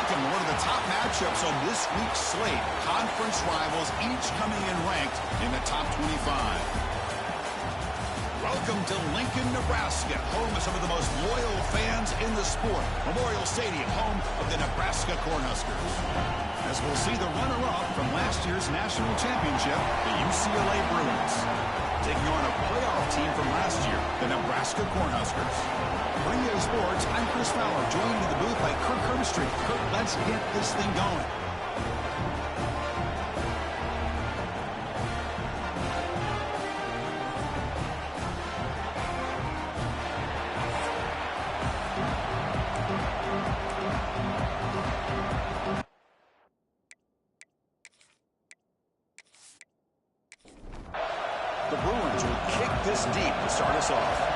Welcome to one of the top matchups on this week's slate. Conference rivals, each coming in ranked in the top 25. Welcome to Lincoln, Nebraska, home of some of the most loyal fans in the sport. Memorial Stadium, home of the Nebraska Cornhuskers. As we'll see the runner-up from last year's national championship, the UCLA Bruins, taking on a playoff team from last year, the Nebraska Cornhuskers. For EA Sports, I'm Chris Fowler, joined in the booth by Kirk Herbstreit. Kirk, let's get this thing going. The Bruins will kick this deep to start us off.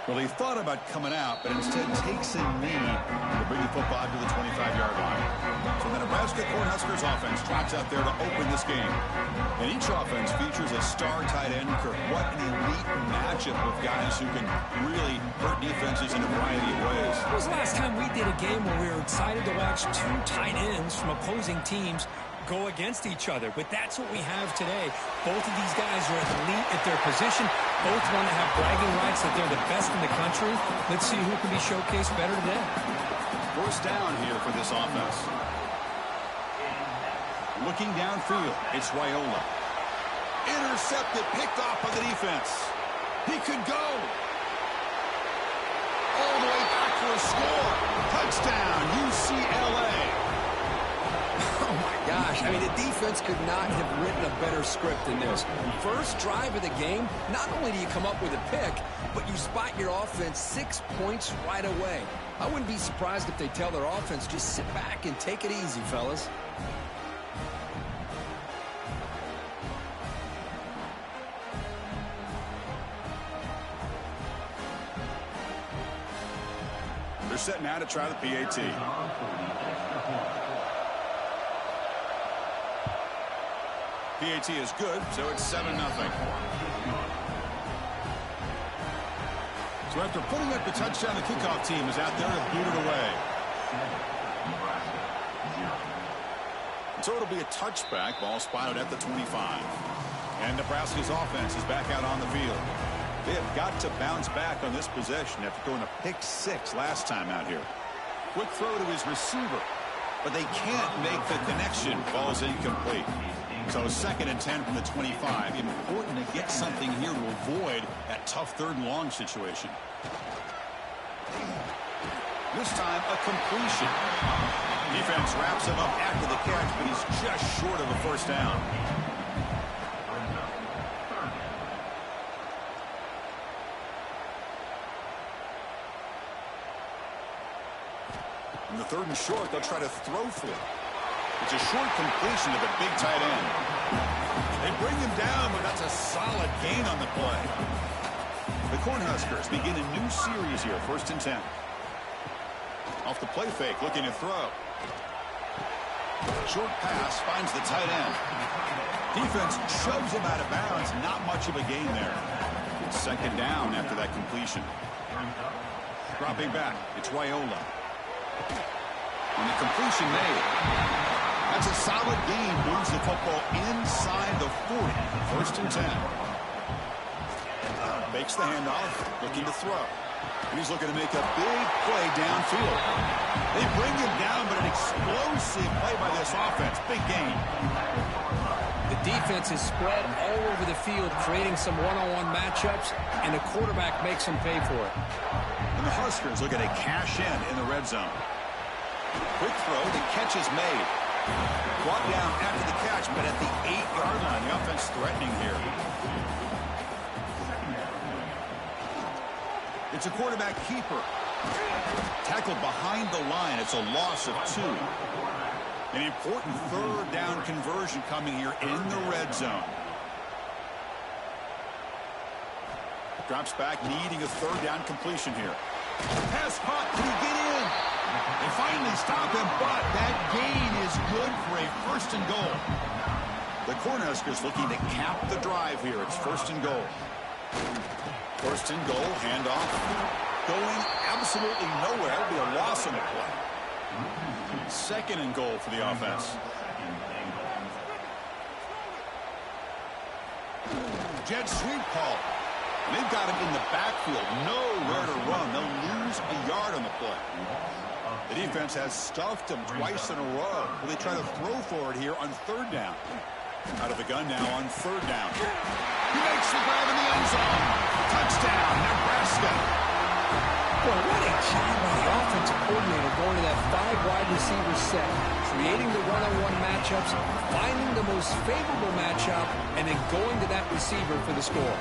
Well, he thought about coming out, but instead takes a knee to bring the football to the 25-yard line. So the Nebraska Cornhuskers offense trots out there to open this game. And each offense features a star tight end. Kirk, what an elite matchup of guys who can really hurt defenses in a variety of ways. When was the last time we did a game where we were excited to watch two tight ends from opposing teams go against each other? But that's what we have today. Both of these guys are elite at their position. Both want to have bragging rights that they're the best in the country. Let's see who can be showcased better today. First down here for this offense. Looking downfield, it's Raiola. Intercepted, picked off by the defense. He could go. All the way back for a score. Touchdown, UCLA. Oh, my gosh. I mean, the defense could not have written a better script than this. First drive of the game, not only do you come up with a pick, but you spot your offense 6 points right away. I wouldn't be surprised if they tell their offense, just sit back and take it easy, fellas. They're setting out to try the PAT. PAT is good, so it's 7-0. So after putting up the touchdown, the kickoff team is out there to boot it away. So it'll be a touchback, ball spotted at the 25. And Nebraska's offense is back out on the field. They have got to bounce back on this possession after throwing a pick six last time out here. Quick throw to his receiver, but they can't make the connection. Ball's incomplete. So 2nd and 10 from the 25. Important to get something here to avoid that tough 3rd and long situation. This time a completion. Defense wraps him up after the catch, but he's just short of a first down. In the 3rd and short, they'll try to throw for it. It's a short completion to the big tight end. They bring him down, but that's a solid gain on the play. The Cornhuskers begin a new series here, 1st and 10. Off the play fake, looking to throw. Short pass finds the tight end. Defense shoves him out of bounds. Not much of a gain there. It's 2nd down after that completion. Dropping back, it's Raiola. And the completion made. That's a solid gain. Moves the football inside the 40. 1st and 10. Makes the handoff. Looking to throw. And he's looking to make a big play downfield. They bring him down, but an explosive play by this offense. Big gain. The defense is spread all over the field, creating some one-on-one matchups, and the quarterback makes them pay for it. And the Huskers looking to cash in the red zone. Quick throw, the catch is made. Brought down after the catch, but at the 8-yard line, the offense threatening here. It's a quarterback keeper. Tackled behind the line. It's a loss of 2. An important 3rd down conversion coming here in the red zone. Drops back, needing a 3rd down completion here. Pass caught. Can he get in? They finally stop him, but that gain is good for a 1st and goal. The Cornhuskers looking to cap the drive here. It's 1st and goal. 1st and goal, handoff. going absolutely nowhere. It'll be a loss on the play. Second and goal for the offense. Jet sweep call. They've got him in the backfield. Nowhere to run. They'll lose a yard on the play. The defense has stuffed him twice in a row. Will they try to throw for it here on third down? Out of the gun now on third down. He makes the grab in the end zone. Touchdown, Nebraska. Well, what a job by the offensive coordinator going to that 5 wide receiver set, creating the one-on-one matchups, finding the most favorable matchup, and then going to that receiver for the score.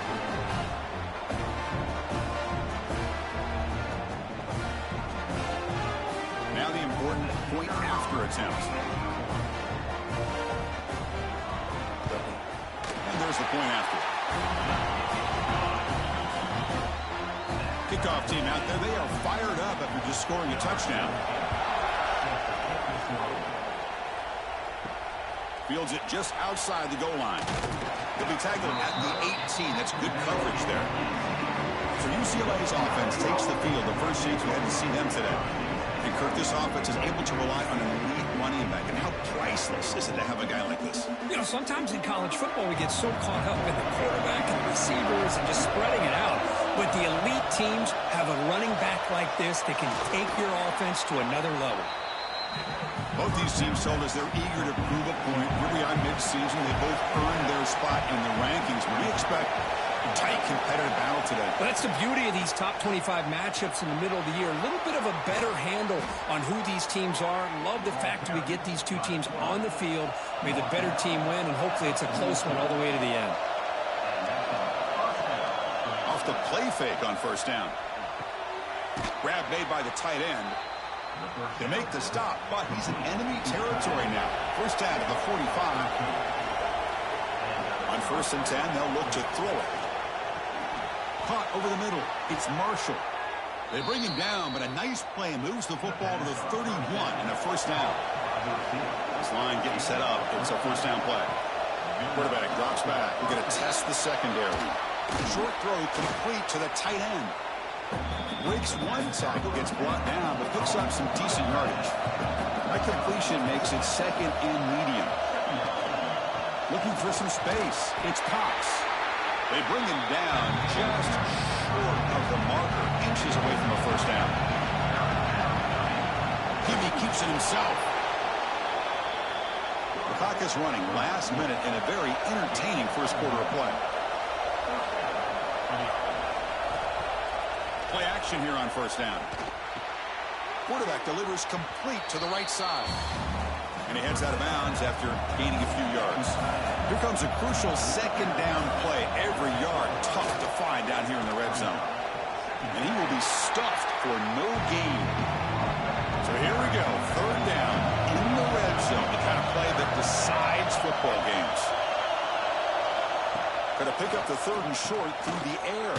Now the important point after attempt. And there's the point after. Kickoff team out there. They are fired up after just scoring a touchdown. Fields it just outside the goal line. He'll be tackled at the 18. That's good coverage there. So UCLA's offense takes the field. The first chance we had to see them today. And Kirk, this offense is able to rely on an elite running back. And how priceless is it to have a guy like this? You know, sometimes in college football we get so caught up in the quarterback and the receivers and just spreading it out. But the elite teams have a running back like this that can take your offense to another level. Both these teams told us they're eager to prove a point. Here we are mid-season. They both earned their spot in the rankings. We expect a tight competitive battle today. Well, that's the beauty of these top 25 matchups in the middle of the year. A little bit of a better handle on who these teams are. Love the fact that we get these two teams on the field. May the better team win, and hopefully it's a close one all the way to the end. Off the play fake on first down. Grab made by the tight end. They make the stop, but he's in enemy territory now. First down at the 45. On first and 10, they'll look to throw it. Caught over the middle. It's Marshall. They bring him down, but a nice play moves the football to the 31 and a first down. This line getting set up. It's a first down play. Quarterback drops back. We're going to test the secondary. Short throw complete to the tight end. Breaks one tackle, gets brought down, but picks up some decent yardage. That completion makes it second and medium. Looking for some space. It's Cox. They bring him down just short of the marker, inches away from a first down. Kimmy keeps it himself. The clock is running last minute in a very entertaining first quarter of play. Play action here on first down. Quarterback delivers complete to the right side. And he heads out of bounds after gaining a few yards. Here comes a crucial second down play. Every yard tough to find down here in the red zone. And he will be stuffed for no gain. So here we go. Third down in the red zone. The kind of play that decides football games. Going to pick up the third and short through the air.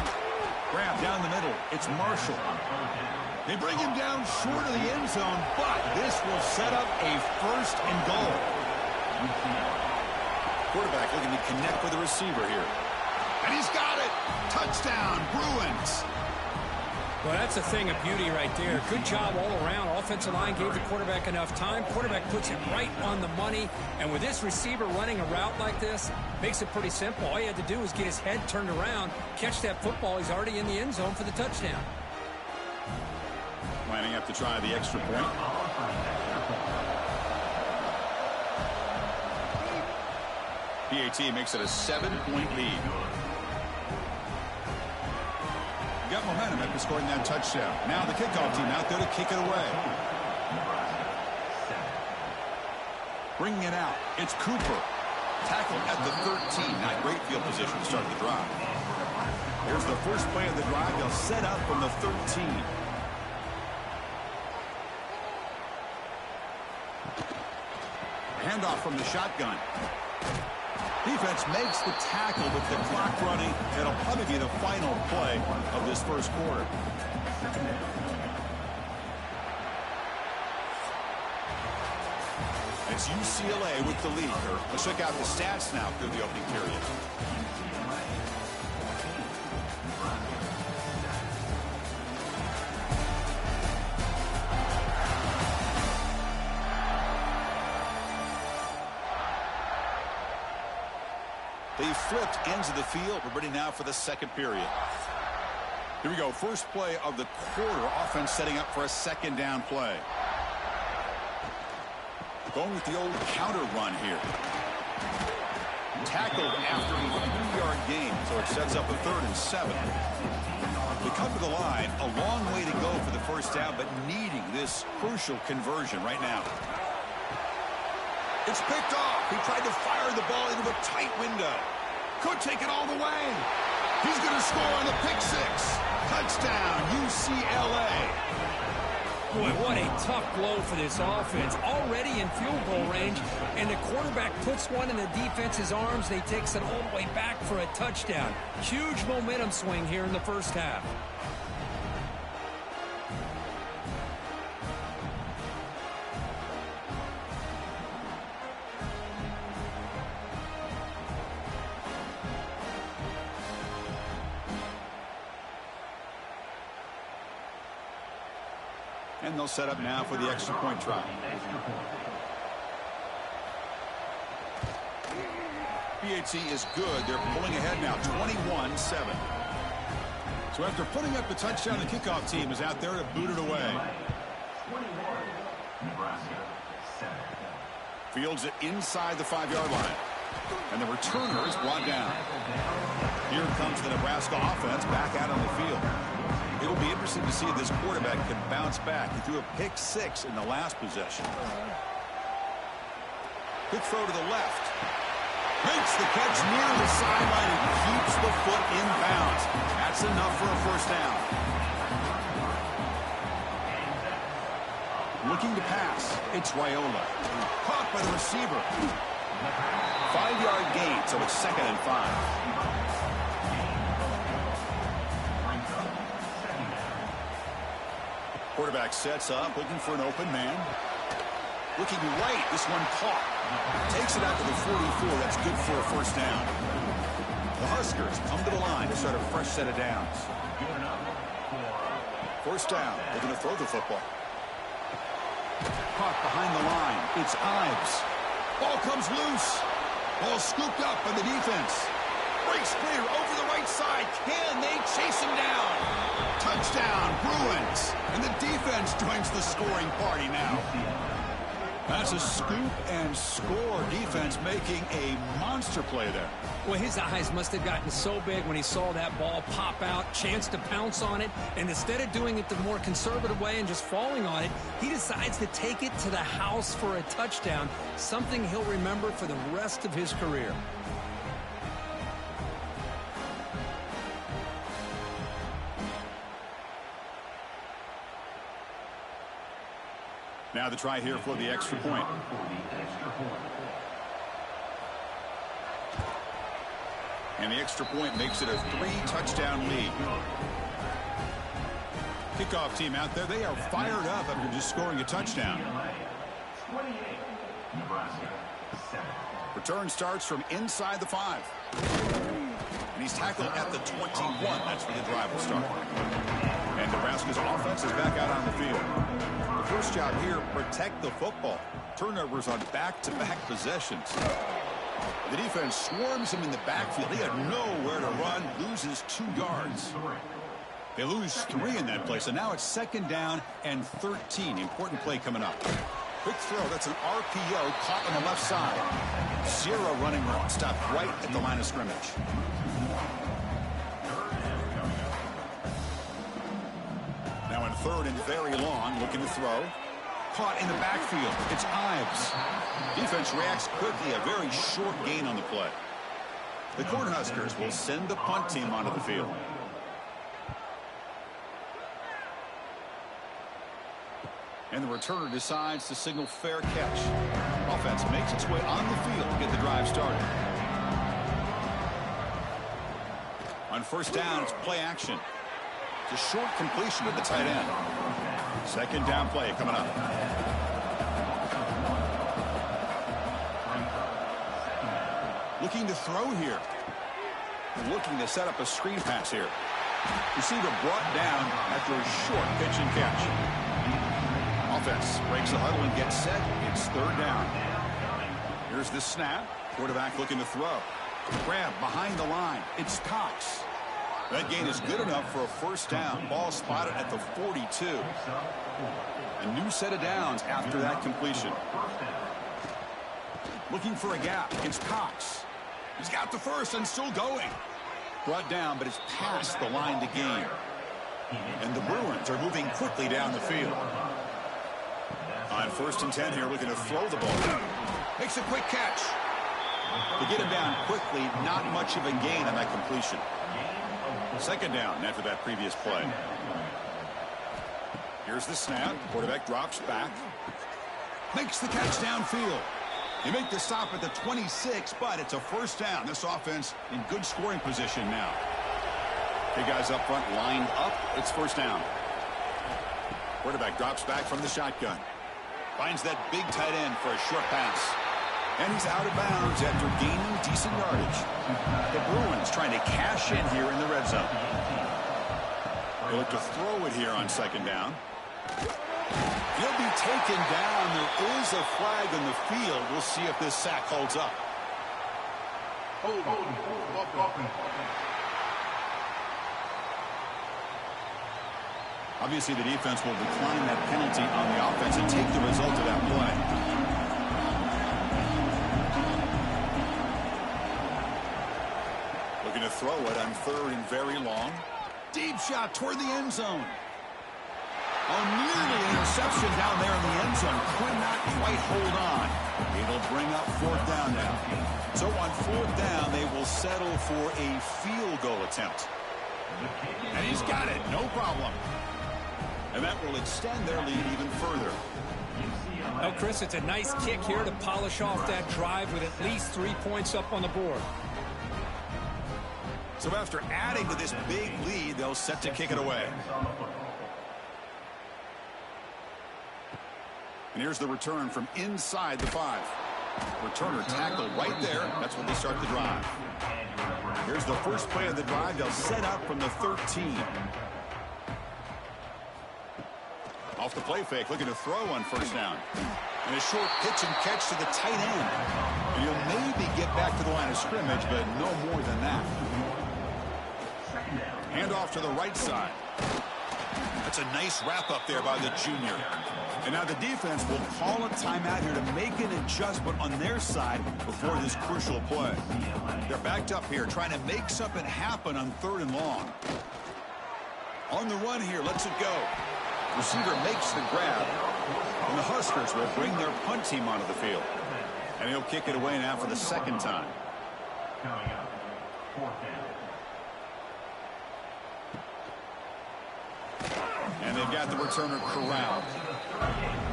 Grab down the middle. It's Marshall. They bring him down short of the end zone, but this will set up a first and goal. Quarterback looking to connect with the receiver here. And he's got it. Touchdown, Bruins. Well, that's a thing of beauty right there. Good job all around. Offensive line gave the quarterback enough time. Quarterback puts it right on the money. And with this receiver running a route like this, makes it pretty simple. All you had to do was get his head turned around, catch that football. He's already in the end zone for the touchdown. Lining up to try the extra point. PAT makes it a 7-point lead. Got momentum after scoring that touchdown. Now the kickoff team out there to kick it away. Bringing it out. It's Cooper. Tackled at the 13. Not great field position to start the drive. Here's the first play of the drive. They'll set up from the 13. Handoff from the shotgun. Defense makes the tackle with the clock running. It'll probably be the final play of this first quarter. It's UCLA with the lead. Let's check out the stats now through the opening period. They flipped ends of the field. We're ready now for the second period. Here we go. First play of the quarter. Offense setting up for a second down play. Going with the old counter run here. Tackled after a 3-yard gain, so it sets up a 3rd and 7. They come to the line, a long way to go for the first down, but needing this crucial conversion right now. It's picked off. He tried to fire the ball into a tight window. Could take it all the way. He's going to score on the pick six. Touchdown, UCLA. Boy, what a tough blow for this offense. Already in field goal range, and the quarterback puts one in the defense's arms. They takes it all the way back for a touchdown. Huge momentum swing here in the first half. And they'll set up now for the extra point try. PHC is good. They're pulling ahead now, 21-7. So after putting up the touchdown, the kickoff team is out there to boot it away. Fields it inside the 5-yard line. And the returner is brought down. Here comes the Nebraska offense back out on the field. It'll be interesting to see if this quarterback can bounce back. He threw a pick 6 in the last possession. Quick throw to the left. Makes the catch near the sideline and keeps the foot in bounds. That's enough for a first down. Looking to pass. It's Raiola. Caught by the receiver. 5-yard gain, so it's 2nd and 5. Quarterback sets up, looking for an open man. Looking right, this one caught. Takes it out to the 44. That's good for a first down. The Huskers come to the line to start a fresh set of downs. First down. They're going to throw the football. Caught behind the line. It's Ives. Ball comes loose. Ball scooped up by the defense. Breaks clear over the right side. Can they chase him down? Touchdown, Bruins. And the defense joins the scoring party now. That's a scoop and score. Defense making a monster play there. Well, his eyes must have gotten so big when he saw that ball pop out, chance to pounce on it, and instead of doing it the more conservative way and just falling on it, he decides to take it to the house for a touchdown, something he'll remember for the rest of his career. Now the try here for the extra point. And the extra point makes it a 3-touchdown lead. Kickoff team out there, they are fired up after just scoring a touchdown. Return starts from inside the 5. And he's tackled at the 21. That's where the drive will start. And Nebraska's offense is back out on the field. The first job here, protect the football. Turnovers on back-to-back possessions. The defense swarms him in the backfield. He had nowhere to run, loses 2 yards. They lose 3 in that play, so now it's 2nd down and 13. Important play coming up. Quick throw, that's an RPO caught on the left side. 0 running room, stopped right at the line of scrimmage. Now in 3rd and very long, looking to throw. Caught in the backfield. It's Ives. Defense reacts quickly, a very short gain on the play. The Cornhuskers will send the punt team onto the field. And the returner decides to signal fair catch. Offense makes its way on the field to get the drive started. On first down, it's play action. It's a short completion to the tight end. 2nd down play coming up. Looking to throw here. Looking to set up a screen pass here. Receiver brought down after a short pitch and catch. Offense breaks the huddle and gets set. It's 3rd down. Here's the snap. Quarterback looking to throw. Grab behind the line. It's Cox. That gain is good enough for a first down. Ball spotted at the 42. A new set of downs after that completion. Looking for a gap. It's Cox. He's got the first and still going. Brought down, but it's past the line to gain. And the Bruins are moving quickly down the field. On 1st and 10 here, looking to throw the ball. Makes a quick catch. To get him down quickly, not much of a gain on that completion. 2nd down after that previous play. Here's the snap. Quarterback drops back. Makes the catch downfield. They make the stop at the 26, but it's a first down. This offense in good scoring position now. Big guys up front lined up. It's first down. Quarterback drops back from the shotgun. Finds that big tight end for a short pass. And he's out of bounds after gaining decent yardage. The Bruins trying to cash in here in the red zone. They look to throw it here on 2nd down. He'll be taken down. There is a flag in the field. We'll see if this sack holds up. Obviously, the defense will decline that penalty on the offense and take the result of that play. Looking to throw it on 3rd and very long. Deep shot toward the end zone. Oh, nearly an interception down there in the end zone. Could not quite hold on. It'll bring up 4th down now. So on 4th down, they will settle for a field goal attempt. And he's got it. No problem. And that will extend their lead even further. Well, Chris, it's a nice kick here to polish off that drive with at least 3 points up on the board. So after adding to this big lead, they'll set to kick it away. And here's the return from inside the 5. Returner tackle right there. That's when they start the drive. Here's the first play of the drive. They'll set up from the 13. Off the play fake, looking to throw on 1st down. And a short pitch and catch to the tight end. And he'll maybe get back to the line of scrimmage, but no more than that. Hand off to the right side. That's a nice wrap up there by the junior. And now the defense will call a timeout here to make an adjustment on their side before this crucial play. They're backed up here trying to make something happen on 3rd and long. On the run here, lets it go. Receiver makes the grab. And the Huskers will bring their punt team onto the field. And he'll kick it away now for the 2nd time. Coming up, 4th down. And they've got the returner corralled.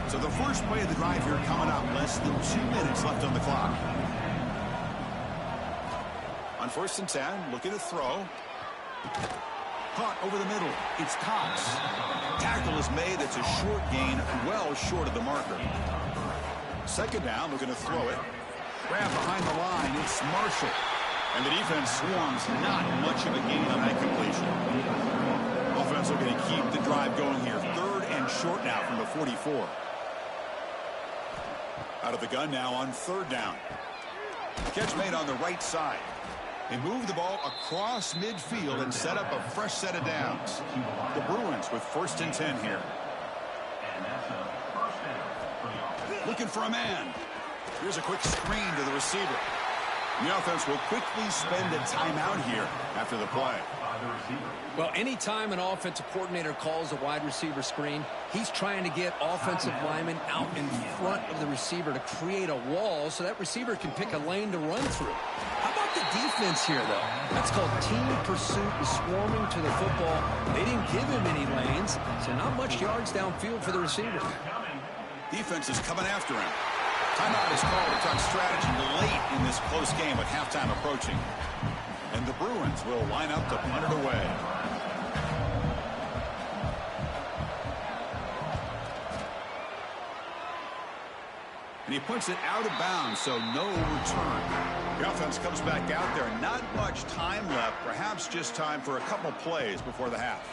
So the first play of the drive here coming up. Less than 2 minutes left on the clock. On 1st and 10, looking to throw. Caught over the middle. It's Cox. Tackle is made. It's a short gain, well short of the marker. 2nd down, looking to throw it. Grab behind the line. It's Marshall. And the defense swarms. Not much of a gain on that completion. Offense looking to keep the drive going here. 3rd and short now from the 44. Out of the gun now on 3rd down. Catch made on the right side. They move the ball across midfield and set up a fresh set of downs. The Bruins with 1st and 10 here. Looking for a man. Here's a quick screen to the receiver. The offense will quickly spend a timeout here after the play. Well, anytime an offensive coordinator calls a wide receiver screen, he's trying to get offensive linemen out in front of the receiver to create a wall so that receiver can pick a lane to run through. How about the defense here, though? That's called team pursuit and swarming to the football. They didn't give him any lanes, so not much yards downfield for the receiver. Defense is coming after him. Timeout is called to talk strategy late in this close game with halftime approaching. And the Bruins will line up to punt it away. And he punts it out of bounds, so no return. The offense comes back out there. Not much time left. Perhaps just time for a couple plays before the half.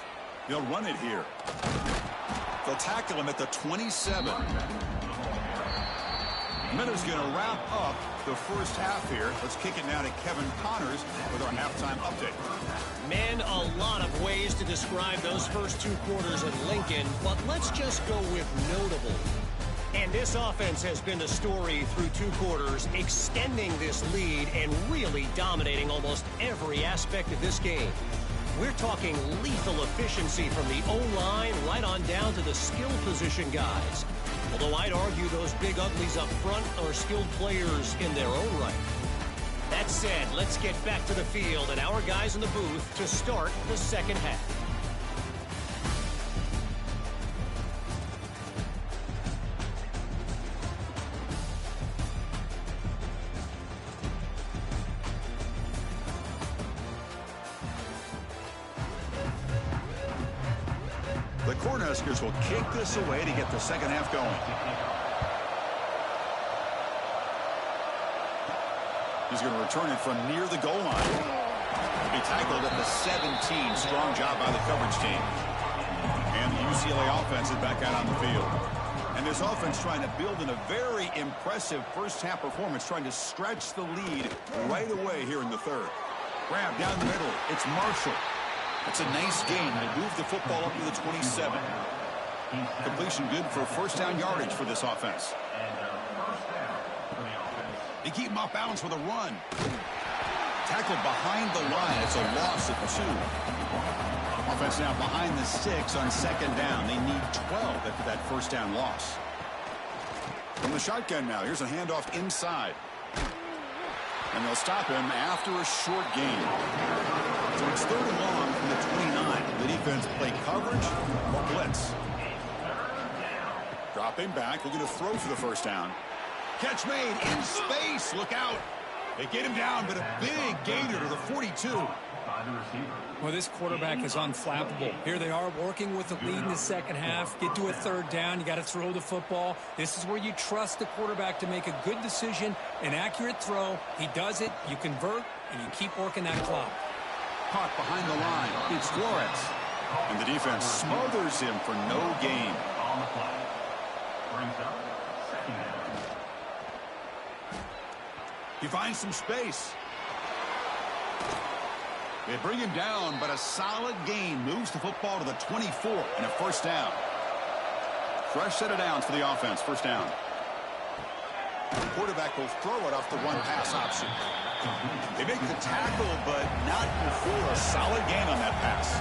They'll run it here. They'll tackle him at the 27. Miller's going to wrap up the first half here. Let's kick it now to Kevin Connors with our halftime update. Man, a lot of ways to describe those first 2 quarters at Lincoln, but let's just go with notable. And this offense has been the story through 2 quarters, extending this lead and really dominating almost every aspect of this game. We're talking lethal efficiency from the O-line right on down to the skill position guys. Although I'd argue those big uglies up front are skilled players in their own right. That said, let's get back to the field and our guys in the booth to start the second half. The Cornhuskers will kick this away to get the second half going. He's going to return it from near the goal line. He'll be tackled at the 17. Strong job by the coverage team. And the UCLA offense is back out on the field. And this offense trying to build in a very impressive first half performance, trying to stretch the lead right away here in the third. Grab down the middle. It's Marshall. It's a nice gain. They move the football up to the 27. Completion good for first down yardage for this offense. They keep him off balance with a run. Tackled behind the line. It's a loss of 2. Offense now behind the 6 on second down. They need 12 after that first down loss. From the shotgun now. Here's a handoff inside. And they'll stop him after a short gain. So it's 3rd and long from the 29. The defense play coverage or blitz. Dropping back, looking to throw for the first down. Catch made in space. Look out. They get him down, but a big gainer to the 42. Well, this quarterback is unflappable. Here they are working with the lead in the second half. Get to a 3rd down. You got to throw the football. This is where you trust the quarterback to make a good decision, an accurate throw. He does it. You convert, and you keep working that clock. Caught behind the line. It's Flores. And the defense smothers him for no gain. On the play. Brings up second down. He finds some space. They bring him down, but a solid gain moves the football to the 24 and a first down. Fresh set of downs for the offense. First down. The quarterback will throw it off the run-pass option. They make the tackle, but not before a solid gain on that pass.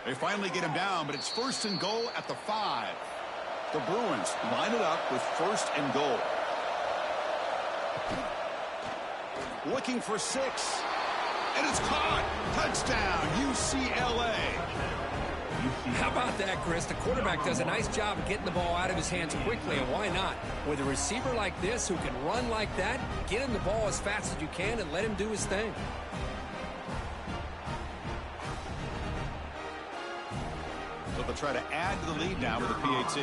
They finally get him down, but it's 1st and goal at the 5. The Bruins line it up with 1st and goal. Looking for 6. And it's caught. Touchdown, UCLA. How about that, Chris? The quarterback does a nice job of getting the ball out of his hands quickly, and why not? With a receiver like this who can run like that, get him the ball as fast as you can and let him do his thing. So they'll try to add to the lead now with a PAT.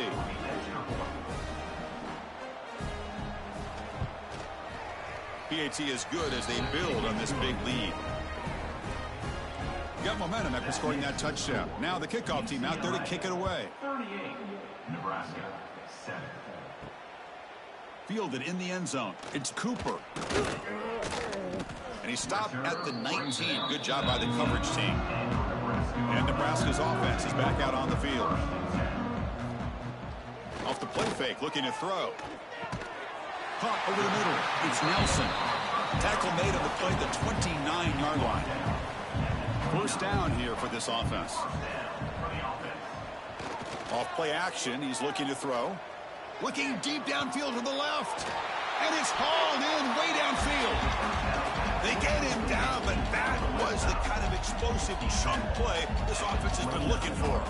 PAT is good as they build on this big lead. Got momentum after scoring that touchdown. Now the kickoff team out there to kick it away. 38, Nebraska, 7. Fielded in the end zone. It's Cooper. And he stopped at the 19. Good job by the coverage team. And Nebraska's offense is back out on the field. Off the play fake, looking to throw. Caught over the middle. It's Nelson. Tackle made on the play at the 29-yard line. First down here for this offense. Off play action, he's looking to throw. Looking deep downfield to the left. And it's hauled in way downfield. They get him down, but that was the kind of explosive chunk play this offense has been looking for.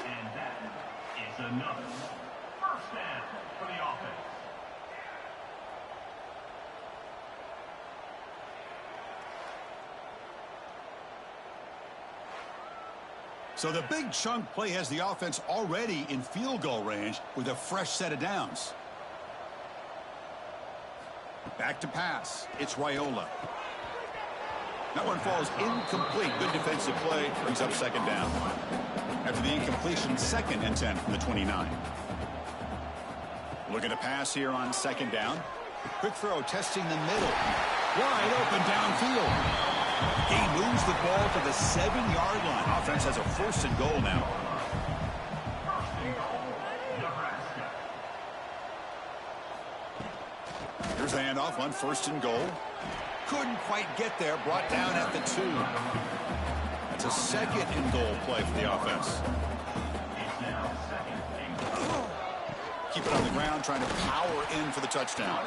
And that is another first down for the offense. So the big chunk play has the offense already in field goal range with a fresh set of downs. Back to pass. It's Raiola. That one falls incomplete. Good defensive play. Brings up second down. After the incompletion, 2nd and 10 from the 29. Looking to pass here on second down. Quick throw, testing the middle. Wide open downfield. He moves the ball to the 7-yard line. Offense has a 1st and goal now. Here's the handoff on 1st and goal. Couldn't quite get there. Brought down at the 2. That's a 2nd and goal play for the offense. Keep it on the ground, trying to power in for the touchdown.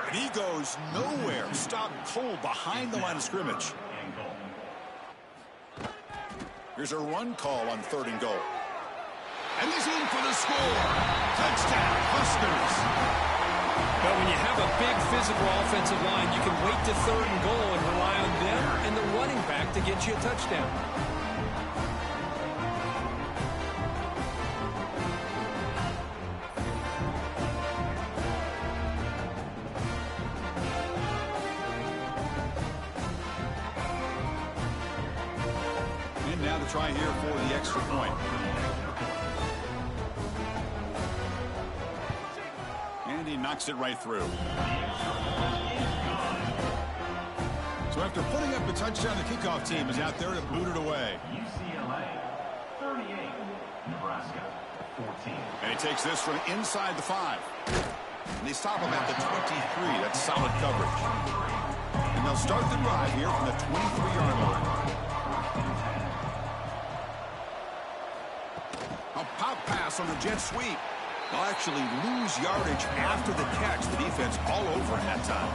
And he goes nowhere. Stopped cold behind the line of scrimmage. Here's a run call on 3rd and goal. And he's in for the score. Touchdown, Huskers. But when you have a big physical offensive line, you can wait to 3rd and goal and rely on them and the running back to get you a touchdown. And now the try here for the extra point. And he knocks it right through. So after putting up a touchdown, the kickoff team is out there to boot it away. UCLA 38, Nebraska 14. And he takes this from inside the 5. And they stop him at the 23. That's solid coverage. And they'll start the drive here from the 23-yard line. A pop pass on the jet sweep. They'll actually lose yardage after the catch. The defense all over in that time.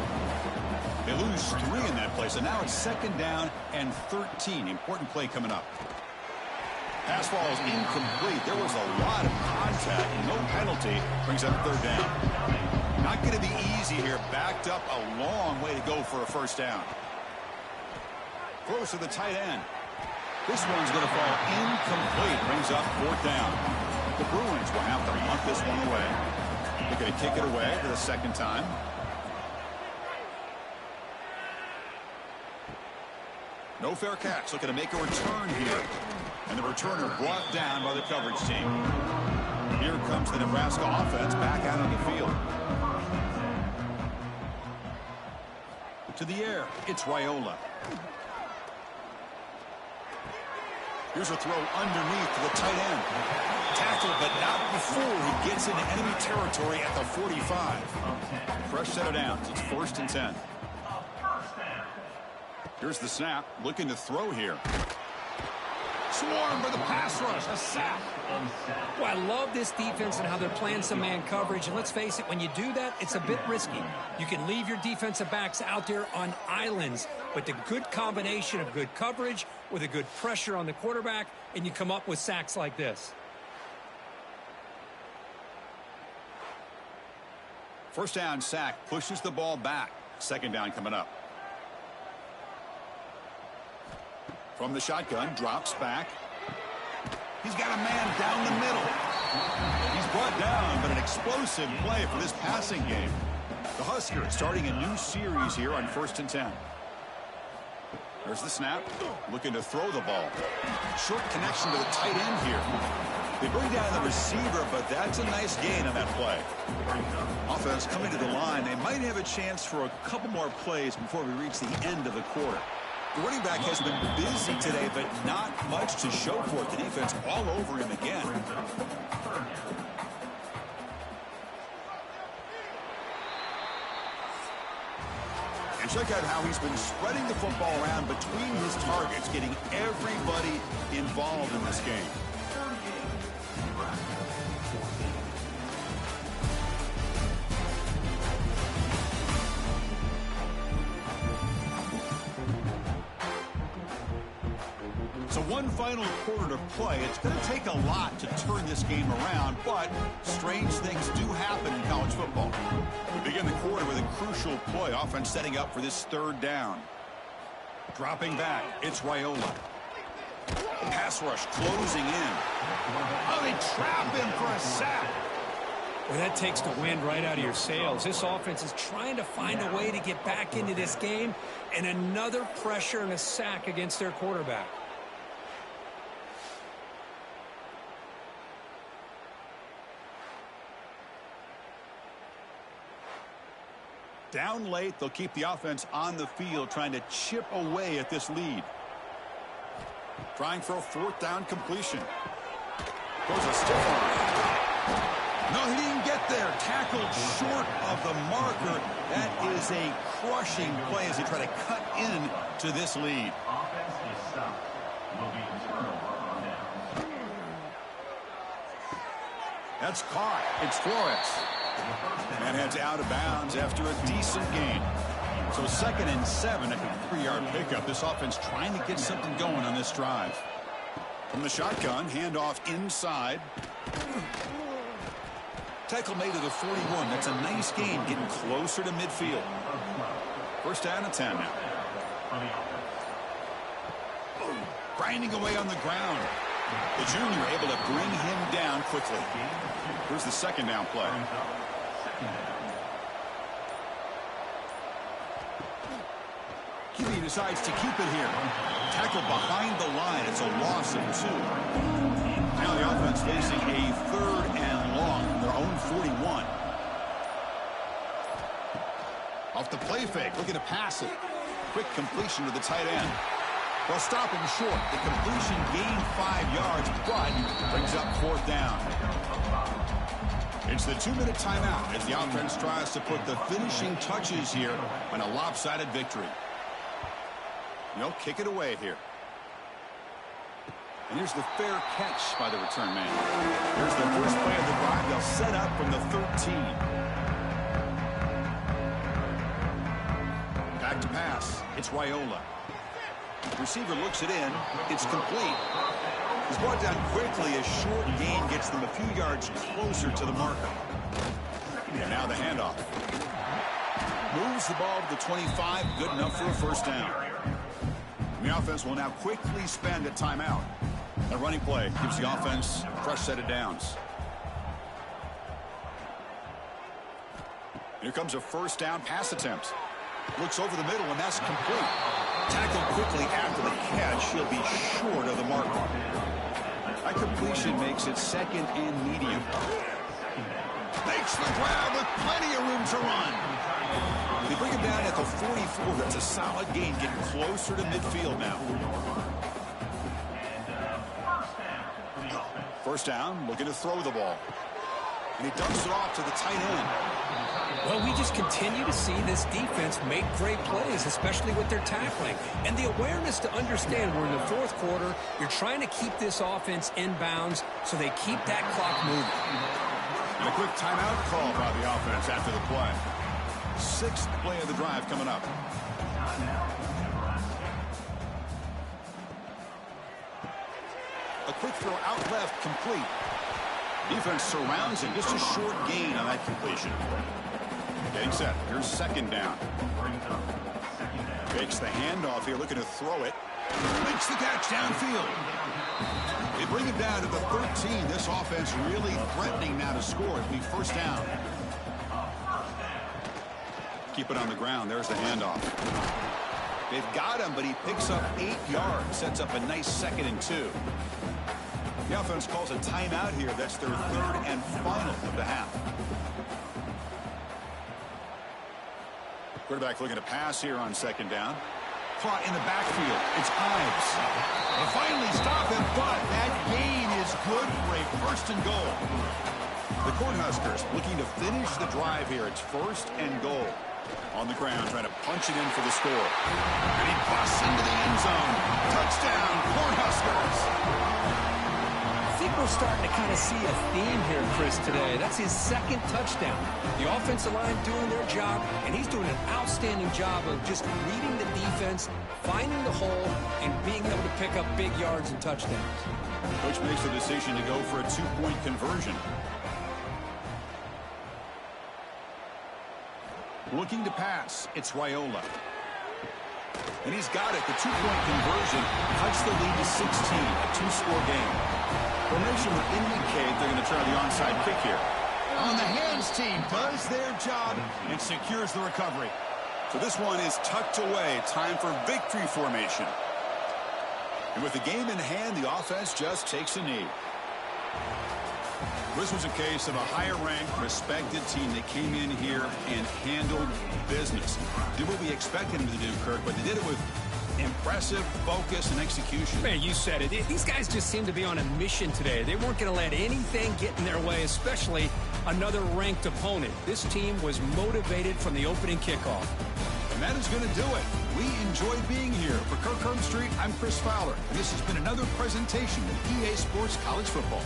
They lose 3 in that play, so now it's 2nd down and 13. Important play coming up. Pass ball is incomplete. There was a lot of contact. No penalty. Brings up 3rd down. Not going to be easy here. Backed up a long way to go for a 1st down. Close to the tight end. This one's going to fall incomplete. Brings up 4th down. The Bruins will have to punt this one away. They're going to kick it away for the 2nd time. No fair catch. Looking to make a return here. And the returner brought down by the coverage team. Here comes the Nebraska offense back out on the field. To the air. It's Raiola. Here's a throw underneath to the tight end. Tackled, but not before he gets into enemy territory at the 45. Fresh set of downs. It's 1st and 10. Here's the snap. Looking to throw here. Swarm for the pass rush. A sack. Well, I love this defense and how they're playing some man coverage. And let's face it, when you do that, it's a bit risky. You can leave your defensive backs out there on islands. But the good combination of good coverage with a good pressure on the quarterback, and you come up with sacks like this. 1st down sack. Pushes the ball back. 2nd down coming up. From the shotgun, drops back. He's got a man down the middle. He's brought down, but an explosive play for this passing game. The Huskers starting a new series here on 1st and 10. There's the snap. Looking to throw the ball. Short connection to the tight end here. They bring down the receiver, but that's a nice gain on that play. Offense coming to the line. They might have a chance for a couple more plays before we reach the end of the quarter. The running back has been busy today, but not much to show for it. The defense all over him again. And check out how he's been spreading the football around between his targets, getting everybody involved in this game. So one final quarter to play. It's going to take a lot to turn this game around, but strange things do happen in college football. We begin the quarter with a crucial play. Offense setting up for this 3rd down. Dropping back, it's Raiola. Pass rush closing in. Oh, they trap him for a sack. Well, that takes the wind right out of your sails. This offense is trying to find a way to get back into this game, and another pressure and a sack against their quarterback. Down late, they'll keep the offense on the field, trying to chip away at this lead. Trying for a 4th down completion. Goes a stiff arm. No, he didn't get there. Tackled short of the marker. That is a crushing play as they try to cut in to this lead. Offense is stopped. Will be a turnover on down. That's caught. It's Flores. And heads out of bounds after a decent gain. So 2nd and 7 at the 3-yard pickup. This offense trying to get something going on this drive. From the shotgun, handoff inside. Tackle made to the 41. That's a nice gain, getting closer to midfield. 1st down and 10 now. Grinding away on the ground. The junior able to bring him down quickly. Here's the 2nd down play. QB decides to keep it here. Tackle behind the line. It's a loss of 2. Now the offense facing a 3rd and long from their own 41. Off the play fake, looking to pass it. Quick completion to the tight end. They'll stop him short. The completion gained 5 yards, but brings up 4th down. It's the 2-minute timeout as the offense tries to put the finishing touches here on a lopsided victory. They'll kick it away here. And here's the fair catch by the return man. Here's the first play of the drive. They'll set up from the 13. Back to pass. It's Raiola. Receiver looks it in. It's complete. He's brought down quickly as short gain gets them a few yards closer to the marker. And now the handoff. Moves the ball to the 25. Good enough for a 1st down. And the offense will now quickly spend a timeout. A running play gives the offense a fresh set of downs. Here comes a 1st down pass attempt. Looks over the middle, and that's complete. Tackled quickly after the catch. He'll be short of the marker. That completion makes it 2nd and medium. Makes the grab with plenty of room to run. They bring him down at the 44. That's a solid gain, getting closer to midfield now. 1st down, looking to throw the ball. And he dumps it off to the tight end. Well, we just continue to see this defense make great plays, especially with their tackling. And the awareness to understand we're in the 4th quarter, you're trying to keep this offense in bounds so they keep that clock moving. And a quick timeout call by the offense after the play. 6th play of the drive coming up. A quick throw out left, complete. Defense surrounds him. Just a short gain on that completion. Getting set. Here's 2nd down. Makes the handoff here, looking to throw it. Makes the catch downfield. They bring it down to the 13. This offense really threatening now to score. It'll be 1st down. Keep it on the ground. There's the handoff. They've got him, but he picks up 8 yards. Sets up a nice 2nd and 2. The offense calls a timeout here. That's their 3rd and final of the half. Quarterback looking to pass here on 2nd down. Caught in the backfield. It's Ives. They'll finally stop him, but that gain is good for a 1st and goal. The Cornhuskers looking to finish the drive here. It's 1st and goal. On the ground, trying to punch it in for the score. And he busts into the end zone. Touchdown, Cornhuskers. I think we're starting to kind of see a theme here, Chris, today. That's his 2nd touchdown. The offensive line doing their job, and he's doing an outstanding job of just reading the defense, finding the hole, and being able to pick up big yards and touchdowns. Coach makes the decision to go for a 2-point conversion. Looking to pass, it's Raiola. And he's got it. The 2-point conversion cuts the lead to 16, a 2-score game. Formation would indicate they're going to try the onside kick here. On the hands team does their job and secures the recovery. So this one is tucked away. Time for victory formation. And with the game in hand, the offense just takes a knee. This was a case of a higher-ranked, respected team that came in here and handled business. Did what we expected them to do, Kirk, but they did it with impressive focus and execution. Man, you said it. These guys just seem to be on a mission today. They weren't going to let anything get in their way, especially another ranked opponent. This team was motivated from the opening kickoff. And that is going to do it. We enjoyed being here. For Kirk Herbstreit, I'm Chris Fowler, and this has been another presentation of EA Sports College Football.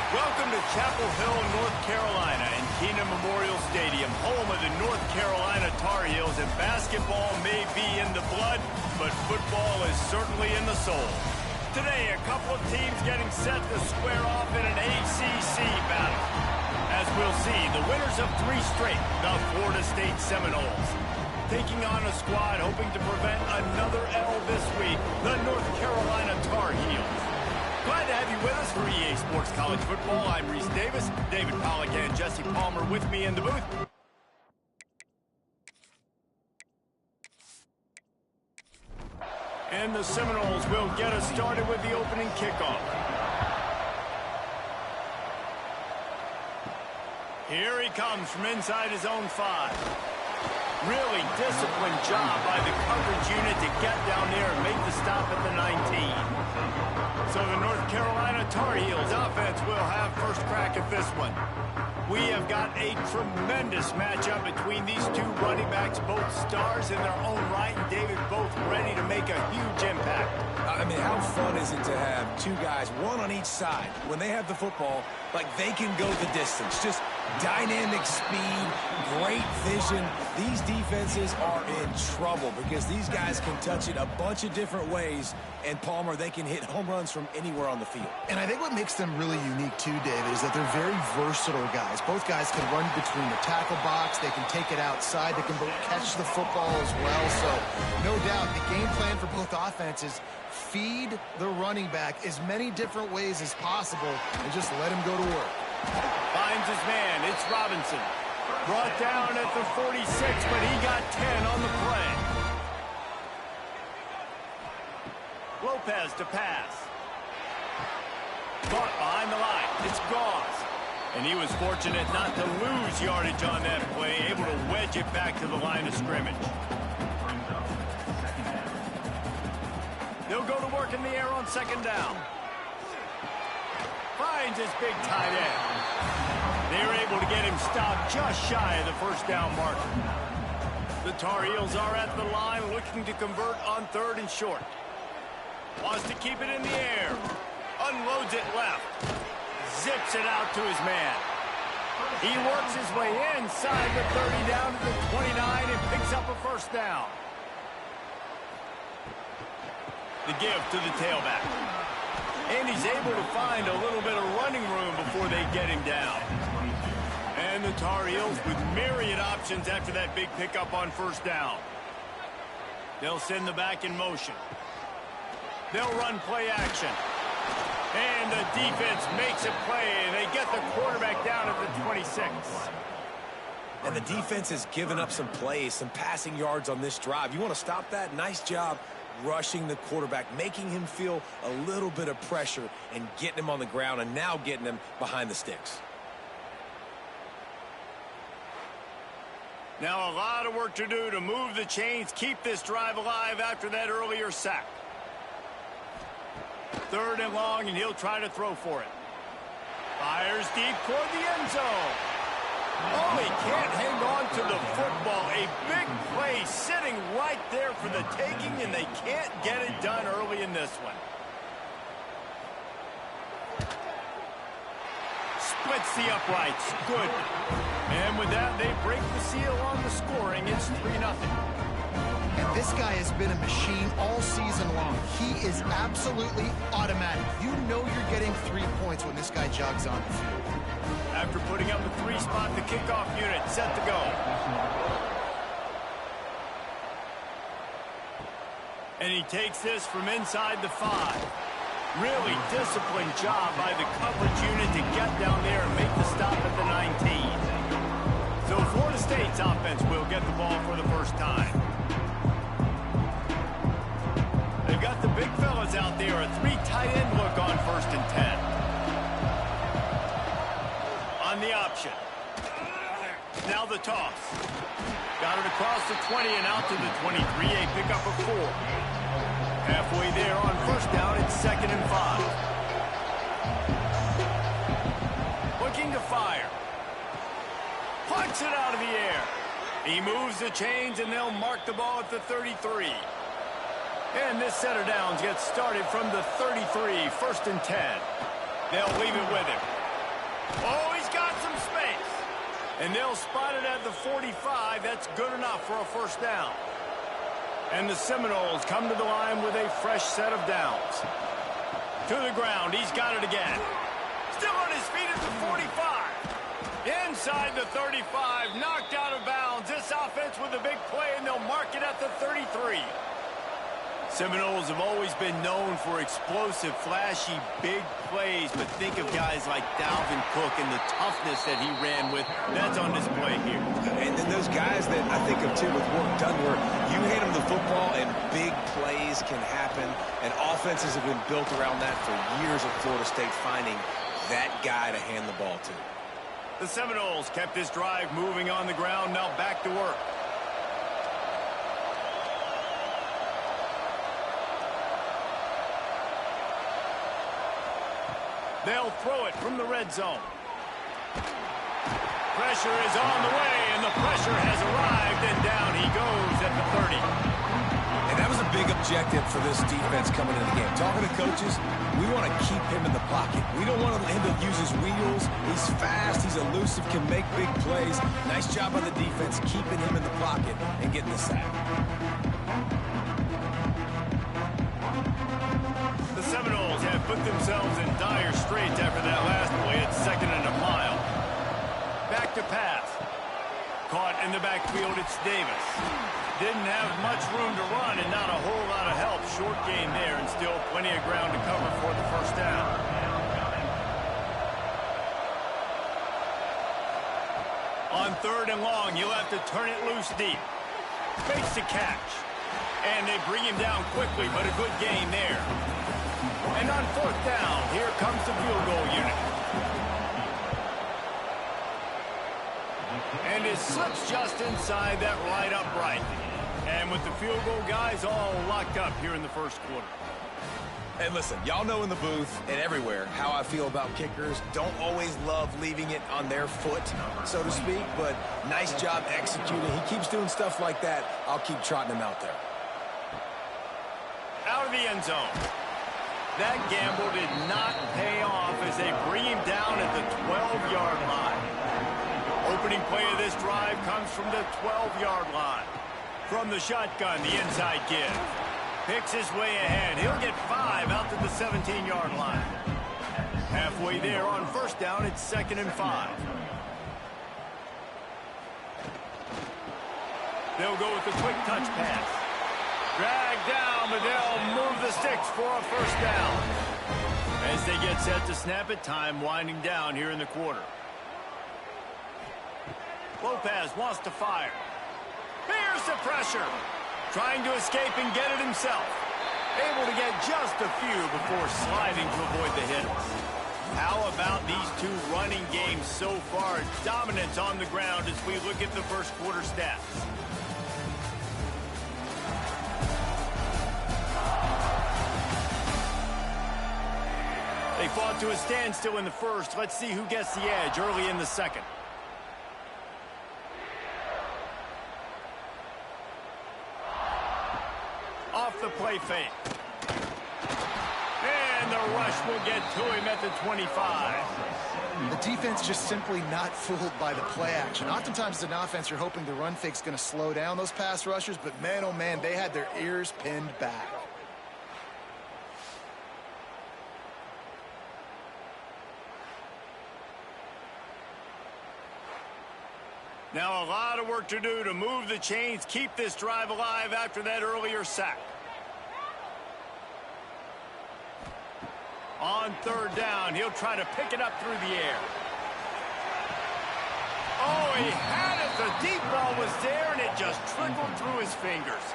Welcome to Chapel Hill, North Carolina, and Keenan Memorial Stadium, home of the North Carolina Tar Heels. And basketball may be in the blood, but football is certainly in the soul. Today, a couple of teams getting set to square off in an ACC battle. As we'll see, the winners of 3 straight, the Florida State Seminoles, taking on a squad hoping to prevent another L this week, the North Carolina Tar Heels. Glad to have you with us for EA Sports College Football. I'm Reese Davis, David Pollack and Jesse Palmer with me in the booth. And the Seminoles will get us started with the opening kickoff. Here he comes from inside his own 5. Really disciplined job by the coverage unit to get down there and make the stop at the 19. So the North Carolina Tar Heels offense will have first crack at this one. We have got a tremendous matchup between these 2 running backs, both stars in their own right, and David both ready to make a huge impact. I mean, how fun is it to have 2 guys, one on each side, when they have the football, like they can go the distance. Just dynamic speed, great vision. These defenses are in trouble because these guys can touch it a bunch of different ways, and Palmer, they can hit home runs from anywhere on the field. And I think what makes them really unique too, David, is that they're very versatile guys. Both guys can run between the tackle box, they can take it outside, they can both catch the football as well. So no doubt the game plan for both offenses, feed the running back as many different ways as possible and just let him go to work. Finds his man. It's Robinson. Brought down at the 46, but he got 10 on the play. Lopez to pass. Caught behind the line. It's Gauze. And he was fortunate not to lose yardage on that play, able to wedge it back to the line of scrimmage. They'll go to work in the air on 2nd down. Finds his big tight end. They were able to get him stopped just shy of the first down marker. The Tar Heels are at the line looking to convert on 3rd and short. Wants to keep it in the air. Unloads it left. Zips it out to his man. He works his way inside the 30 down to the 29 and picks up a first down. The give to the tailback. And he's able to find a little bit of running room before they get him down. And the Tar Heels with myriad options after that big pickup on 1st down. They'll send the back in motion. They'll run play action. And the defense makes a play, and they get the quarterback down at the 26. And the defense has given up some plays, some passing yards on this drive. You want to stop that? Nice job rushing the quarterback, making him feel a little bit of pressure and getting him on the ground and now getting him behind the sticks. Now a lot of work to do to move the chains, keep this drive alive after that earlier sack. 3rd and long, and he'll try to throw for it. Fires deep toward the end zone. Oh, he can't hang on to the football. A big play sitting right there for the taking, and they can't get it done early in this one. Splits the uprights. Good. And with that, they break the seal on the scoring. It's 3-0. And this guy has been a machine all season long. He is absolutely automatic. You know you're getting 3 points when this guy jogs on the field. After putting up a 3-spot, the kickoff unit set to go. And he takes this from inside the 5. Really disciplined job by the coverage unit to get down there and make the stop at the 19. So Florida State's offense will get the ball for the first time. They've got the big fellas out there, a 3 tight end look on 1st and 10. On the option. Now the toss. Got it across the 20 and out to the 23. A pickup of 4. Halfway there on 1st down, it's 2nd and 5. Looking to fire. Punts it out of the air. He moves the chains, and they'll mark the ball at the 33. And this set of downs gets started from the 33, 1st and 10. They'll leave it with him. Oh, he's got some space. And they'll spot it at the 45. That's good enough for a first down. And the Seminoles come to the line with a fresh set of downs. To the ground. He's got it again. Still on his feet at the 45. Inside the 35. Knocked out of bounds. This offense with a big play, and they'll mark it at the 33. Seminoles have always been known for explosive, flashy, big plays, but think of guys like Dalvin Cook and the toughness that he ran with. That's on display here. And then those guys that I think of, too, with work done, where you hand them the football and big plays can happen, and offenses have been built around that for years at Florida State, finding that guy to hand the ball to. The Seminoles kept this drive moving on the ground, now back to work. They'll throw it from the red zone. Pressure is on the way, and the pressure has arrived, and down he goes at the 30. And that was a big objective for this defense coming into the game. Talking to coaches, we want to keep him in the pocket. We don't want him to use his wheels. He's fast, he's elusive, can make big plays. Nice job by the defense keeping him in the pocket and getting the sack. The Seminoles have put themselves in dire straits after that last play. It's 2nd and a mile. Back to pass. Caught in the backfield, it's Davis. Didn't have much room to run and not a whole lot of help. Short gain there and still plenty of ground to cover for the first down. On 3rd and long, you'll have to turn it loose deep. Fakes the catch. And they bring him down quickly, but a good gain there. And on 4th down, here comes the field goal unit. And it slips just inside that right upright. And with the field goal guys all locked up here in the first quarter. And listen, y'all know in the booth and everywhere how I feel about kickers. Don't always love leaving it on their foot, so to speak, but nice job executing. He keeps doing stuff like that. I'll keep trotting him out there. Out of the end zone. That gamble did not pay off as they bring him down at the 12-yard line. Opening play of this drive comes from the 12-yard line. From the shotgun, the inside give. Picks his way ahead. He'll get 5 out to the 17-yard line. Halfway there on first down, it's 2nd and 5. They'll go with the quick touch pass. Drag down, but they'll move the sticks for a first down. As they get set to snap it, time winding down here in the quarter. Lopez wants to fire. Here's the pressure. Trying to escape and get it himself. Able to get just a few before sliding to avoid the hits. How about these two running games so far? Dominance on the ground as we look at the first quarter stats. They fought to a standstill in the first. Let's see who gets the edge early in the second. Off the play fake. And the rush will get to him at the 25. The defense just simply not fooled by the play action. Oftentimes as an offense, you're hoping the run fake's going to slow down those pass rushers, but man, oh man, they had their ears pinned back. Now a lot of work to do to move the chains, keep this drive alive after that earlier sack. On 3rd down, he'll try to pick it up through the air. Oh, he had it. The deep ball was there, and it just trickled through his fingers.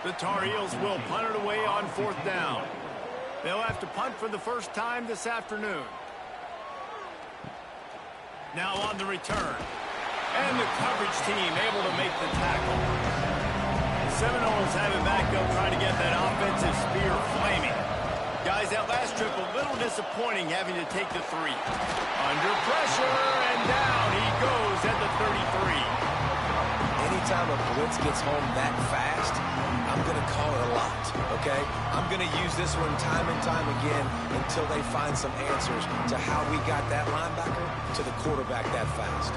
The Tar Heels will punt it away on 4th down. They'll have to punt for the first time this afternoon. Now on the return. And the coverage team able to make the tackle. The Seminoles have it back up trying to get that offensive spear flaming. Guys, that last trip a little disappointing having to take the 3. Under pressure, and down he goes at the 33. anytime a blitz gets home that fast, I'm going to call it a lot, okay? I'm going to use this one time and time again until they find some answers to how we got that linebacker to the quarterback that fast.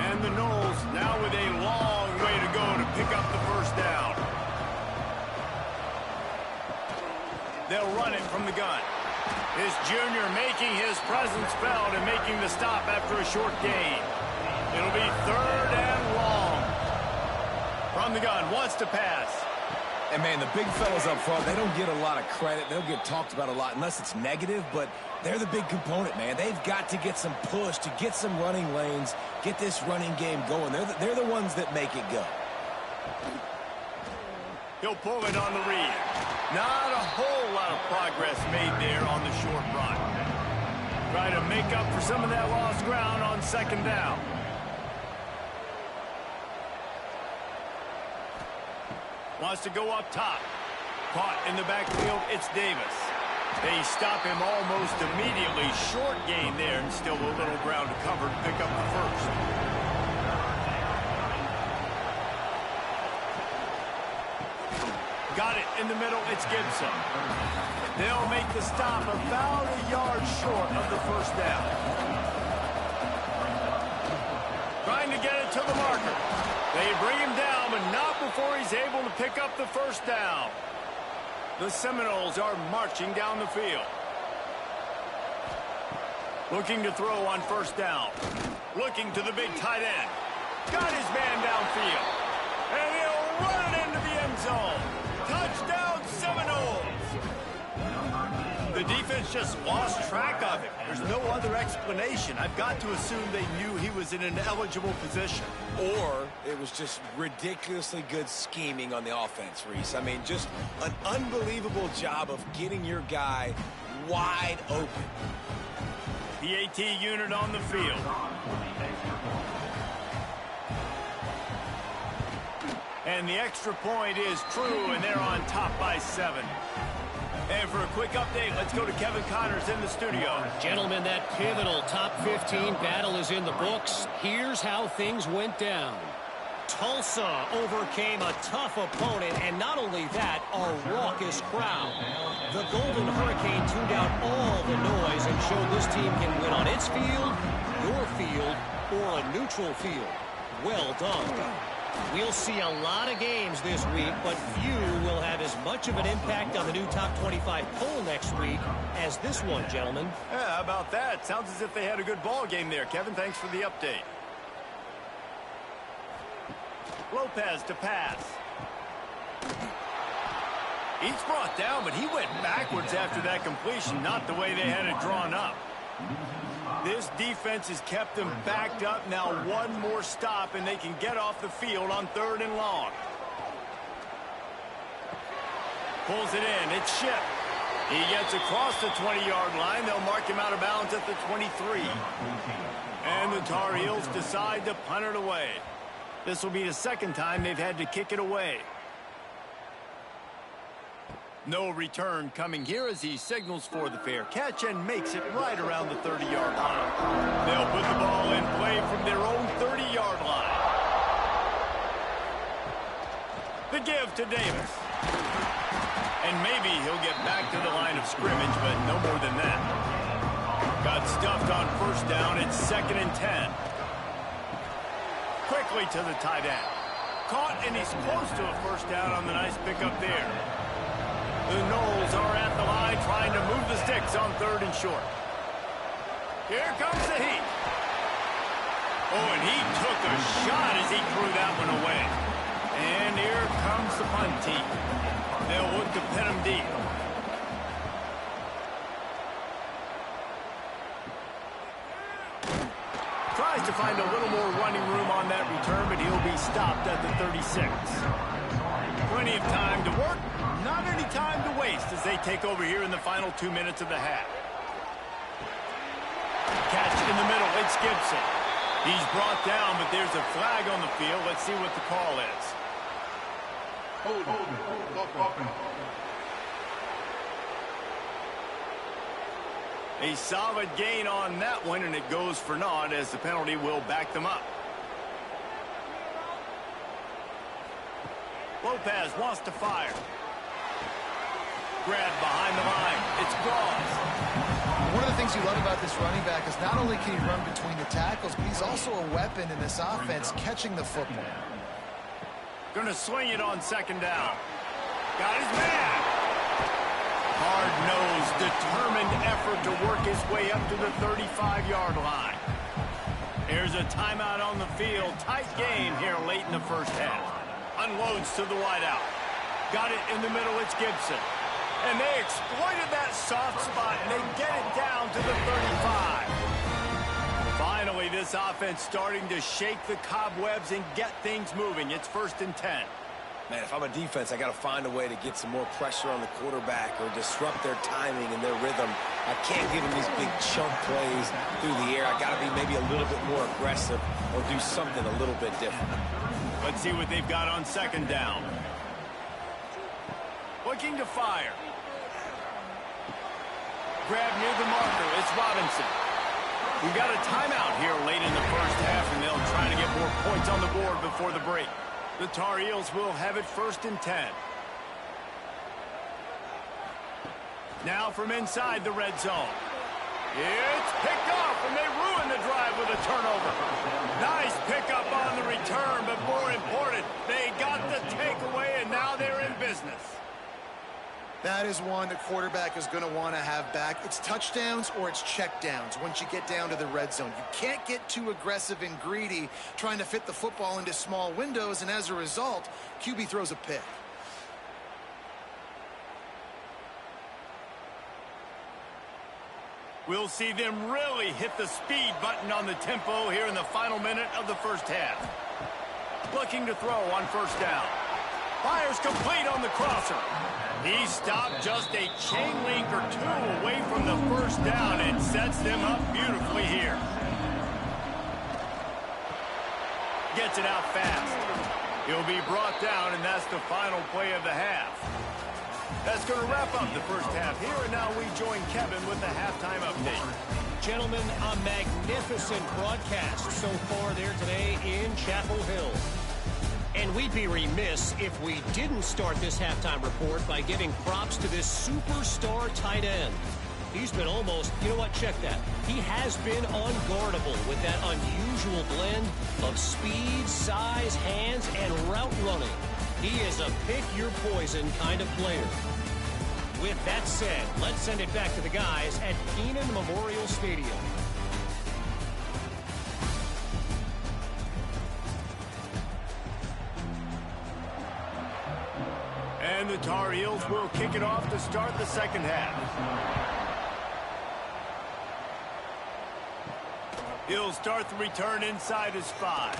And the Knowles now with a long way to go to pick up the first down. They'll run it from the gun. His junior making his presence felt and making the stop after a short gain. It'll be 3rd and long. From the gun, wants to pass. And, man, the big fellas up front, they don't get a lot of credit. They'll get talked about a lot unless it's negative, but they're the big component, man. They've got to get some push, to get some running lanes, get this running game going. They're the ones that make it go. He'll pull it on the read. Not a whole lot of progress made there on the short run. Try to make up for some of that lost ground on 2nd down. Wants to go up top. Caught in the backfield, it's Davis. They stop him almost immediately. Short gain there, and still a little ground to cover to pick up the first. Got it in the middle, it's Gibson. They'll make the stop about a yard short of the first down. Trying to get it to the marker. They bring him down, but not before he's able to pick up the first down. The Seminoles are marching down the field. Looking to throw on 1st down. Looking to the big tight end. Got his man downfield. And he'll run it into the end zone. Touchdown, Seminoles! The defense just lost track of him. There's no other explanation. I've got to assume they knew he was in an eligible position. Or it was just ridiculously good scheming on the offense, Reese. I mean, just an unbelievable job of getting your guy wide open. The AT unit on the field. And the extra point is true, and they're on top by 7. And for a quick update, let's go to Kevin Connors in the studio. Gentlemen, that pivotal top 15 battle is in the books. Here's how things went down. Tulsa overcame a tough opponent, and not only that, a raucous crowd. The Golden Hurricane tuned out all the noise and showed this team can win on its field, your field, or a neutral field. Well done. We'll see a lot of games this week, but few will have as much of an impact on the new top 25 poll next week as this one, gentlemen. Yeah, how about that? Sounds as if they had a good ball game there. Kevin, thanks for the update. Lopez to pass. He's brought down, but he went backwards after that completion, not the way they had it drawn up. This defense has kept them backed up. Now one more stop, and they can get off the field on 3rd and long. Pulls it in. It's Ship. He gets across the 20-yard line. They'll mark him out of bounds at the 23. And the Tar Heels decide to punt it away. This will be the 2nd time they've had to kick it away. No return coming here as he signals for the fair catch and makes it right around the 30-yard line. They'll put the ball in play from their own 30-yard line. The give to Davis. And maybe he'll get back to the line of scrimmage, but no more than that. Got stuffed on 1st down. It's 2nd and 10. Quickly to the tight end. Caught, and he's close to a 1st down on the nice pickup there. The Knowles are at the line trying to move the sticks on 3rd and short. Here comes the heat. Oh, and he took a shot as he threw that one away. And here comes the punt team. They'll look to pin him deep. Tries to find a little more running room on that return, but he'll be stopped at the 36. Plenty of time to work. Not any time to waste as they take over here in the final 2 minutes of the half. Catch in the middle. It's Gibson. He's brought down, but there's a flag on the field. Let's see what the call is. A solid gain on that one, and it goes for naught as the penalty will back them up. Lopez wants to fire. Grab behind the line. It's Cross. One of the things you love about this running back is not only can he run between the tackles, but he's also a weapon in this offense catching the football. Going to swing it on second down. Got his man. Hard-nosed, determined effort to work his way up to the 35-yard line. Here's a timeout on the field. Tight game here late in the first half. Unloads to the wideout. Got it in the middle. It's Gibson. And they exploited that soft spot, and they get it down to the 35. Finally, this offense starting to shake the cobwebs and get things moving. It's 1st and 10. Man, if I'm a defense, I got to find a way to get some more pressure on the quarterback or disrupt their timing and their rhythm. I can't give them these big chunk plays through the air. I got to be maybe a little bit more aggressive or do something a little bit different. Let's see what they've got on second down. Looking to fire. Grab near the marker. It's Robinson. We've got a timeout here late in the first half, and they'll try to get more points on the board before the break. The Tar Heels will have it 1st and 10. Now from inside the red zone. It's picked off, and they ruin the drive with a turnover. Nice pickup on the return, but more important, they got the takeaway, and now they're in business. That is one the quarterback is going to want to have back. It's touchdowns or it's checkdowns once you get down to the red zone. You can't get too aggressive and greedy trying to fit the football into small windows, and as a result, QB throws a pick. We'll see them really hit the speed button on the tempo here in the final minute of the first half. Looking to throw on 1st down. Fires complete on the crosser. He stopped just a chain link or two away from the 1st down and sets them up beautifully here. Gets it out fast. He'll be brought down, and that's the final play of the half. That's going to wrap up the first half here, and now we join Kevin with the halftime update. Gentlemen, a magnificent broadcast so far there today in Chapel Hill. And we'd be remiss if we didn't start this halftime report by giving props to this superstar tight end. He's been almost, you know what, check that. He has been unguardable with that unusual blend of speed, size, hands, and route running. He is a pick-your-poison kind of player. With that said, let's send it back to the guys at Kenan Memorial Stadium. And the Tar Heels will kick it off to start the second half. He'll start the return inside his 5.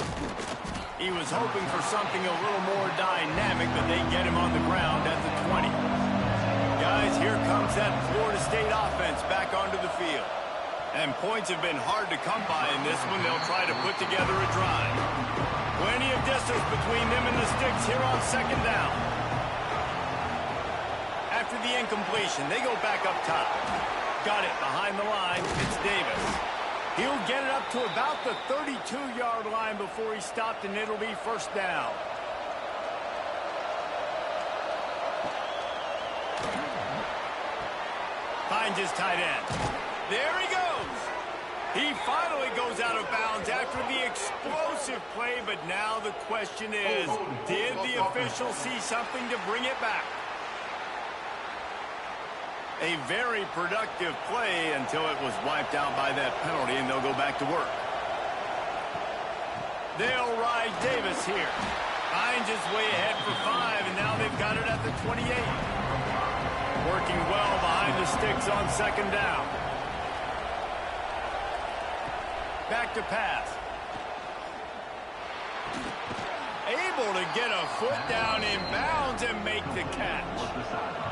He was hoping for something a little more dynamic, but they get him on the ground at the 20. Guys, here comes that Florida State offense back onto the field. And points have been hard to come by in this one. They'll try to put together a drive. Plenty of distance between them and the sticks here on second down. After the incompletion, they go back up top. Got it behind the line. It's Davis. He'll get it up to about the 32-yard line before he stopped, and it'll be 1st down. Finds his tight end. There he goes. He finally goes out of bounds after the explosive play, but now the question is, did the official see something to bring it back? A very productive play until it was wiped out by that penalty, and they'll go back to work. They'll ride Davis here. Finds his way ahead for 5, and now they've got it at the 28. Working well behind the sticks on second down. Back to pass. Able to get a foot down in bounds and make the catch.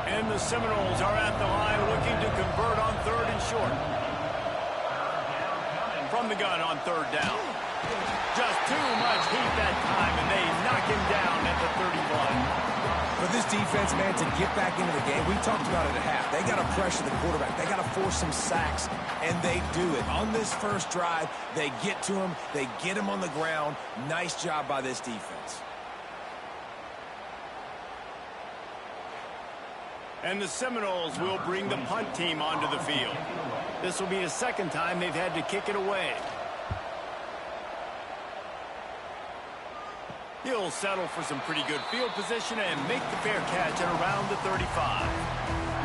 And the Seminoles are at the line looking to convert on 3rd and short. From the gun on 3rd down. Just too much heat that time, and they knock him down at the 31. For this defense, man, to get back into the game, we talked about it at half. They got to pressure the quarterback. They got to force some sacks, and they do it. On this first drive, they get to him. They get him on the ground. Nice job by this defense. And the Seminoles will bring the punt team onto the field. This will be the second time they've had to kick it away. He'll settle for some pretty good field position and make the fair catch at around the 35.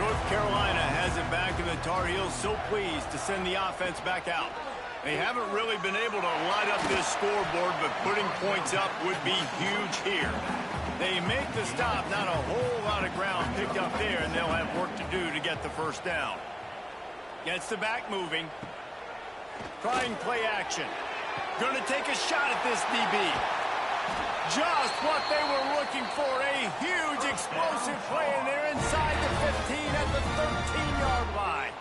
North Carolina has it back, and the Tar Heels so pleased to send the offense back out. They haven't really been able to light up this scoreboard, but putting points up would be huge here. They make the stop, not a whole lot of ground picked up there, and they'll have work to do to get the first down. Gets the back moving. Trying play action. Going to take a shot at this DB. Just what they were looking for, a huge explosive play, and they're inside the 15 at the 13-yard line.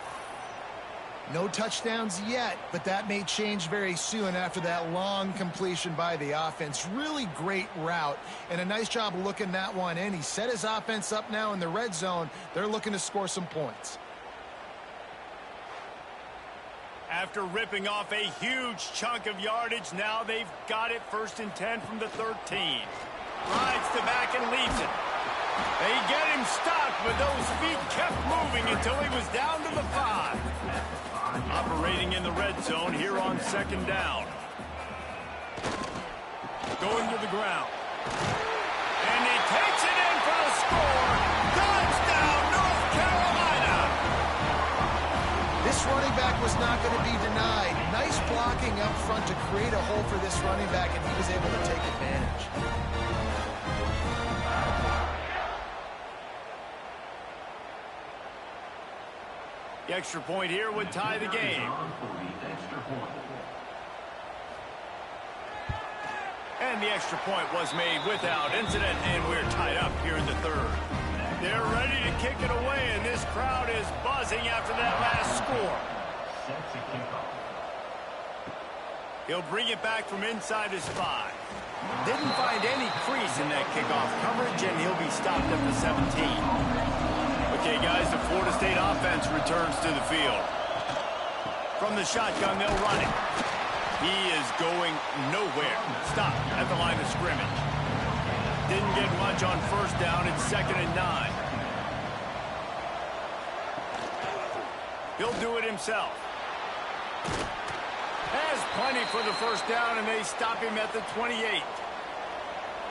No touchdowns yet, but that may change very soon after that long completion by the offense. Really great route, and a nice job looking that one in. He set his offense up now in the red zone. They're looking to score some points. After ripping off a huge chunk of yardage, now they've got it 1st and 10 from the 13. Rides the back and leaves it. They get him stopped, but those feet kept moving until he was down to the 5. Operating in the red zone here on 2nd down. Going to the ground. And he takes it in for the score. Touchdown, North Carolina! This running back was not going to be denied. Nice blocking up front to create a hole for this running back, and he was able to take advantage. The extra point here would tie the game. And the extra point was made without incident, and we're tied up here in the 3rd. They're ready to kick it away, and this crowd is buzzing after that last score. He'll bring it back from inside his 5. Didn't find any crease in that kickoff coverage, and he'll be stopped at the 17. Okay, guys, the Florida State offense returns to the field. From the shotgun, they'll run it. He is going nowhere. Stop at the line of scrimmage. Didn't get much on 1st down. It's 2nd and 9. He'll do it himself. Has plenty for the 1st down, and they stop him at the 28.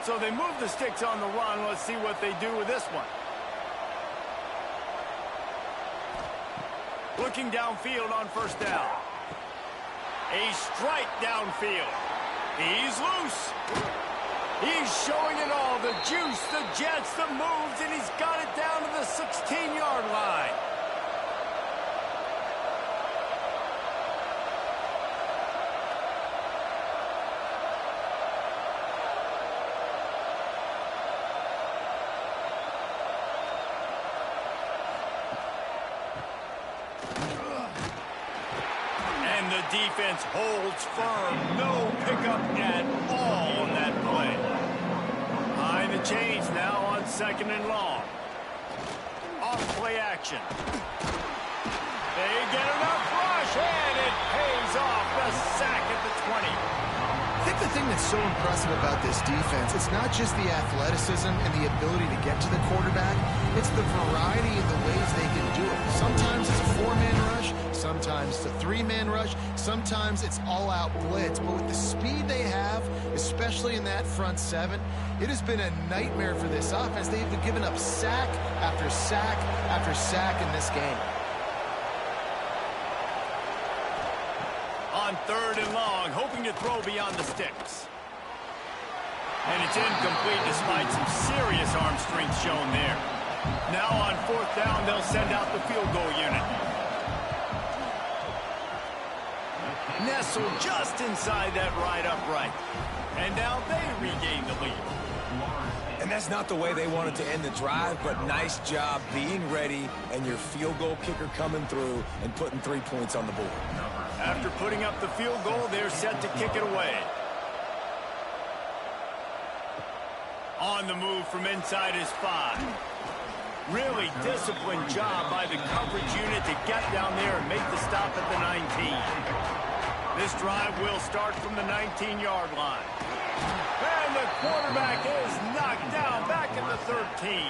So they move the sticks on the run. Let's see what they do with this one. Looking downfield on 1st down. A strike downfield. He's loose. He's showing it all. The juice, the jets, the moves, and he's got it down to the 16-yard line. Defense holds firm. No pickup at all on that play. Behind the chains now on 2nd and long. Off play action. They get enough rush, and it pays off. The sack at the 20. I think the thing that's so impressive about this defense, it's not just the athleticism and the ability to get to the quarterback, it's the variety in the ways they can do it. Sometimes it's a 4-man rush, sometimes it's a 3-man rush, sometimes it's all-out blitz. But with the speed they have, especially in that front 7, it has been a nightmare for this offense. They've been giving up sack after sack after sack in this game. On 3rd and long, hoping to throw beyond the sticks. And it's incomplete despite some serious arm strength shown there. Now on 4th down, they'll send out the field goal unit. Nestled just inside that right upright. And now they regain the lead. And that's not the way they wanted to end the drive, but nice job being ready and your field goal kicker coming through and putting 3 points on the board. After putting up the field goal, they're set to kick it away. On the move from inside his 5. Really disciplined job by the coverage unit to get down there and make the stop at the 19. This drive will start from the 19-yard line. And the quarterback is knocked down back at the 13.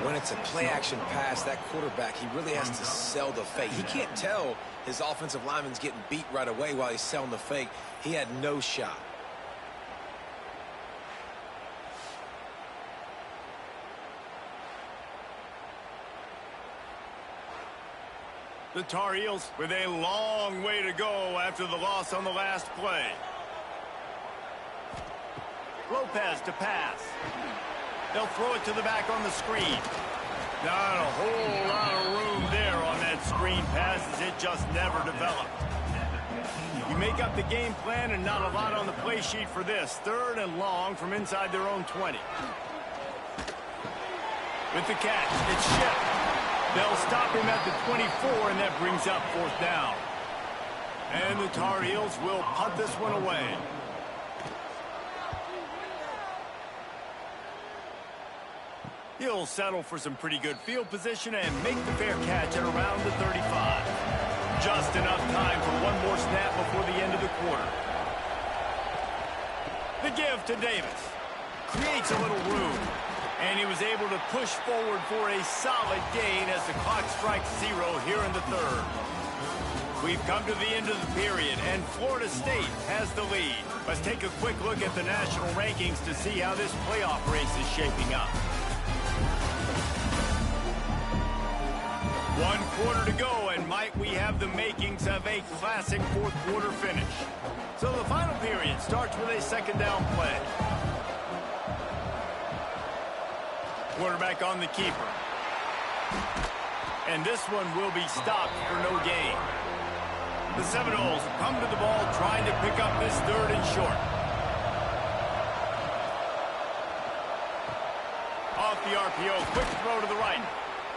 When it's a play-action pass, that quarterback, he really has to sell the fake. He can't tell his offensive lineman's getting beat right away while he's selling the fake. He had no shot. The Tar Heels with a long way to go after the loss on the last play. Lopez to pass. They'll throw it to the back on the screen. Not a whole lot of room there on that screen pass as it just never developed. You make up the game plan and not a lot on the play sheet for this. 3rd and long from inside their own 20. With the catch, it's Shipp. They'll stop him at the 24, and that brings up 4th down. And the Tar Heels will punt this one away. He'll settle for some pretty good field position and make the fair catch at around the 35. Just enough time for one more snap before the end of the quarter. The give to Davis. Creates a little room. And he was able to push forward for a solid gain as the clock strikes 0 here in the 3rd. We've come to the end of the period, and Florida State has the lead. Let's take a quick look at the national rankings to see how this playoff race is shaping up. 1 quarter to go, and might we have the makings of a classic 4th quarter finish. So the final period starts with a 2nd down play. Quarterback on the keeper. And this one will be stopped for no gain. The Seminoles come to the ball trying to pick up this 3rd and short. Off the RPO, quick throw to the right.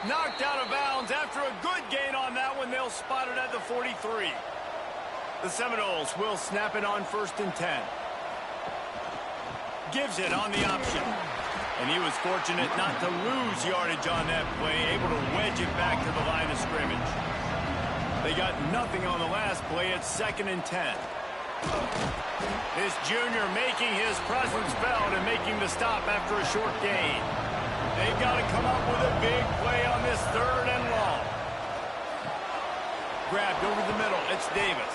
Knocked out of bounds after a good gain on that one. They'll spot it at the 43. The Seminoles will snap it on 1st and 10. Gives it on the option. And he was fortunate not to lose yardage on that play, able to wedge it back to the line of scrimmage. They got nothing on the last play at 2nd and 10. This junior making his presence felt and making the stop after a short gain. They've got to come up with a big play on this 3rd and long. Grabbed over the middle, it's Davis.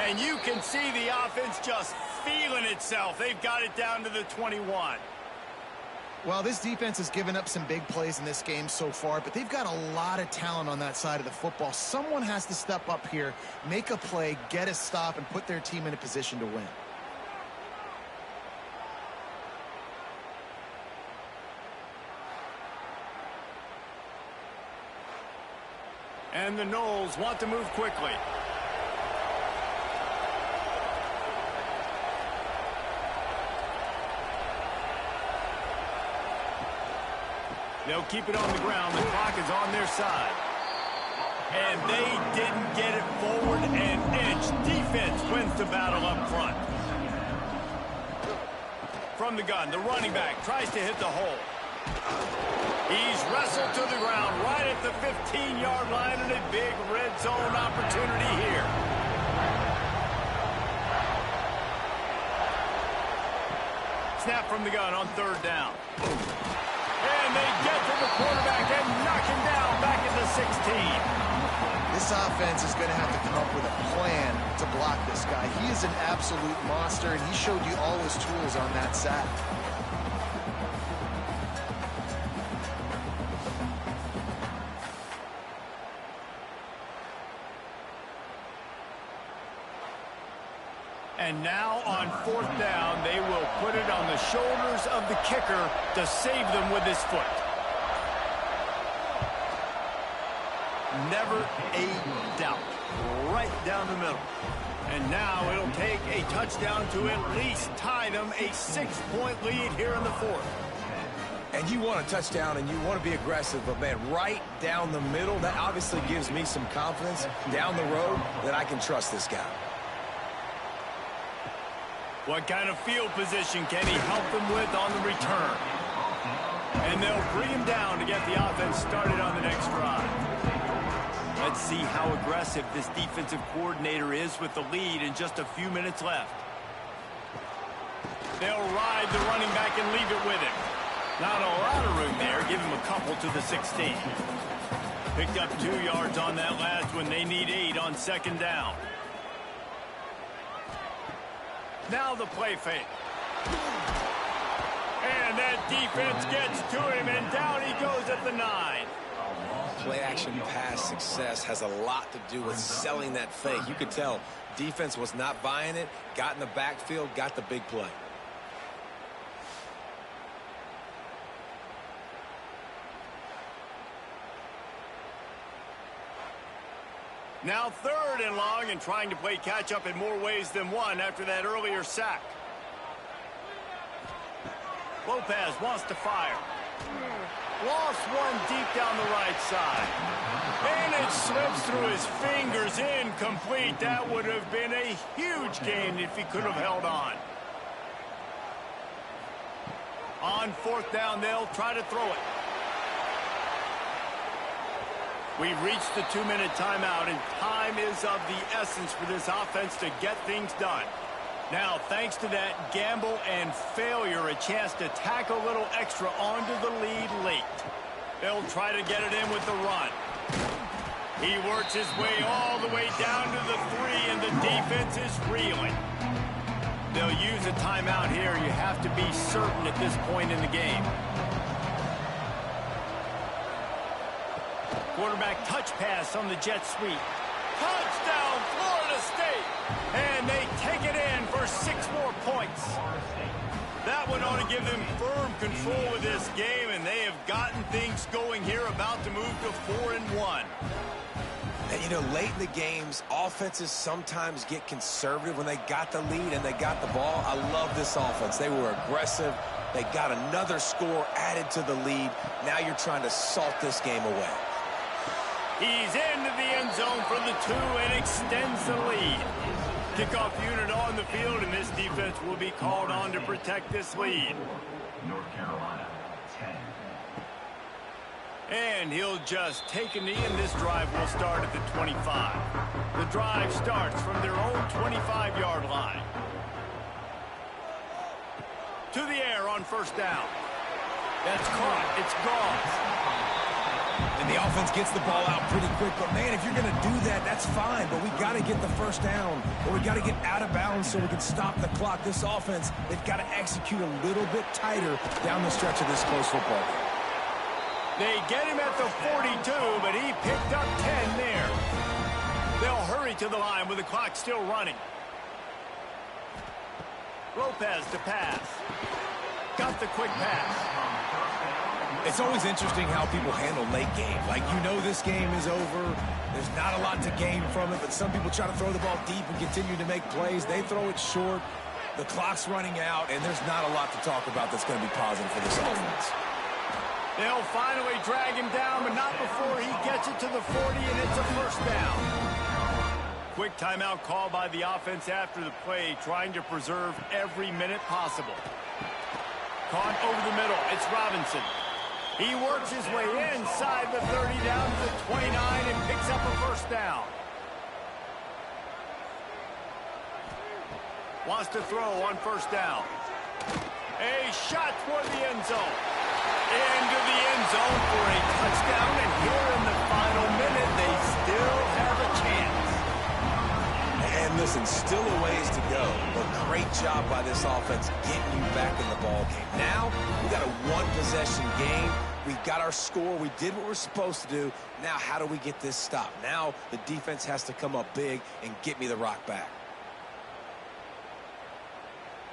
And you can see the offense just feeling itself. They've got it down to the 21. Well, this defense has given up some big plays in this game so far, but they've got a lot of talent on that side of the football. Someone has to step up here, make a play, get a stop, and put their team in a position to win. And the Noles want to move quickly. They'll keep it on the ground. The clock is on their side. And they didn't get it forward an inch. Defense wins the battle up front. From the gun, the running back tries to hit the hole. He's wrestled to the ground right at the 15-yard line, and a big red zone opportunity here. Snap from the gun on 3rd down. And they get to the quarterback and knock him down back at the 16. This offense is going to have to come up with a plan to block this guy. He is an absolute monster, and he showed you all his tools on that sack. And now on 4th down, they will put it on the shoulders of the kicker to save them with his foot. Never a doubt. Right down the middle. And now it'll take a touchdown to at least tie them a 6-point lead here in the 4th. And you want a touchdown and you want to be aggressive, but man, right down the middle, that obviously gives me some confidence down the road that I can trust this guy. What kind of field position can he help them with on the return? And they'll bring him down to get the offense started on the next drive. Let's see how aggressive this defensive coordinator is with the lead in just a few minutes left. They'll ride the running back and leave it with him. Not a lot of room there. Give him a couple to the 16. Picked up 2 yards on that last one. They need 8 on second down. Now the play fake. And that defense gets to him, and down he goes at the 9. Play-action pass success has a lot to do with selling that fake. You could tell defense was not buying it, got in the backfield, got the big play. Now 3rd and long, and trying to play catch-up in more ways than one after that earlier sack. Lopez wants to fire. Lost one deep down the right side. And it slips through his fingers, incomplete. That would have been a huge gain if he could have held on. On 4th down, they'll try to throw it. We've reached the 2-minute timeout, and time is of the essence for this offense to get things done. Now, thanks to that gamble and failure, a chance to tack a little extra onto the lead late. They'll try to get it in with the run. He works his way all the way down to the 3, and the defense is reeling. They'll use a timeout here. You have to be certain at this point in the game. Quarterback touch pass on the jet sweep. Touchdown, Florida State! And they take it in for 6 more points. That one ought to give them firm control of this game, and they have gotten things going here, about to move to 4-1. And, you know, late in the games, offenses sometimes get conservative when they got the lead and they got the ball. I love this offense. They were aggressive. They got another score added to the lead. Now you're trying to salt this game away. He's into the end zone for the 2 and extends the lead. Kickoff unit on the field, and this defense will be called on to protect this lead. North Carolina, 10. And he'll just take a knee, and this drive will start at the 25. The drive starts from their own 25-yard line. To the air on 1st down. That's caught. It's gone. And the offense gets the ball out pretty quick. But, man, if you're going to do that, that's fine. But we got to get the 1st down, or we got to get out of bounds so we can stop the clock. This offense, they've got to execute a little bit tighter down the stretch of this close football game. They get him at the 42, but he picked up 10 there. They'll hurry to the line with the clock still running. Lopez to pass. Got the quick pass. It's always interesting how people handle late games. Like, you know this game is over. There's not a lot to gain from it, but some people try to throw the ball deep and continue to make plays. They throw it short. The clock's running out, and there's not a lot to talk about that's going to be positive for this offense. They'll finally drag him down, but not before he gets it to the 40, and it's a 1st down. Quick timeout call by the offense after the play, trying to preserve every minute possible. Caught over the middle. It's Robinson. He works his way inside the 30 down to the 29 and picks up a 1st down. Wants to throw on 1st down. A shot toward the end zone. Into the end zone for a touchdown, and here in the final minute, they still have a chance. And listen, still a ways to go, but great job by this offense getting you back in the ball game. Now, we got a 1-possession game. We got our score. We did what we're supposed to do. Now, how do we get this stopped? Now, the defense has to come up big and get me the rock back.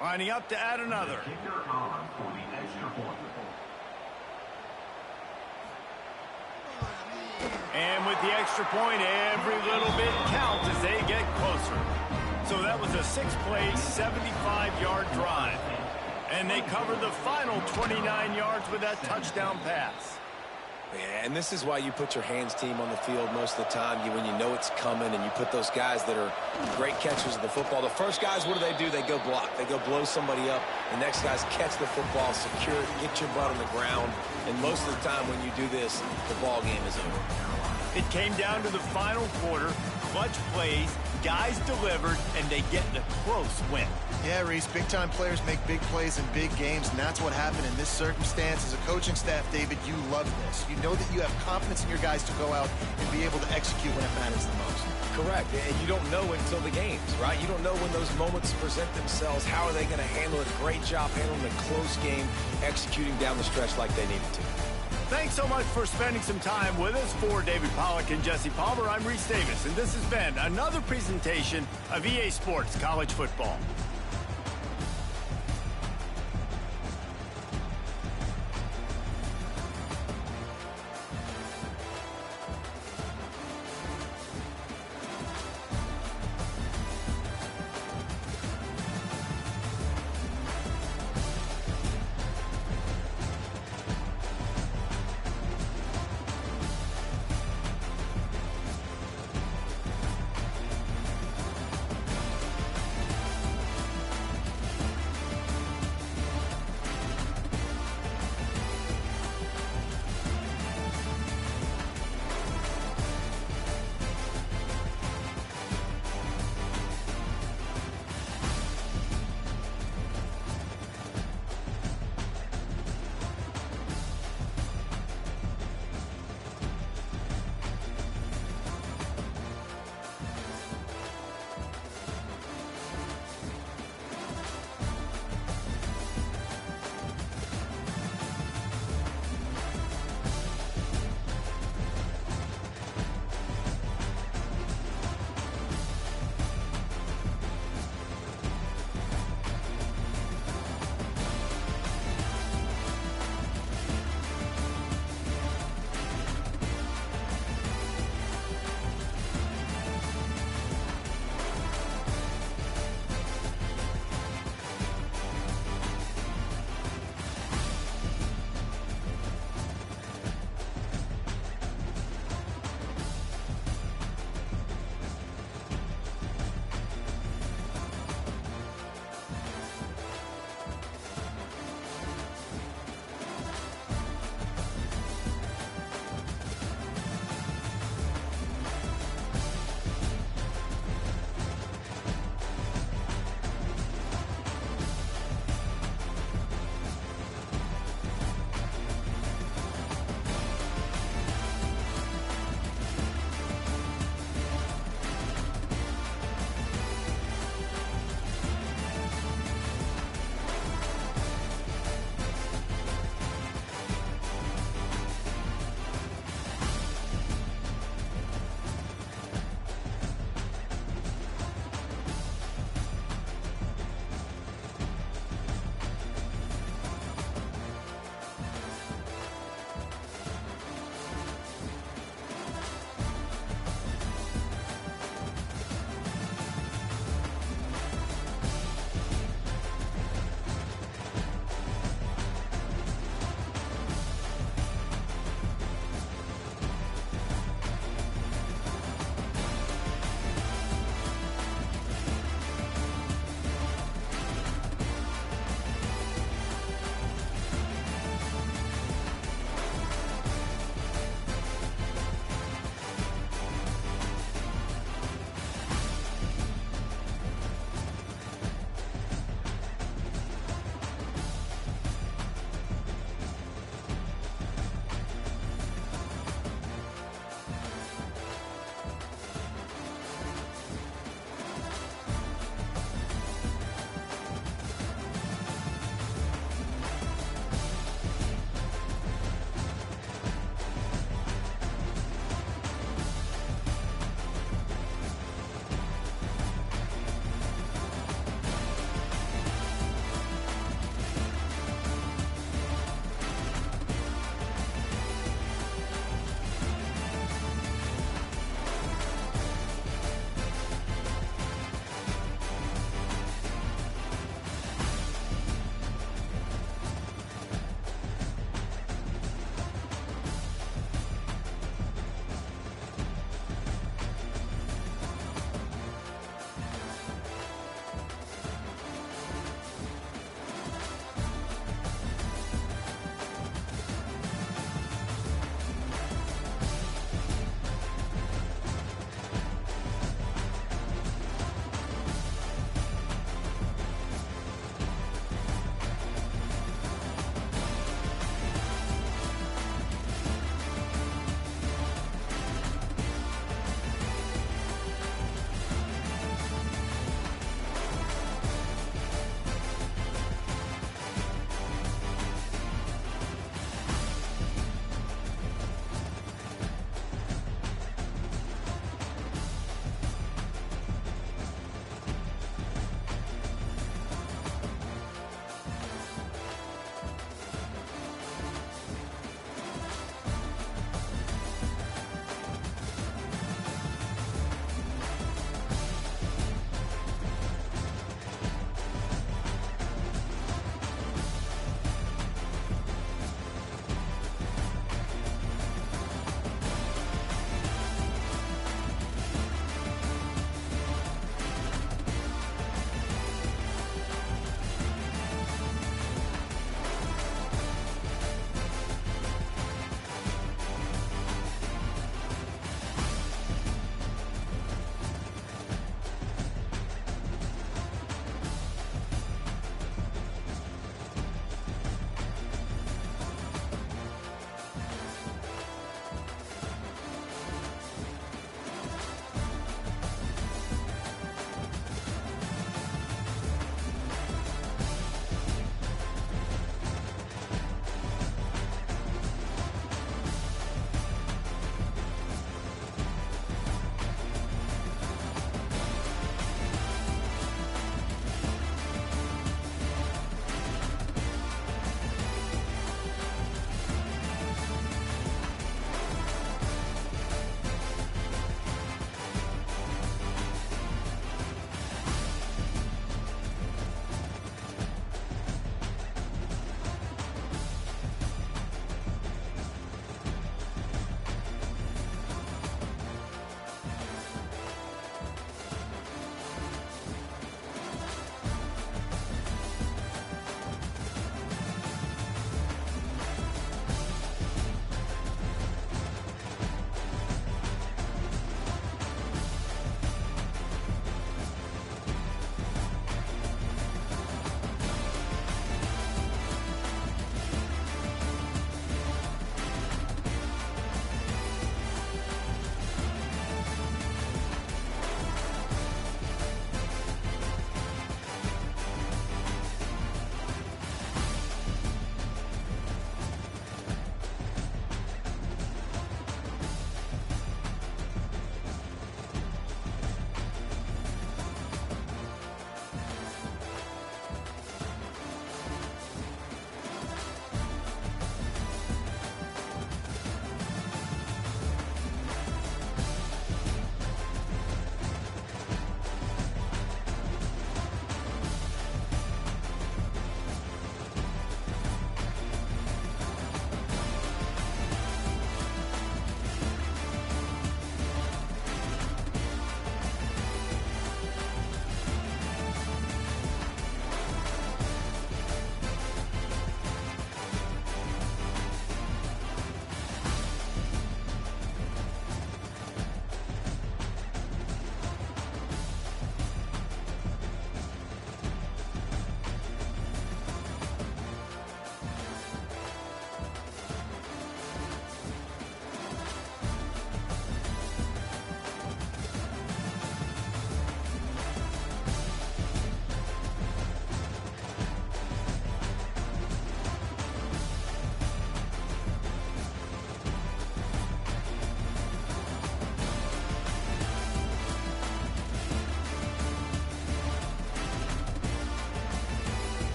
Lining up to add another. Kicker on for the extra point. And with the extra point, every little bit counts as they get closer. So that was a 6-play, 75-yard drive. And they covered the final 29 yards with that touchdown pass. Yeah, and this is why you put your hands team on the field most of the time. When you know it's coming, and you put those guys that are great catchers of the football. The first guys, what do? They go block. They go blow somebody up. The next guys catch the football, secure it, get your butt on the ground. And most of the time when you do this, the ball game is over. It came down to the final quarter. Clutch plays, guys delivered, and they get the close win. Yeah, Reese, big-time players make big plays in big games, and that's what happened in this circumstance. As a coaching staff, David, you love this. You know that you have confidence in your guys to go out and be able to execute when it matters the most. Correct, and you don't know until the games, right? You don't know when those moments present themselves. How are they going to handle it? Great job handling the close game, executing down the stretch like they needed to. Thanks so much for spending some time with us. For David Pollack and Jesse Palmer, I'm Reese Davis, and this has been another presentation of EA Sports College Football.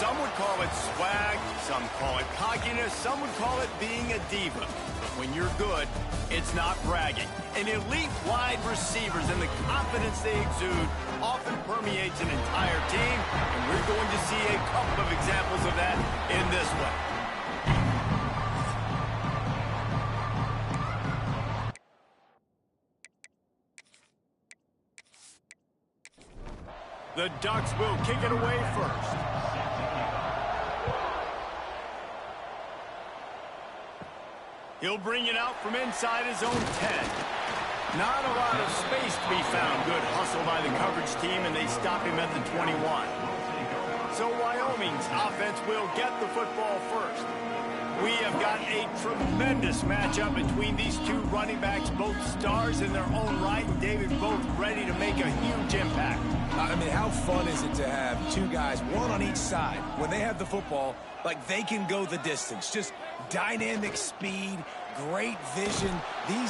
Some would call it swag, some call it cockiness, some would call it being a diva. But when you're good, it's not bragging. And elite wide receivers and the confidence they exude often permeates an entire team, and we're going to see a couple of examples of that in this one. The Ducks will kick it away first. He'll bring it out from inside his own 10. Not a lot of space to be found. Good hustle by the coverage team, and they stop him at the 21. So Wyoming's offense will get the football first. We have got a tremendous matchup between these two running backs, both stars in their own right, and David, both ready to make a huge impact. I mean, how fun is it to have two guys, one on each side, when they have the football, like they can go the distance. Just dynamic speed, great vision. And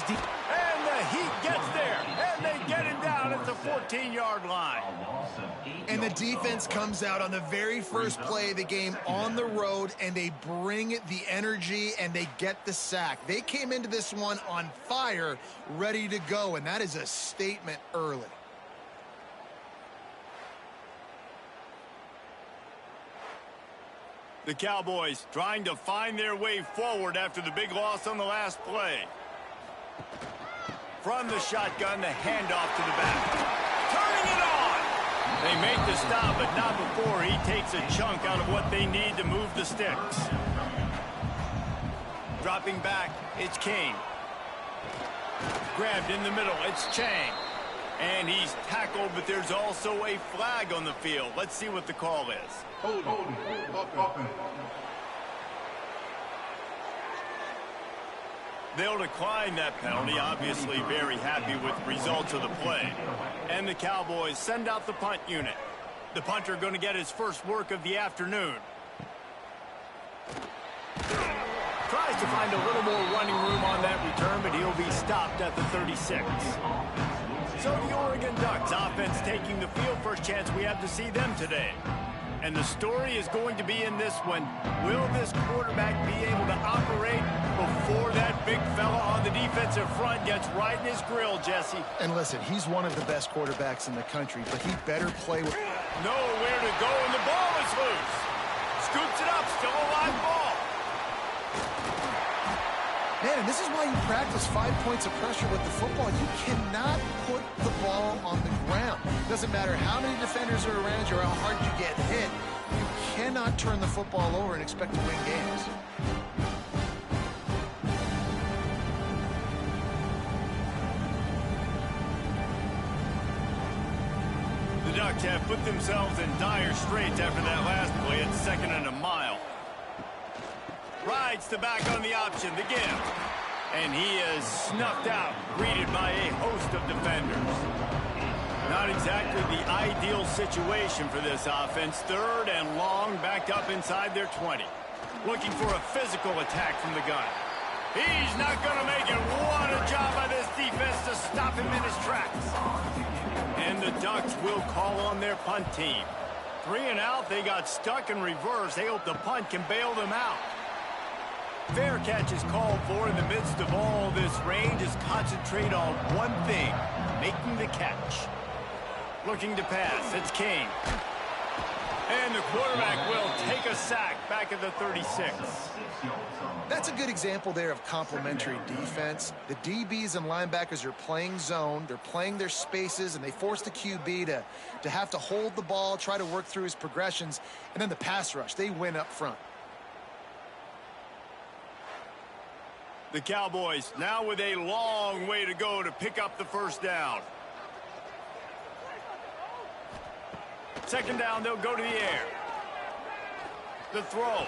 the Heat gets there, and they get him down at the 14-yard line. And the defense comes out on the very first play of the game on the road, and they bring the energy, and they get the sack. They came into this one on fire, ready to go, and that is a statement early. The Cowboys trying to find their way forward after the big loss on the last play. From the shotgun, the handoff to the back. Turning it on! They make the stop, but not before he takes a chunk out of what they need to move the sticks. Dropping back, it's Kane. Grabbed in the middle, it's Chang. And he's tackled, but there's also a flag on the field. Let's see what the call is. Hold. They'll decline that penalty, obviously very happy with the results of the play. And the Cowboys send out the punt unit. The punter going to get his first work of the afternoon. Tries to find a little more running room on that return, but he'll be stopped at the 36. So the Oregon Ducks offense taking the field. First chance we have to see them today. And the story is going to be in this one. Will this quarterback be able to operate before that big fella on the defensive front gets right in his grill, Jesse? And listen, he's one of the best quarterbacks in the country, but he better play with... Nowhere to go, and the ball is loose. Scoops it up, still a live ball. Man, this is why you practice 5 points of pressure with the football. You cannot put the ball on the ground. Doesn't matter how many defenders are around you or how hard you get hit. You cannot turn the football over and expect to win games. The Ducks have put themselves in dire straits after that last play at 2nd and a mile. Rides the back on the option, the give. And he is snuffed out, greeted by a host of defenders. Not exactly the ideal situation for this offense. 3rd and long, backed up inside their 20. Looking for a physical attack from the gun. He's not going to make it. What a job by this defense to stop him in his tracks. And the Ducks will call on their punt team. 3 and out, they got stuck in reverse. They hope the punt can bail them out. Fair catch is called for in the midst of all this rain. Just concentrate on one thing, making the catch. Looking to pass, it's Kane. And the quarterback will take a sack back at the 36. That's a good example there of complementary defense. The DBs and linebackers are playing zone. They're playing their spaces, and they force the QB to have to hold the ball, try to work through his progressions, and then the pass rush. They win up front. The Cowboys now with a long way to go to pick up the first down. 2nd down, they'll go to the air. The throw.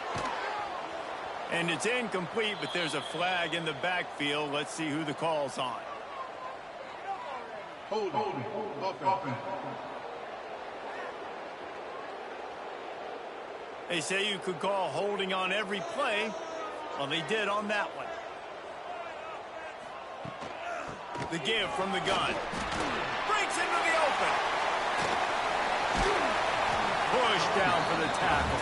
And it's incomplete, but there's a flag in the backfield. Let's see who the call's on. Hold. They say you could call holding on every play. Well, they did on that one. The give from the gun. Breaks into the open. push down for the tackle.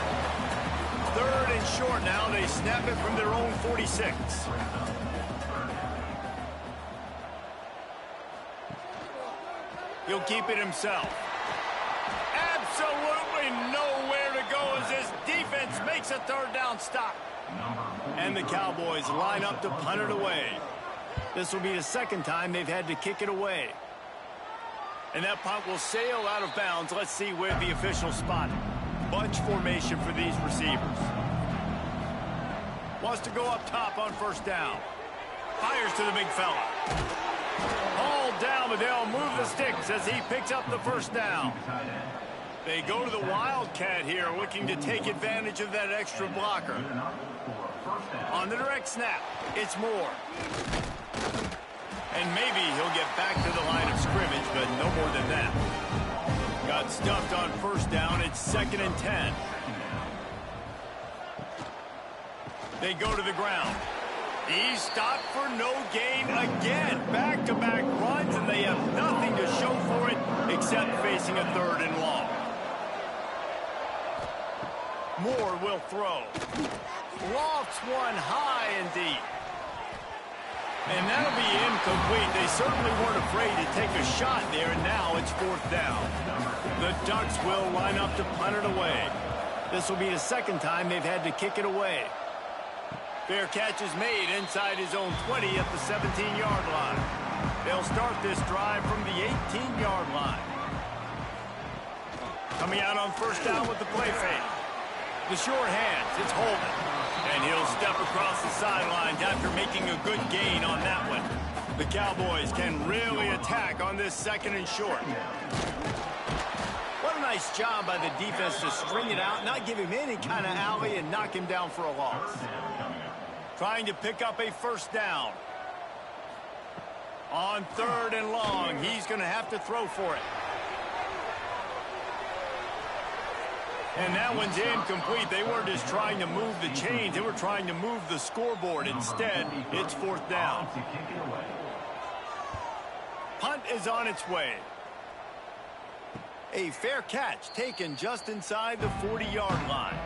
3rd and short now. They snap it from their own 46. He'll keep it himself. Absolutely nowhere to go as this defense makes a 3rd down stop. And the Cowboys line up to punt it away. This will be the 2nd time they've had to kick it away. And that punt will sail out of bounds. Let's see where the official spotted. Bunch formation for these receivers. Wants to go up top on 1st down. Fires to the big fella. Hauled down, but they'll move the sticks as he picks up the 1st down. They go to the Wildcat here, looking to take advantage of that extra blocker. On the direct snap, it's Moore. And maybe he'll get back to the line of scrimmage, but no more than that. Got stuffed on 1st down. It's 2nd and 10. They go to the ground. He's stopped for no gain again. Back-to-back runs, and they have nothing to show for it except facing a 3rd and long. Moore will throw. Lofts one high and deep. And that'll be incomplete. They certainly weren't afraid to take a shot there, and now it's 4th down. The Ducks will line up to punt it away. This will be the 2nd time they've had to kick it away. Fair catch is made inside his own 20 at the 17-yard line. They'll start this drive from the 18-yard line. Coming out on 1st down with the play fake. The short hands, it's Holman. And he'll step across the sidelines after making a good gain on that one. The Cowboys can really attack on this 2nd and short. What a nice job by the defense to string it out, not give him any kind of alley, and knock him down for a loss. Trying to pick up a 1st down. On 3rd and long, he's going to have to throw for it. And that one's incomplete. They weren't just trying to move the chains. They were trying to move the scoreboard. Instead, it's 4th down. Punt is on its way. A fair catch taken just inside the 40-yard line.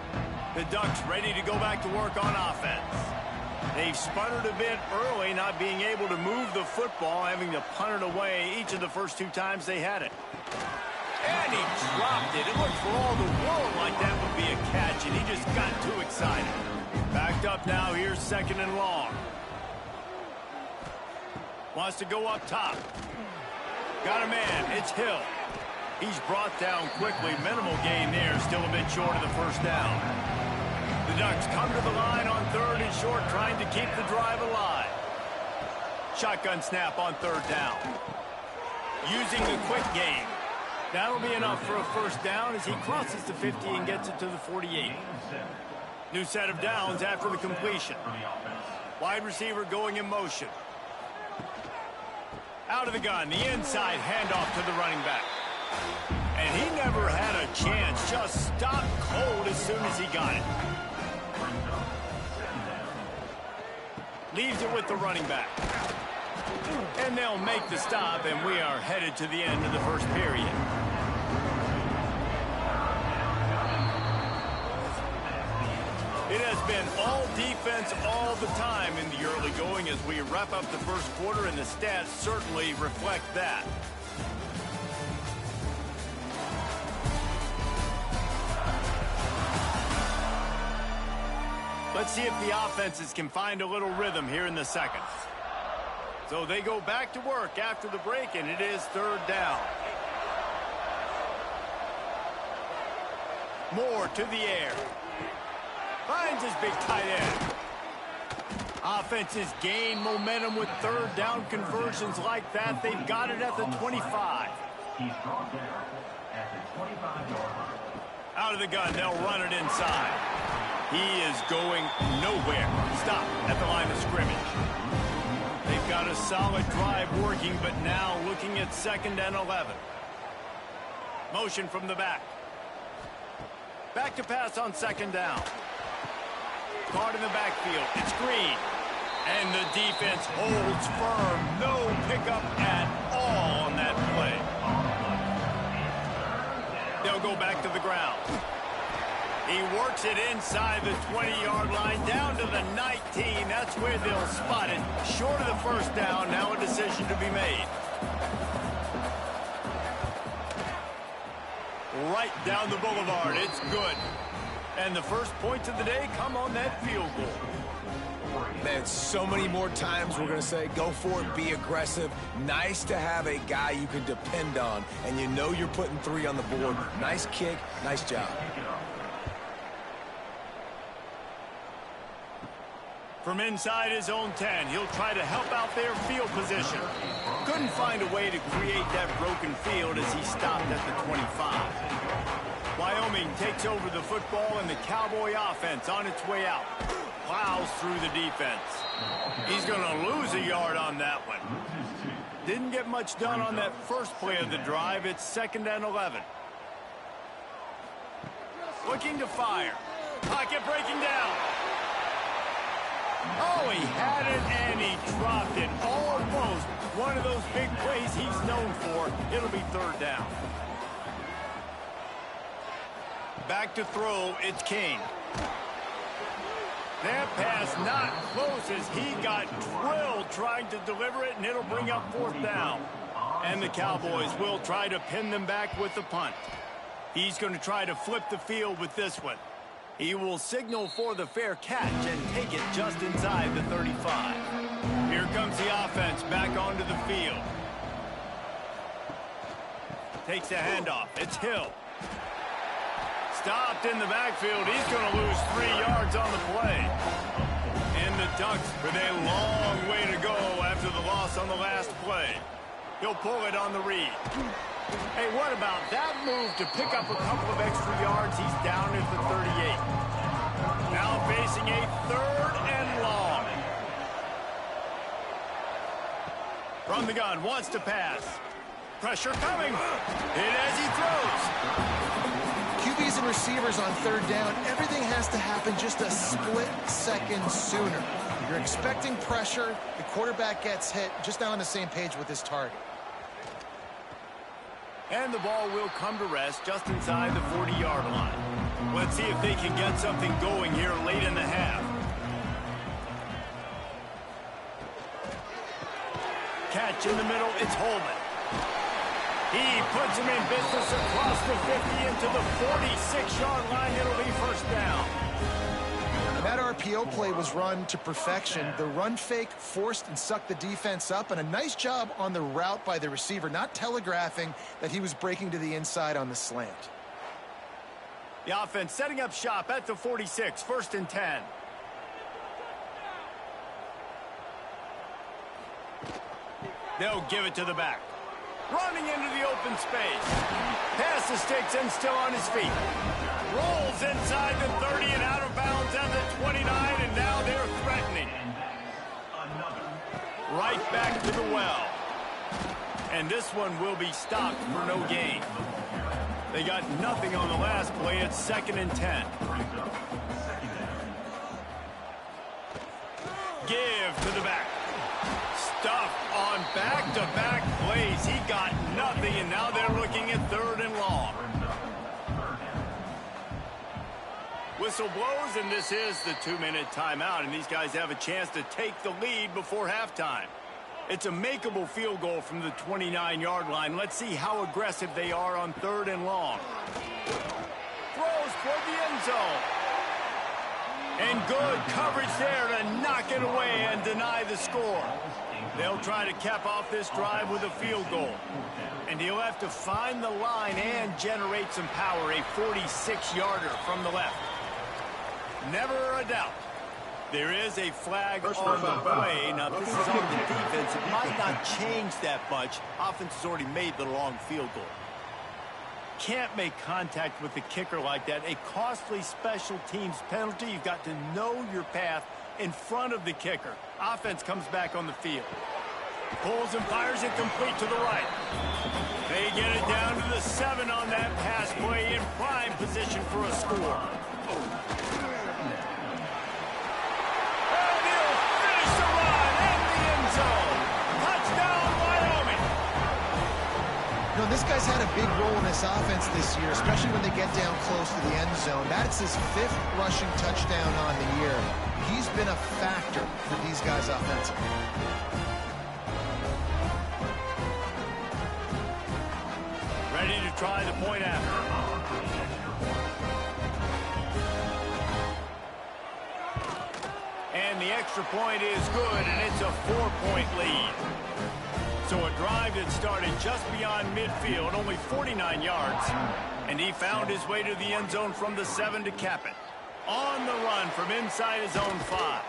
The Ducks ready to go back to work on offense. They've sputtered a bit early, not being able to move the football, having to punt it away each of the first 2 times they had it. And he dropped it. It looked for all the world like that would be a catch, and he just got too excited. Backed up now. Here's 2nd and long. Wants to go up top. Got a man. It's Hill. He's brought down quickly. Minimal gain there. Still a bit short of the 1st down. The Ducks come to the line on 3rd and short, trying to keep the drive alive. Shotgun snap on 3rd down. Using the quick game. That'll be enough for a 1st down as he crosses the 50 and gets it to the 48. New set of downs after the completion. Wide receiver going in motion. Out of the gun, the inside handoff to the running back. And he never had a chance, just stopped cold as soon as he got it. Leaves it with the running back. And they'll make the stop, and we are headed to the end of the 1st period. It has been all defense all the time in the early going as we wrap up the 1st quarter, and the stats certainly reflect that. Let's see if the offenses can find a little rhythm here in the 2nd. So they go back to work after the break, and it is 3rd down. Moore to the air. Finds his big tight end. Offenses gain momentum with 3rd down conversions like that. They've got it at the 25. He's brought down at the 25-yard line. Out of the gun, they'll run it inside. He is going nowhere. Stop at the line of scrimmage. They've got a solid drive working, but now looking at 2nd and 11. Motion from the back. Back to pass on 2nd down. Caught in the backfield. It's Green. And the defense holds firm. No pickup at all on that play. They'll go back to the ground. He works it inside the 20-yard line down to the 19. That's where they'll spot it. Short of the first down, now a decision to be made. Right down the boulevard, it's good. And the first points of the day come on that field goal. Man, so many more times we're going to say, go for it, be aggressive. Nice to have a guy you can depend on, and you know you're putting 3 on the board. Nice kick, nice job. From inside his own 10, he'll try to help out their field position. Couldn't find a way to create that broken field as he stopped at the 25. Wyoming takes over the football, and the Cowboy offense on its way out. Plows through the defense. He's going to lose a yard on that one. Didn't get much done on that first play of the drive. It's 2nd and 11. Looking to fire. Pocket breaking down. Oh, he had it, and he dropped it. Almost one of those big plays he's known for. It'll be 3rd down. Back to throw, it's King. That pass not close as he got drilled trying to deliver it, and it'll bring up 4th down. And the Cowboys will try to pin them back with the punt. He's going to try to flip the field with this one. He will signal for the fair catch and take it just inside the 35. Here comes the offense back onto the field. Takes a handoff. It's Hill. Stopped in the backfield. He's going to lose 3 yards on the play. And the Ducks with a long way to go after the loss on the last play. He'll pull it on the read. Hey, what about that move to pick up a couple of extra yards? He's down at the 38. Now facing a 3rd and long. From the gun, wants to pass. Pressure coming. Hit as he throws. QBs and receivers on 3rd down, everything has to happen just a split second sooner. You're expecting pressure, the quarterback gets hit, just not on the same page with his target. And the ball will come to rest just inside the 40-yard line. Let's see if they can get something going here late in the half. Catch in the middle, it's Holman. He puts him in business across the 50 into the 46-yard line. It'll be 1st down. That RPO play was run to perfection. The run fake forced and sucked the defense up, and a nice job on the route by the receiver, not telegraphing that he was breaking to the inside on the slant. The offense setting up shop at the 46, 1st and 10. They'll give it to the back. Running into the open space. Pass the sticks and still on his feet. Rolls inside the 30 and out of bounds at the 29, and now they're threatening. Right back to the well. And this one will be stopped for no gain. They got nothing on the last play. It's 2nd and 10. Give to the back. Stuff on back-to-back plays. He got nothing, and now they're looking at 3rd and long. Whistle blows, and this is the 2-minute timeout, and these guys have a chance to take the lead before halftime. It's a makeable field goal from the 29-yard line. Let's see how aggressive they are on 3rd and long. Throws toward the end zone. And good coverage there to knock it away and deny the score. They'll try to cap off this drive with a field goal. And he'll have to find the line and generate some power. A 46-yarder from the left. Never a doubt. There is a flag on the play. Now, this is on the defense. It might not change that much. Offense has already made the long field goal. Can't make contact with the kicker like that. A costly special teams penalty. You've got to know your path in front of the kicker. Offense comes back on the field. Pulls and fires it complete to the right. They get it down to the 7 on that pass play in prime position for a score. And he'll finish the run in the end zone. Touchdown, Wyoming. You know, this guy's had a big role in this offense this year, especially when they get down close to the end zone. That's his 5th rushing touchdown on the year. He's been a factor for these guys offensively. Ready to try the point after. And the extra point is good, and it's a 4-point lead. So a drive that started just beyond midfield, only 49 yards, and he found his way to the end zone from the 7 to cap it. On the run from inside his own 5.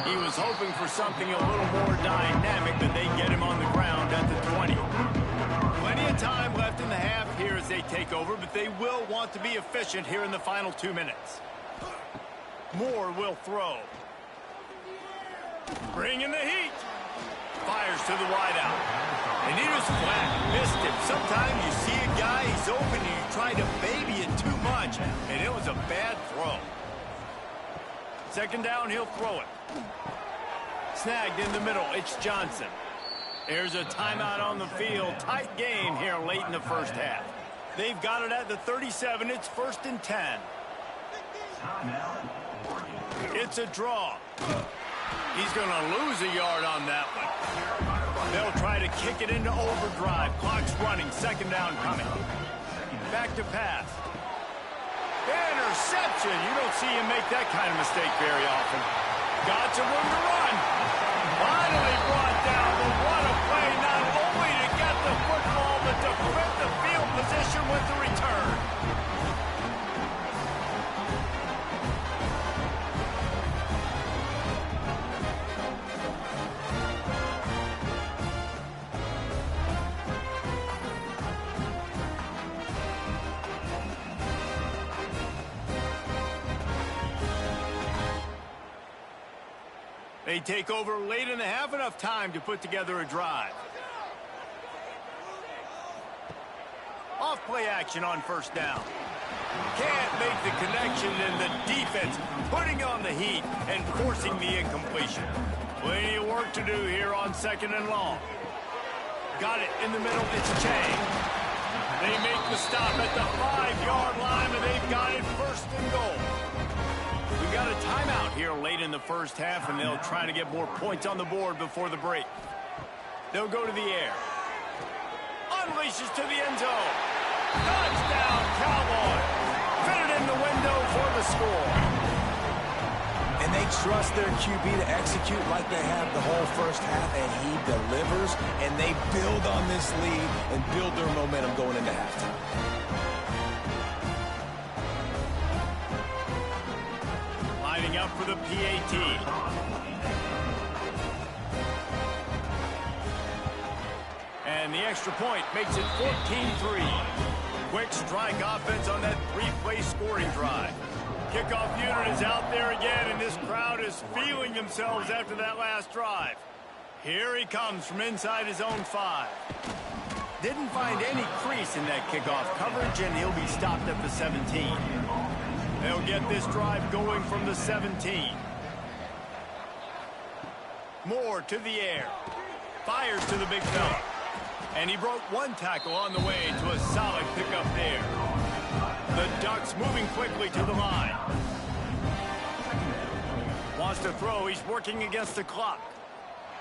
He was hoping for something a little more dynamic, but they get him on the ground at the 20. Plenty of time left in the half here as they take over, but they will want to be efficient here in the final 2 minutes. Moore will throw. Bringing the heat. Fires to the wideout. And he was flat, missed him. Sometimes you see a guy, he's open, and you try to baby it too much, and it was a bad throw. Second down, he'll throw it. Snagged in the middle, it's Johnson. There's a timeout on the field. Tight game here late in the first half. They've got it at the 37. It's 1st and 10. It's a draw. He's going to lose a yard on that one. They'll try to kick it into overdrive. Clock's running. Second down coming. Back to pass. Interception. You don't see him make that kind of mistake very often. Got some room to run. Finally brought down, but what a play, not only to get the football, but to prevent the field position with the return. They take over late in the half, enough time to put together a drive. Off play action on first down. Can't make the connection, and the defense putting on the heat and forcing the incompletion. Plenty of work to do here on 2nd and long. Got it in the middle, it's Chang. They make the stop at the 5-yard line, and they've got it 1st and goal. We got a timeout here late in the first half, and they'll try to get more points on the board before the break. They'll go to the air. Unleashes to the end zone. Touchdown, Cowboys. Fit it in the window for the score. And they trust their QB to execute like they have the whole first half, and he delivers, and they build on this lead and build their momentum going into halftime. Lining up for the PAT. And the extra point makes it 14-3. Quick strike offense on that 3-play scoring drive. Kickoff unit is out there again, and this crowd is feeling themselves after that last drive. Here he comes from inside his own 5. Didn't find any crease in that kickoff coverage, and he'll be stopped at the 17. They'll get this drive going from the 17. Moore to the air. Fires to the big fella. And he broke one tackle on the way to a solid pickup there. The Ducks moving quickly to the line. Wants to throw. He's working against the clock.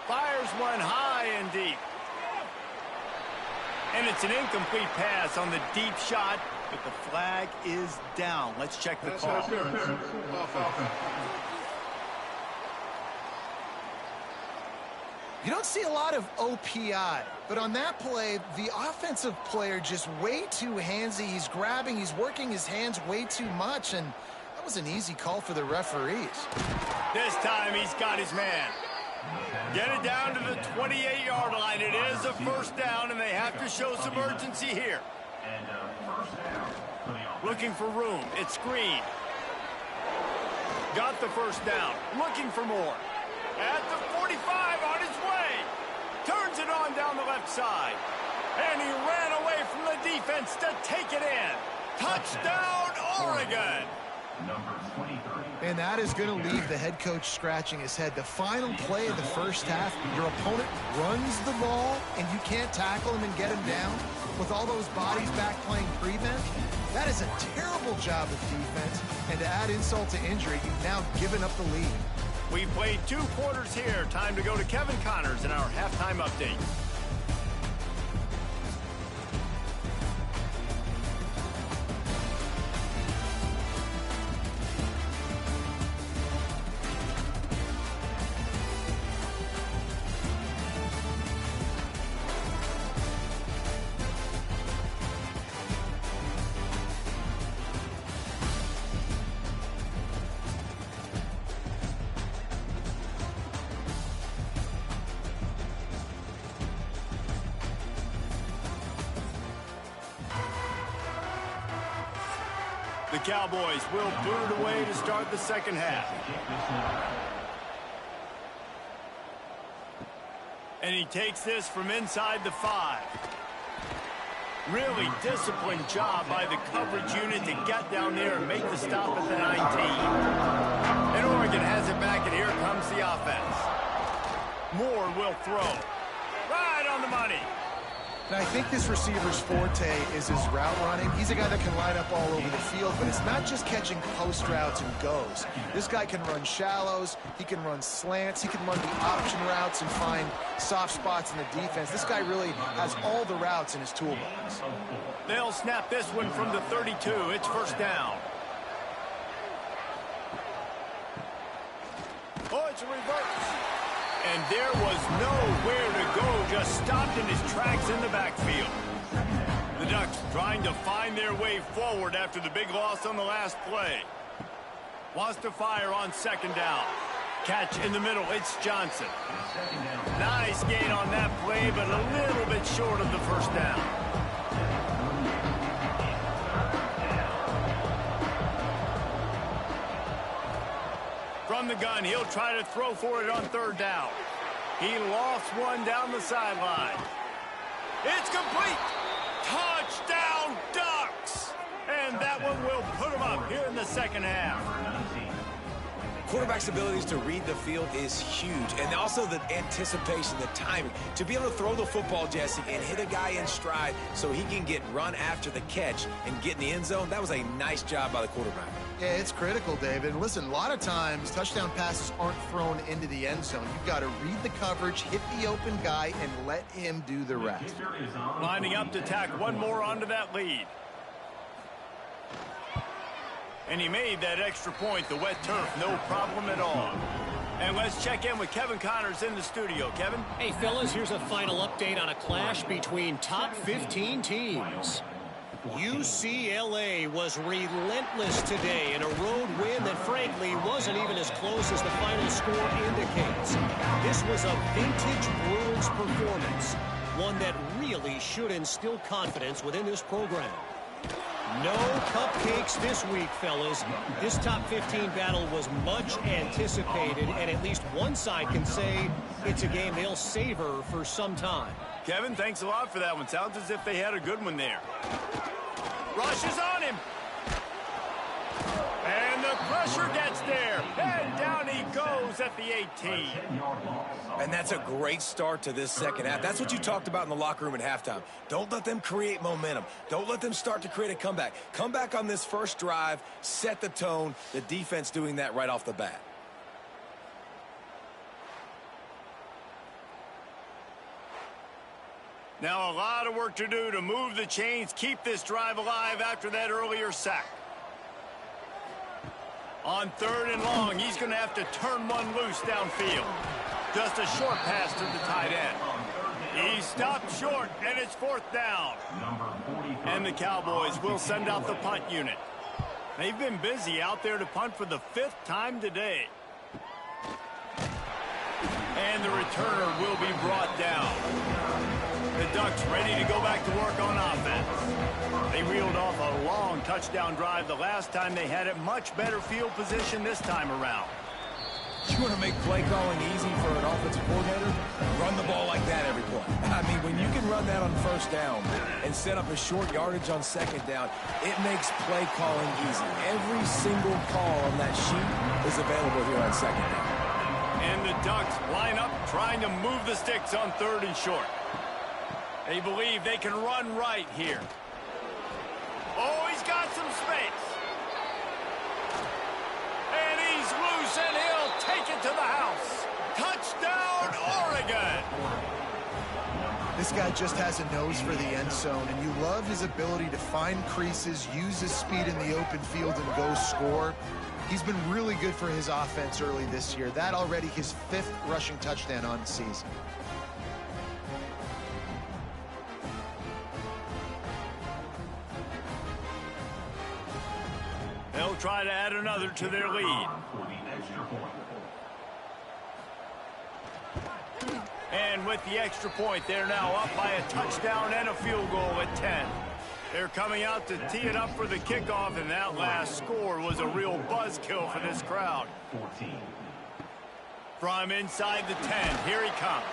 Fires one high and deep. And it's an incomplete pass on the deep shot, but the flag is down. Let's check the call. You don't see a lot of OPI, but on that play, the offensive player just way too handsy. He's grabbing, he's working his hands way too much, and that was an easy call for the referees. This time he's got his man. Get it down to the 28-yard line. It is a first down, and they have to show some urgency here. Looking for room. It's screen. Got the first down. Looking for more. At the 45, on his way. Turns it on down the left side. And he ran away from the defense to take it in. Touchdown, Oregon. Number 23. And that is going to leave the head coach scratching his head. The final play of the first half, your opponent runs the ball, and you can't tackle him and get him down with all those bodies back playing prevent. That is a terrible job of defense. And to add insult to injury, you've now given up the lead. We've played 2 quarters here. Time to go to Kevin Connors in our halftime update. The Cowboys will boot it away to start the second half. And he takes this from inside the 5. Really disciplined job by the coverage unit to get down there and make the stop at the 19. And Oregon has it back, and here comes the offense. Moore will throw. Right on the money. And I think this receiver's forte is his route running. He's a guy that can line up all over the field, but it's not just catching post routes and goes. This guy can run shallows, he can run slants, he can run the option routes and find soft spots in the defense. This guy really has all the routes in his toolbox. They'll snap this one from the 32. It's first down. Oh, it's a reverse. And there was nowhere to go, just stopped in his tracks in the backfield. The Ducks trying to find their way forward after the big loss on the last play. Wants to fire on second down. Catch in the middle, it's Johnson. Nice gain on that play, but a little bit short of the first down. From the gun, he'll try to throw for it on third down. He lost one down the sideline. It's complete. Touchdown, Ducks! And that one will put them up here in the second half. Quarterback's abilities to read the field is huge, and also the anticipation, the timing. To be able to throw the football, Jesse, and hit a guy in stride so he can get run after the catch and get in the end zone, that was a nice job by the quarterback. Yeah, it's critical, David. Listen, a lot of times touchdown passes aren't thrown into the end zone. You've got to read the coverage, hit the open guy, and let him do the rest. Lining up to tack one more onto that lead. And he made that extra point, the wet turf, no problem at all. And let's check in with Kevin Connors in the studio. Kevin? Hey, fellas, here's a final update on a clash between top 15 teams. UCLA was relentless today in a road win that, frankly, wasn't even as close as the final score indicates. This was a vintage Bruins performance, one that really should instill confidence within this program. No cupcakes this week, fellas. This top 15 battle was much anticipated, and at least one side can say it's a game they'll savor for some time. Kevin, thanks a lot for that one. Sounds as if they had a good one there. Rushes on him. And the pressure gets there. And down he goes at the 18. And that's a great start to this second half. That's what you talked about in the locker room at halftime. Don't let them create momentum. Don't let them start to create a comeback. Come back on this first drive, set the tone. The defense doing that right off the bat. Now a lot of work to do to move the chains, keep this drive alive after that earlier sack. On third and long, he's going to have to turn one loose downfield. Just a short pass to the tight end. He stopped short, and it's fourth down. And the Cowboys will send out the punt unit. They've been busy out there to punt for the 5th time today. And the returner will be brought down. The Ducks ready to go back to work on offense. They reeled off a long touchdown drive the last time they had it. Much better field position this time around. You want to make play calling easy for an offensive coordinator? Run the ball like that every play. I mean, when you can run that on first down and set up a short yardage on second down, it makes play calling easy. Every single call on that sheet is available here on second down. And the Ducks line up trying to move the sticks on 3rd and short. They believe they can run right here. Oh, he's got some space. And he's loose, and he'll take it to the house. Touchdown, Oregon! This guy just has a nose for the end zone, and you love his ability to find creases, use his speed in the open field, and go score. He's been really good for his offense early this year. That already his 5th rushing touchdown on the season. They'll try to add another to their lead. And with the extra point, they're now up by a touchdown and a field goal at 10. They're coming out to tee it up for the kickoff, and that last score was a real buzzkill for this crowd. From inside the 10, here he comes.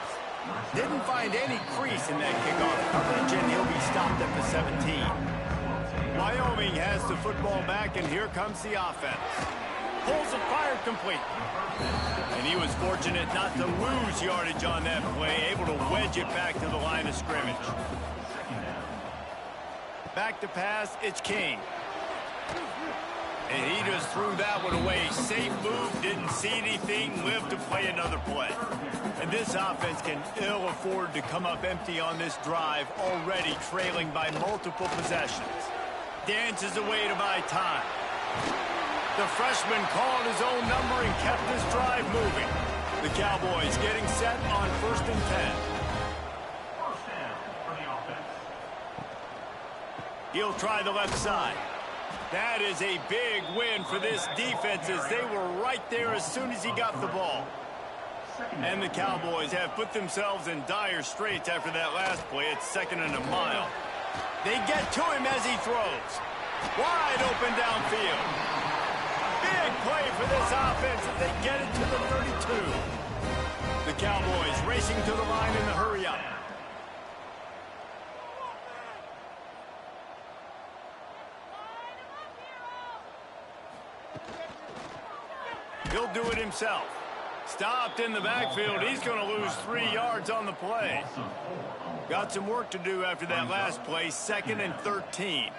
Didn't find any crease in that kickoff coverage, and he'll be stopped at the 17. Wyoming has the football back, and here comes the offense. Pulls it, fired complete. And he was fortunate not to lose yardage on that play, able to wedge it back to the line of scrimmage. Back to pass, it's King. And he just threw that one away. Safe move, didn't see anything, lived to play another play. And this offense can ill afford to come up empty on this drive, already trailing by multiple possessions. Dances away to buy time. The freshman called his own number and kept this drive moving. The Cowboys getting set on 1st and 10. He'll try the left side. That is a big win for this defense, as they were right there as soon as he got the ball. And the Cowboys have put themselves in dire straits after that last play. It's 2nd and a mile. They get to him as he throws. Wide open downfield. Big play for this offense as they get it to the 32. The Cowboys racing to the line in the hurry-up. He'll do it himself. Stopped in the backfield. He's going to lose 3 yards on the play. Got some work to do after that last play. 2nd and 13.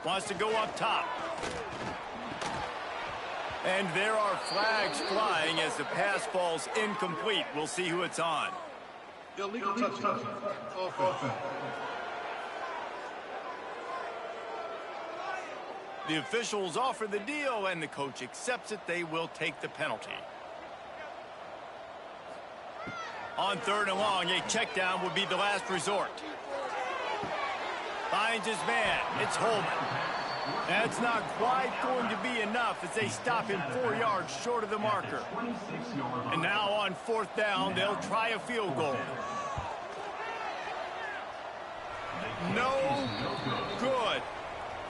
Wants to go up top. And there are flags flying as the pass falls incomplete. We'll see who it's on. Illegal touchdown. Offense. The officials offer the deal, and the coach accepts it. They will take the penalty. On 3rd and long, a check down would be the last resort. Finds his man. It's Holman. That's not quite going to be enough as they stop him 4 yards short of the marker. And now on 4th down, they'll try a field goal. No good.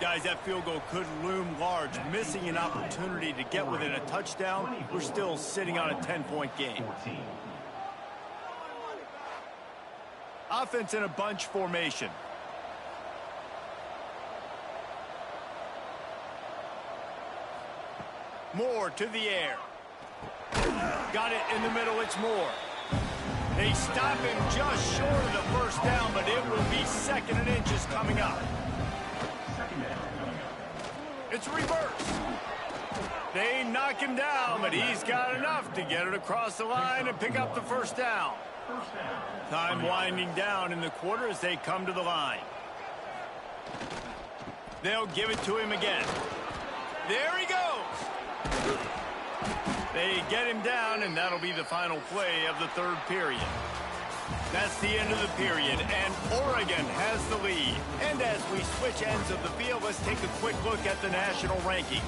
Guys, that field goal could loom large. Missing an opportunity to get within a touchdown. We're still sitting on a 10-point game. Offense in a bunch formation. Moore to the air. Got it in the middle, it's Moore. They stop him just short of the 1st down, but it will be 2nd and inches coming up. It's reverse. They knock him down, but he's got enough to get it across the line and pick up the 1st down. Time winding down in the quarter as they come to the line. They'll give it to him again. There he goes. They get him down, and that'll be the final play of the 3rd period. That's the end of the period, and Oregon has the lead. And as we switch ends of the field, let's take a quick look at the national rankings.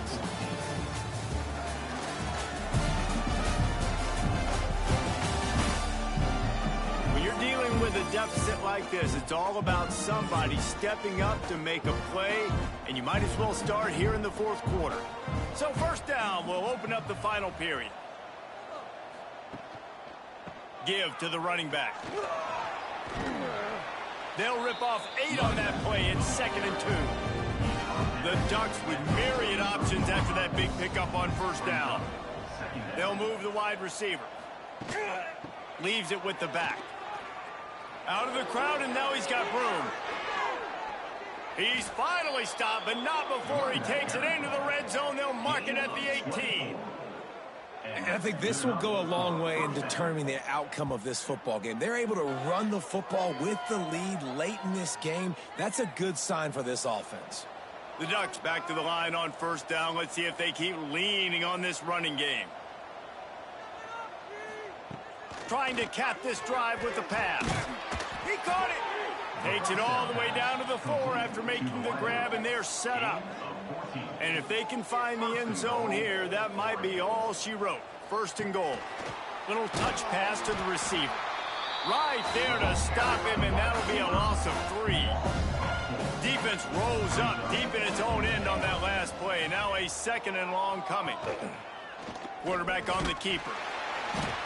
When you're dealing with a deficit like this, it's all about somebody stepping up to make a play, and you might as well start here in the fourth quarter. So first down will open up the final period. Give to the running back. They'll rip off 8 on that play. It's 2nd and 2. The Ducks with myriad options after that big pickup on first down. They'll move the wide receiver. Leaves it with the back. Out of the crowd, and now he's got room. He's finally stopped, but not before he takes it into the red zone. They'll mark it at the 18. And I think this will go a long way in determining the outcome of this football game. They're able to run the football with the lead late in this game. That's a good sign for this offense. The Ducks back to the line on first down. Let's see if they keep leaning on this running game. Trying to cap this drive with the pass. He caught it. Takes it all the way down to the 4 after making the grab, and they're set up. And if they can find the end zone here, that might be all she wrote. 1st and goal. Little touch pass to the receiver. Right there to stop him, and that'll be a loss of 3. Defense rolls up deep in its own end on that last play. Now a 2nd and long coming. Quarterback on the keeper.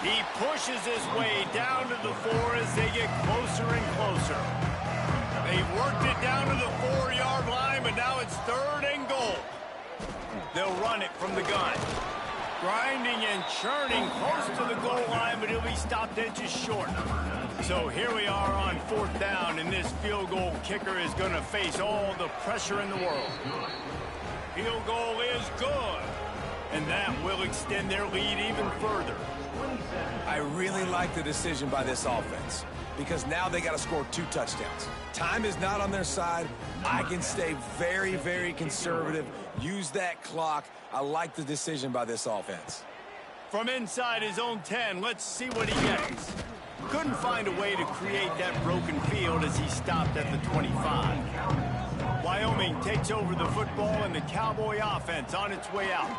He pushes his way down to the 4 as they get closer and closer. They've worked it down to the 4-yard line, but now it's 3rd and goal. They'll run it from the gun. Grinding and churning close to the goal line, but he'll be stopped edges short. So here we are on 4th down, and this field goal kicker is going to face all the pressure in the world. Field goal is good, and that will extend their lead even further. I really like the decision by this offense because now they got to score 2 touchdowns. Time is not on their side. I can stay very, very conservative, use that clock. I like the decision by this offense. From inside his own 10, let's see what he gets. Couldn't find a way to create that broken field as he stopped at the 25. Wyoming takes over the football, and the Cowboy offense on its way out.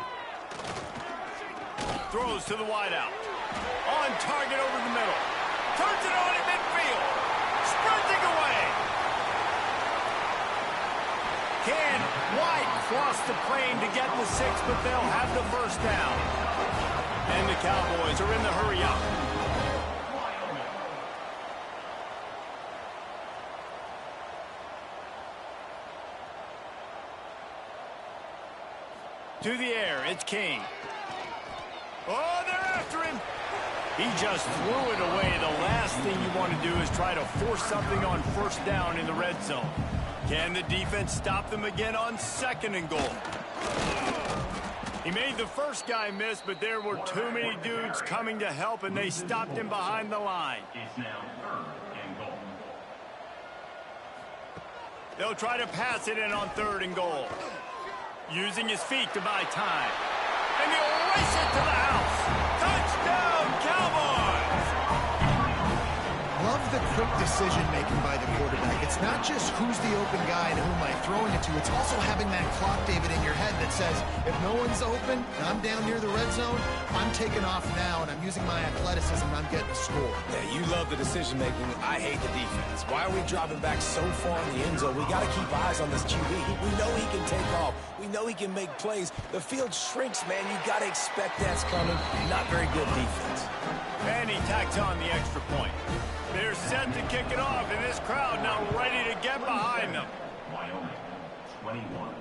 Throws to the wideout. On target over the middle. Turns it on at midfield. Sprinting away. Can White cross the plane to get the 6, but they'll have the first down. And the Cowboys are in the hurry up. To the air, it's King. Oh, they're after him. He just threw it away. The last thing you want to do is try to force something on first down in the red zone. Can the defense stop them again on 2nd and goal? He made the first guy miss, but there were too many dudes coming to help, and they stopped him behind the line. It's now 3rd and goal. They'll try to pass it in on 3rd and goal. Using his feet to buy time. And he'll race it to the house. Touchdown, Cowboys! Love the quick decision-making by the quarterback. It's not just who's the open guy and who am I throwing it to. It's also having that clock, David, in your head that says, if no one's open and I'm down near the red zone, I'm taking off now and I'm using my athleticism and I'm getting a score. Yeah, you love the decision-making. I hate the defense. Why are we dropping back so far in the end zone? We got to keep eyes on this QB. We know he can take off. We know he can make plays. The field shrinks, man. You got to expect that's coming. Not very good defense. And he tacks on the extra point. They're set to kick it off, and this crowd now ready to get behind them. Wyoming, 21.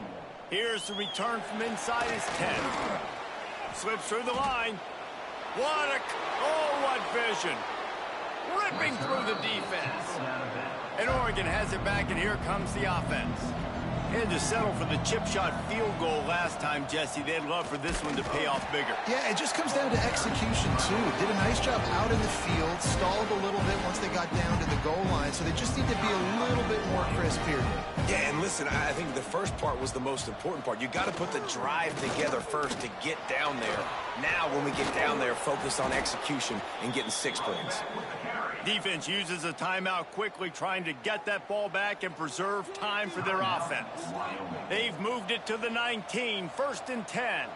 Here's the return from inside his 10. Slips through the line. What vision. Ripping through the defense. And Oregon has it back, and here comes the offense. Had to settle for the chip shot field goal last time, Jesse. They'd love for this one to pay off bigger. Yeah, it just comes down to execution, too. Did a nice job out in the field, stalled a little bit once they got down to the goal line, so they just need to be a little bit more crisp here. Yeah, and listen, I think the first part was the most important part. You got to put the drive together first to get down there. Now, when we get down there, focus on execution and getting 6 points. Defense uses a timeout quickly, trying to get that ball back and preserve time for their offense. They've moved it to the 19, 1st and 10.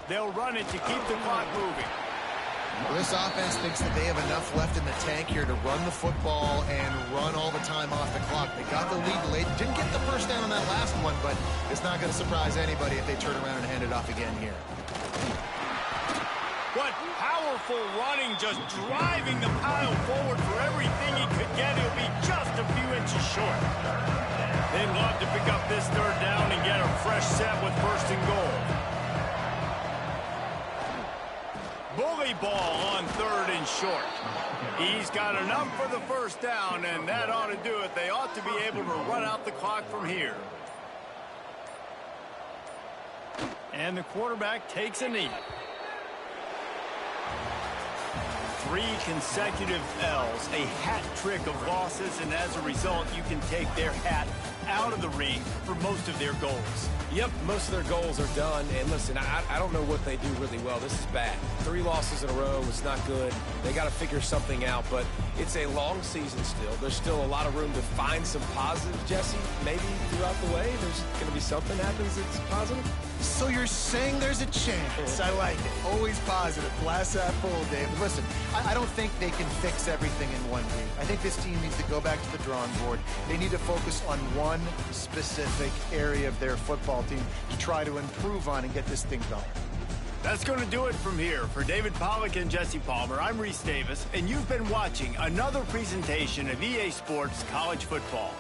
They'll run it to keep the clock moving. Well, this offense thinks that they have enough left in the tank here to run the football and run all the time off the clock. They got the lead late. Didn't get the first down on that last one, but it's not going to surprise anybody if they turn around and hand it off again here. What powerful running, just driving the pile forward for everything he could get. He'll be just a few inches short. They'd love to pick up this third down and get a fresh set with first and goal. Bully ball on third and short. He's got enough for the first down, and that ought to do it. They ought to be able to run out the clock from here. And the quarterback takes a knee. 3 consecutive L's, a hat trick of losses, and as a result, you can take their hat out of the ring for most of their goals. Yep, most of their goals are done. And listen, I don't know what they do really well. This is bad. 3 losses in a row. It's not good. They got to figure something out, but it's a long season still. There's still a lot of room to find some positives, Jesse. Maybe throughout the way, there's going to be something happens that's positive. So you're saying there's a chance. I like it. Always positive. Glass half full, Dave. But listen, I don't think they can fix everything in one week. I think this team needs to go back to the drawing board. They need to focus on one specific area of their football team to try to improve on and get this thing going. That's going to do it from here. For David Pollack and Jesse Palmer, I'm Reese Davis, and you've been watching another presentation of EA Sports College Football.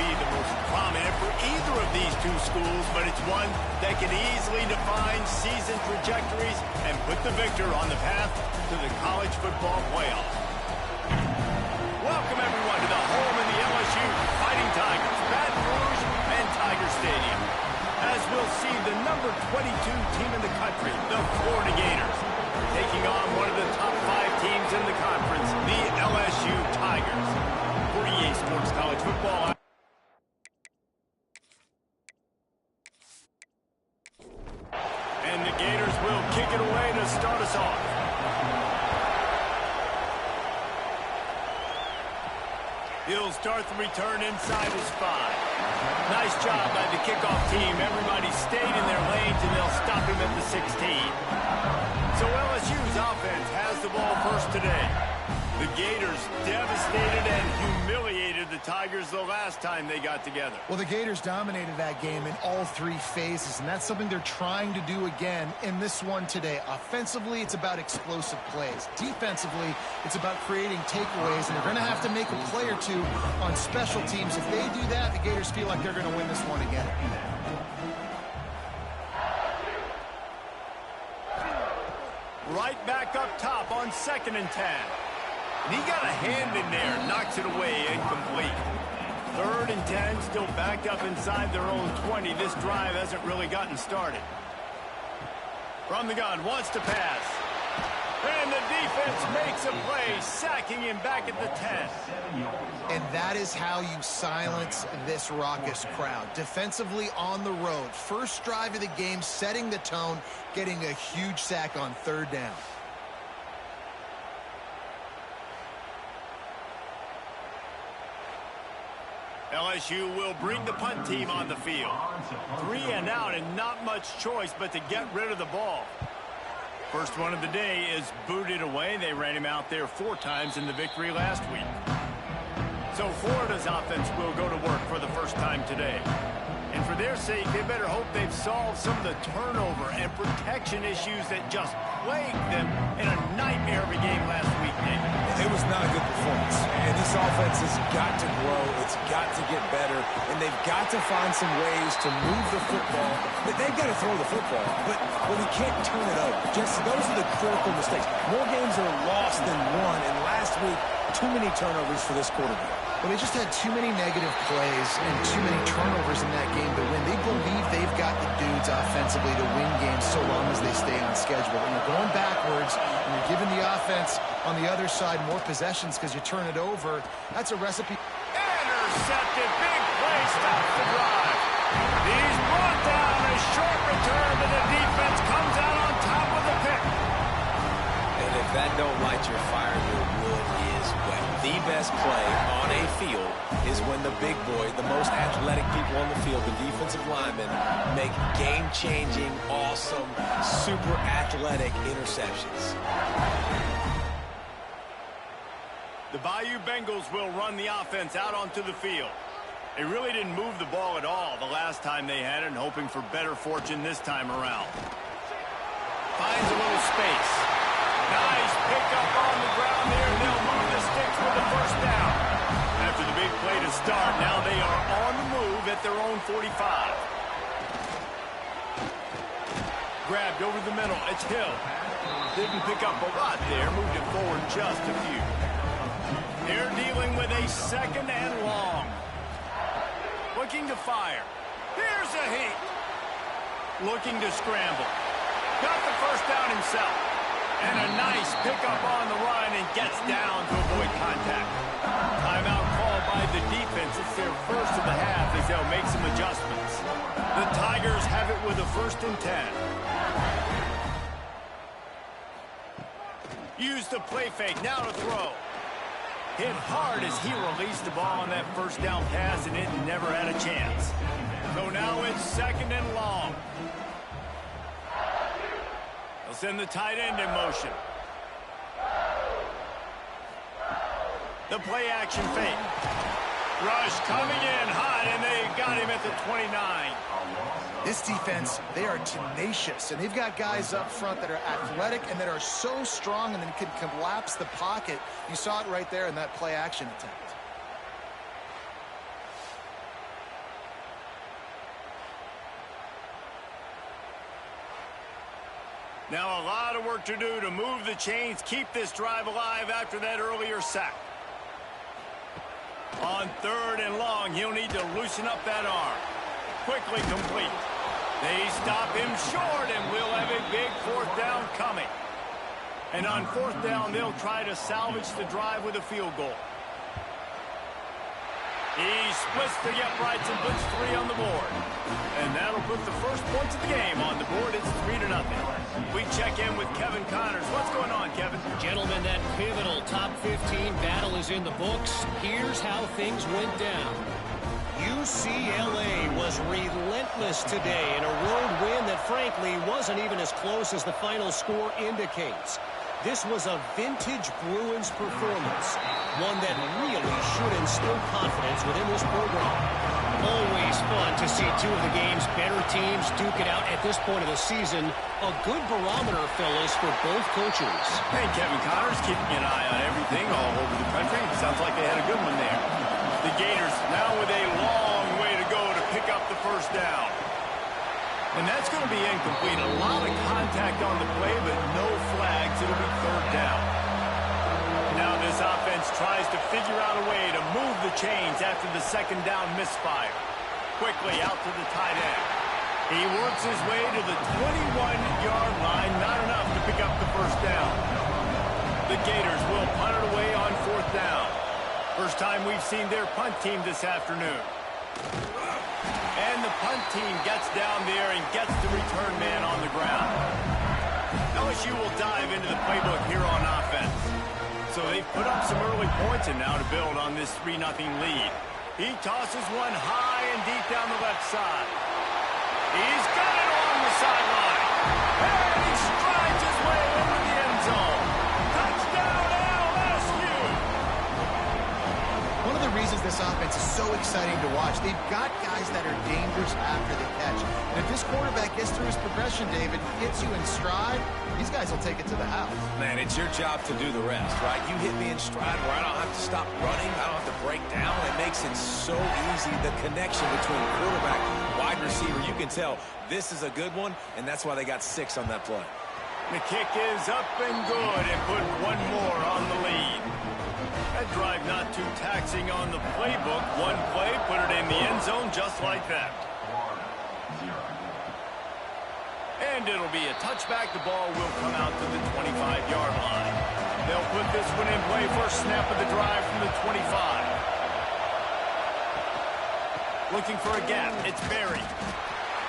be the most prominent for either of these two schools, but it's one that can easily define season trajectories and put the victor on the path to the college football playoff. Welcome, everyone, to the home of the LSU Fighting Tigers, Baton Rouge and Tiger Stadium, as we'll see the number 22 team in the country, the Florida Gators, taking on one of the top 5 teams in the conference, the LSU Tigers. For EA Sports College Football. And the Gators will kick it away to start us off. He'll start the return inside his 5. Nice job by the kickoff team. Everybody stayed in their lanes, and they'll stop him at the 16. So LSU's offense has the ball first today. The Gators devastated and humiliated the Tigers the last time they got together. Well, the Gators dominated that game in all 3 phases, and that's something they're trying to do again in this one today. Offensively, it's about explosive plays. Defensively, it's about creating takeaways, and they're going to have to make a play or two on special teams. If they do that, the Gators feel like they're going to win this one again. Right back up top on 2nd and 10. And he got a hand in there, knocks it away, incomplete. 3rd and 10, still backed up inside their own 20. This drive hasn't really gotten started. From the gun, wants to pass. And the defense makes a play, sacking him back at the 10. And that is how you silence this raucous crowd. Defensively on the road. First drive of the game, setting the tone, getting a huge sack on 3rd down. LSU will bring the punt team on the field. 3 and out and not much choice but to get rid of the ball. First one of the day is booted away. They ran him out there 4 times in the victory last week. So Florida's offense will go to work for the first time today. And for their sake, they better hope they've solved some of the turnover and protection issues that just plagued them in a nightmare of a game last week, Nick. It was not a good performance. And this offense has got to grow. It's got to get better. And they've got to find some ways to move the football. They've got to throw the football. But we can't turn it over. Just those are the critical mistakes. More games are lost than won. And last week, too many turnovers for this quarterback. Well, they just had too many negative plays and too many turnovers in that game to win. They believe they've got the dudes offensively to win games so long as they stay on schedule. When you're going backwards and you're giving the offense on the other side more possessions because you turn it over, that's a recipe. Intercepted. Big play. Stops the drive. He's brought down. A short return, but the defense comes out on top of the pick. And if that don't light your fire, your wood is wet. The best play on a field is when the big boy, the most athletic people on the field, the defensive linemen, make game-changing, awesome, super athletic interceptions. The Bayou Bengals will run the offense out onto the field. They really didn't move the ball at all the last time they had it, and hoping for better fortune this time around. Finds a little space. Nice pickup on the ground there. They'll move the sticks with the first down. After the big play to start, now they are on the move at their own 45. Grabbed over the middle. It's Hill. Didn't pick up a lot there. Moved it forward just a few. They're dealing with a 2nd and long. Looking to fire. Here's a heat. Looking to scramble. Got the first down himself. And a nice pickup on the run and gets down to avoid contact. Timeout called by the defense. It's their first of the half as they'll make some adjustments. The Tigers have it with a 1st and 10. Use the play fake. Now to throw. Hit hard as he released the ball on that first down pass, and it never had a chance. So now it's 2nd and long. They'll send the tight end in motion. The play action fake. Rush coming in hot, and they got him at the 29. This defense, they are tenacious, and they've got guys up front that are athletic and that are so strong and then can collapse the pocket. You saw it right there in that play action attempt. Now a lot of work to do to move the chains, keep this drive alive after that earlier sack. On 3rd and long, he'll need to loosen up that arm. Quickly complete. They stop him short, and we'll have a big 4th down coming. And on 4th down, they'll try to salvage the drive with a field goal. He splits the uprights and puts 3 on the board. And that'll put the first points of the game on the board. It's 3-0. We check in with Kevin Connors. What's going on, Kevin? Gentlemen, that pivotal top 15 battle is in the books. Here's how things went down. UCLA was relentless today in a road win that, frankly, wasn't even as close as the final score indicates. This was a vintage Bruins performance, one that really should instill confidence within this program. Always fun to see two of the game's better teams duke it out at this point of the season. A good barometer, fellas, for both coaches. Hey, Kevin Connors keeping an eye on everything all over the country. Sounds like they had a good one there. The Gators now with a long way to go to pick up the first down. And that's going to be incomplete. A lot of contact on the play, but no flags. It'll be 3rd down. Now this offense tries to figure out a way to move the chains after the 2nd down misfire. Quickly out to the tight end. He works his way to the 21-yard line. Not enough to pick up the first down. The Gators will punt it away on 4th down. First time we've seen their punt team this afternoon. And the punt team gets down there and gets the return man on the ground. LSU will dive into the playbook here on offense. So they've put up some early points and now to build on this 3-0 lead. He tosses one high and deep down the left side. He's got it on the sideline. And he strides his way into the end zone. Touchdown LSU! One of the reasons this offense is so exciting to watch, they've got guys that are dangerous after the catch. And if this quarterback gets through his progression, David, hits you in stride, these guys will take it to the house. Man, it's your job to do the rest, right? You hit me in stride where I don't have to stop running. I don't have to break down. It makes it so easy, the connection between quarterback and wide receiver. You can tell this is a good one, and that's why they got 6 on that play. The kick is up and good and put one more on the lead. That drive not too taxing on the playbook. One play, put it in the end zone just like that. And it'll be a touchback. The ball will come out to the 25-yard line. They'll put this one in play. First snap of the drive from the 25. Looking for a gap. It's Berry.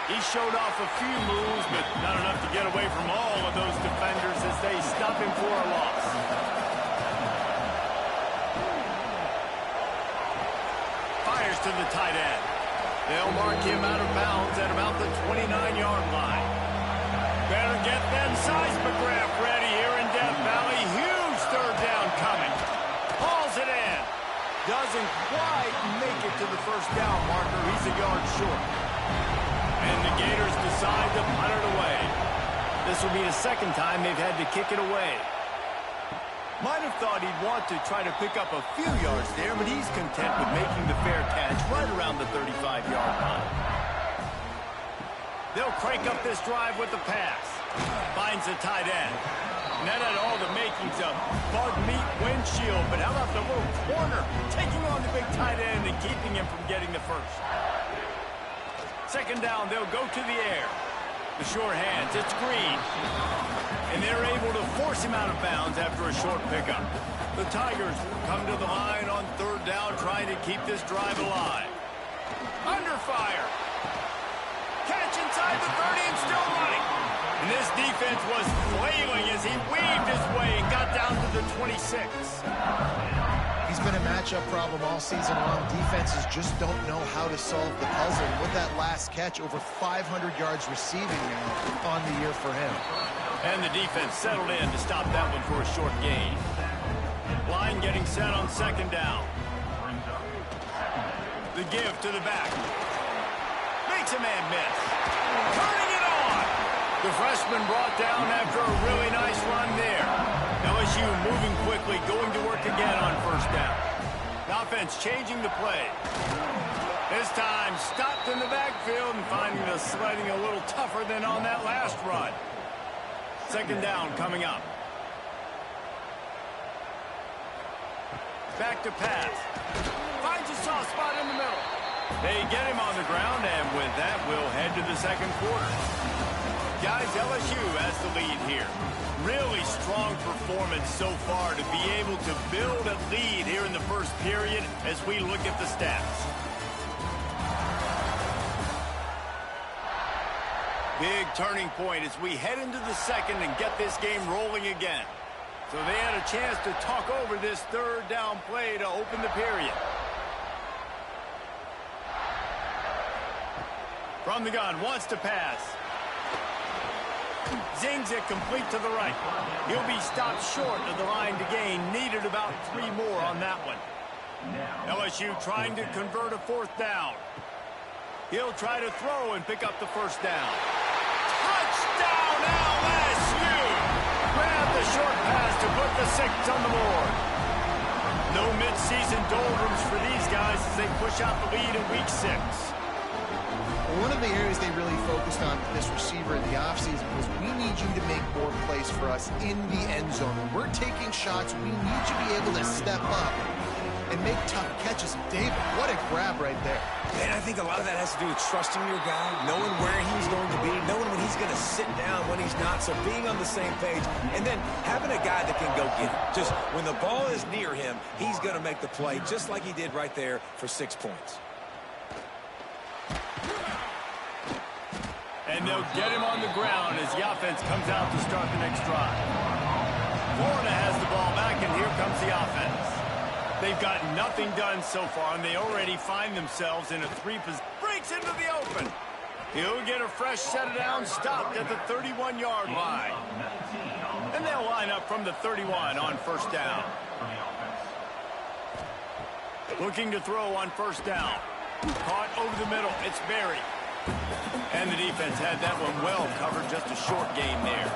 He showed off a few moves, but not enough to get away from all of those defenders as they stop him for a loss. Fires to the tight end. They'll mark him out of bounds at about the 29-yard line. Better get them seismograph ready here in Death Valley. Huge 3rd down coming. Hauls it in. Doesn't quite make it to the first down marker. He's a yard short. And the Gators decide to punt it away. This will be the 2nd time they've had to kick it away. Might have thought he'd want to try to pick up a few yards there, but he's content with making the fair catch right around the 35-yard line. They'll crank up this drive with the pass. Finds the tight end. And that had all the makings of bug meat windshield, but how about the little corner taking on the big tight end and keeping him from getting the first? 2nd down, they'll go to the air. The short hands, it's Green. And they're able to force him out of bounds after a short pickup. The Tigers come to the line on 3rd down, trying to keep this drive alive. Under fire. Catch inside the 30 and still running. And this defense was flailing as he weaved his way and got down to the 26. He's been a matchup problem all season long. Defenses just don't know how to solve the puzzle. And with that last catch, over 500 yards receiving now on the year for him. And the defense settled in to stop that one for a short gain. Line getting set on 2nd down. The give to the back. Makes a man miss. Turning it on. The freshman brought down after a really nice run there. LSU moving quickly, going to work again on 1st down. The offense changing the play. This time stopped in the backfield and finding the sledding a little tougher than on that last run. Second down coming up. Back to pass. Finds a soft spot in the middle. They get him on the ground, and with that, we'll head to the second quarter. Guys, LSU has the lead here. Really strong performance so far to be able to build a lead here in the first period as we look at the stats. Big turning point as we head into the second and get this game rolling again. So they had a chance to talk over this third down play to open the period. From the gun, wants to pass. Zings it complete to the right. He'll be stopped short of the line to gain. Needed about 3 more on that one. LSU trying to convert a fourth down. He'll try to throw and pick up the first down. Touchdown LSU! Grab the short pass to put the 6 on the board. No midseason doldrums for these guys as they push out the lead in week 6. One of the areas they really focused on with this receiver in the offseason was we need you to make more plays for us in the end zone. When we're taking shots, we need you to be able to step up and make tough catches. David, what a grab right there. And I think a lot of that has to do with trusting your guy, knowing where he's going to be, knowing when he's going to sit down, when he's not, so being on the same page, and then having a guy that can go get it. Just when the ball is near him, he's going to make the play, just like he did right there for 6 points. And they'll get him on the ground as the offense comes out to start the next drive. Florida has the ball back, and here comes the offense. They've got nothing done so far, and they already find themselves in a 3-position. Breaks into the open. He'll get a fresh set of down, stopped at the 31-yard line. And they'll line up from the 31 on first down. Looking to throw on first down. Caught over the middle. It's Berry. And the defense had that one well covered, just a short game there.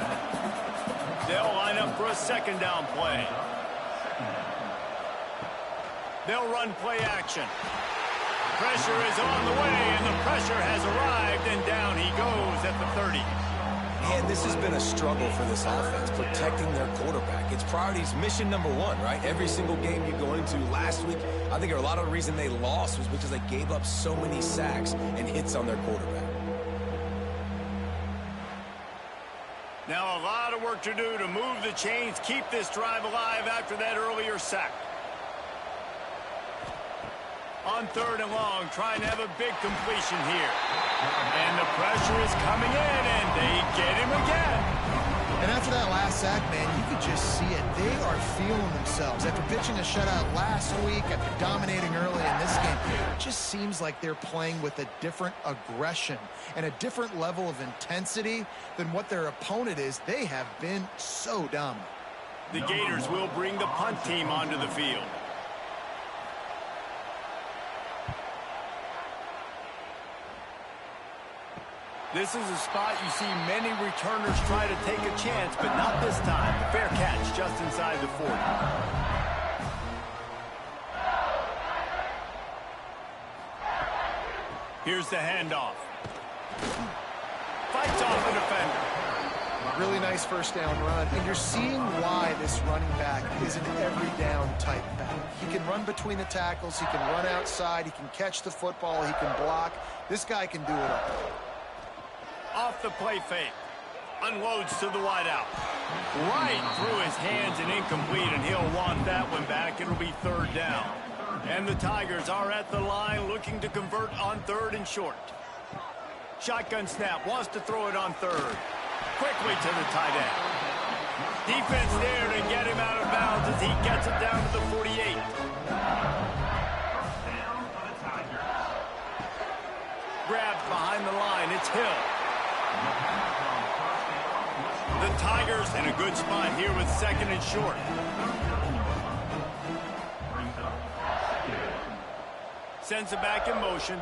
They'll line up for a second down play. They'll run play action. Pressure is on the way, and the pressure has arrived, and down he goes at the 30. Man, this has been a struggle for this offense, protecting their quarterback. It's priorities, mission number 1, right? Every single game you go into. Last week, I think a lot of the reason they lost was because they gave up so many sacks and hits on their quarterback. Now a lot of work to do to move the chains, keep this drive alive after that earlier sack. On third and long, trying to have a big completion here. And the pressure is coming in, and they get him again. And after that last sack, man, you could just see it. They are feeling themselves. After pitching a shutout last week, after dominating early in this game, it just seems like they're playing with a different aggression and a different level of intensity than what their opponent is. They have been so dominant. The Gators will bring the punt team onto the field. This is a spot you see many returners try to take a chance, but not this time. Fair catch just inside the 40. Here's the handoff. Fights off the defender. Really nice first down run, and you're seeing why this running back is an every down type back. He can run between the tackles, he can run outside, he can catch the football, he can block. This guy can do it all. Off the play fake. Unloads to the wideout. Right through his hands and incomplete, and he'll want that one back. It'll be third down. And the Tigers are at the line looking to convert on third and short. Shotgun snap. Wants to throw it on third. Quickly to the tight end. Defense there to get him out of bounds as he gets it down to the 48. Grabbed behind the line. It's Hill. The Tigers in a good spot here with second and short. Sends it back in motion.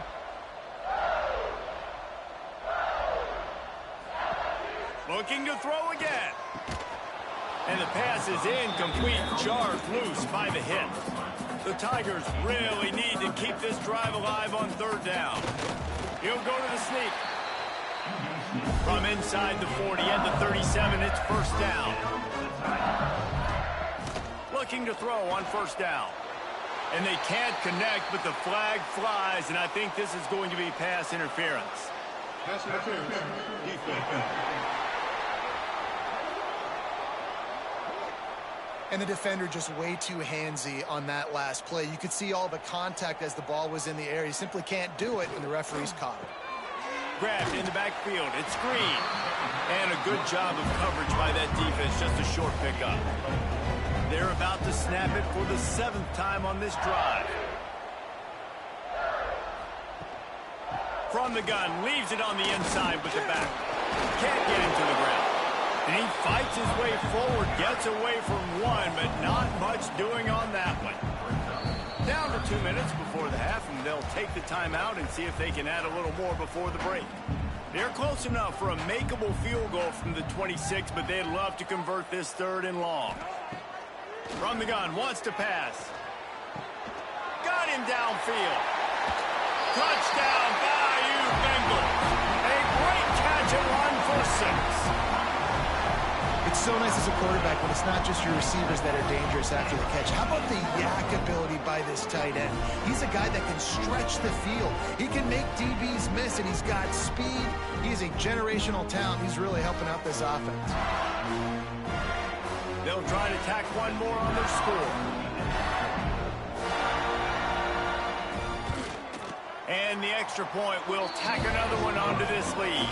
Looking to throw again. And the pass is incomplete, jarred loose by the hit. The Tigers really need to keep this drive alive on third down. He'll go to the sneak. From inside the 40 and the 37, it's first down. Looking to throw on first down. And they can't connect, but the flag flies, and I think this is going to be pass interference. Pass interference. Defense. And the defender just way too handsy on that last play. You could see all the contact as the ball was in the air. He simply can't do it, and the referee's caught it. Grabbed in the backfield. It's screen. And a good job of coverage by that defense. Just a short pickup. They're about to snap it for the 7th time on this drive. From the gun, leaves it on the inside with the back. Can't get him to the ground. And he fights his way forward, gets away from one, but not much doing on that one. Down to 2 minutes before the half, and they'll take the timeout and see if they can add a little more before the break. They're close enough for a makeable field goal from the 26, but they'd love to convert this 3rd and long. From the gun, wants to pass. Got him downfield. Touchdown, Bayou Bengals. A great catch and run for 6. It's so nice as a quarterback when it's not just your receivers that are dangerous after the catch. How about the yak ability by this tight end? He's a guy that can stretch the field. He can make DBs miss, and he's got speed. He's a generational talent. He's really helping out this offense. They'll try to tack one more on their score. And the extra point will tack another one onto this lead.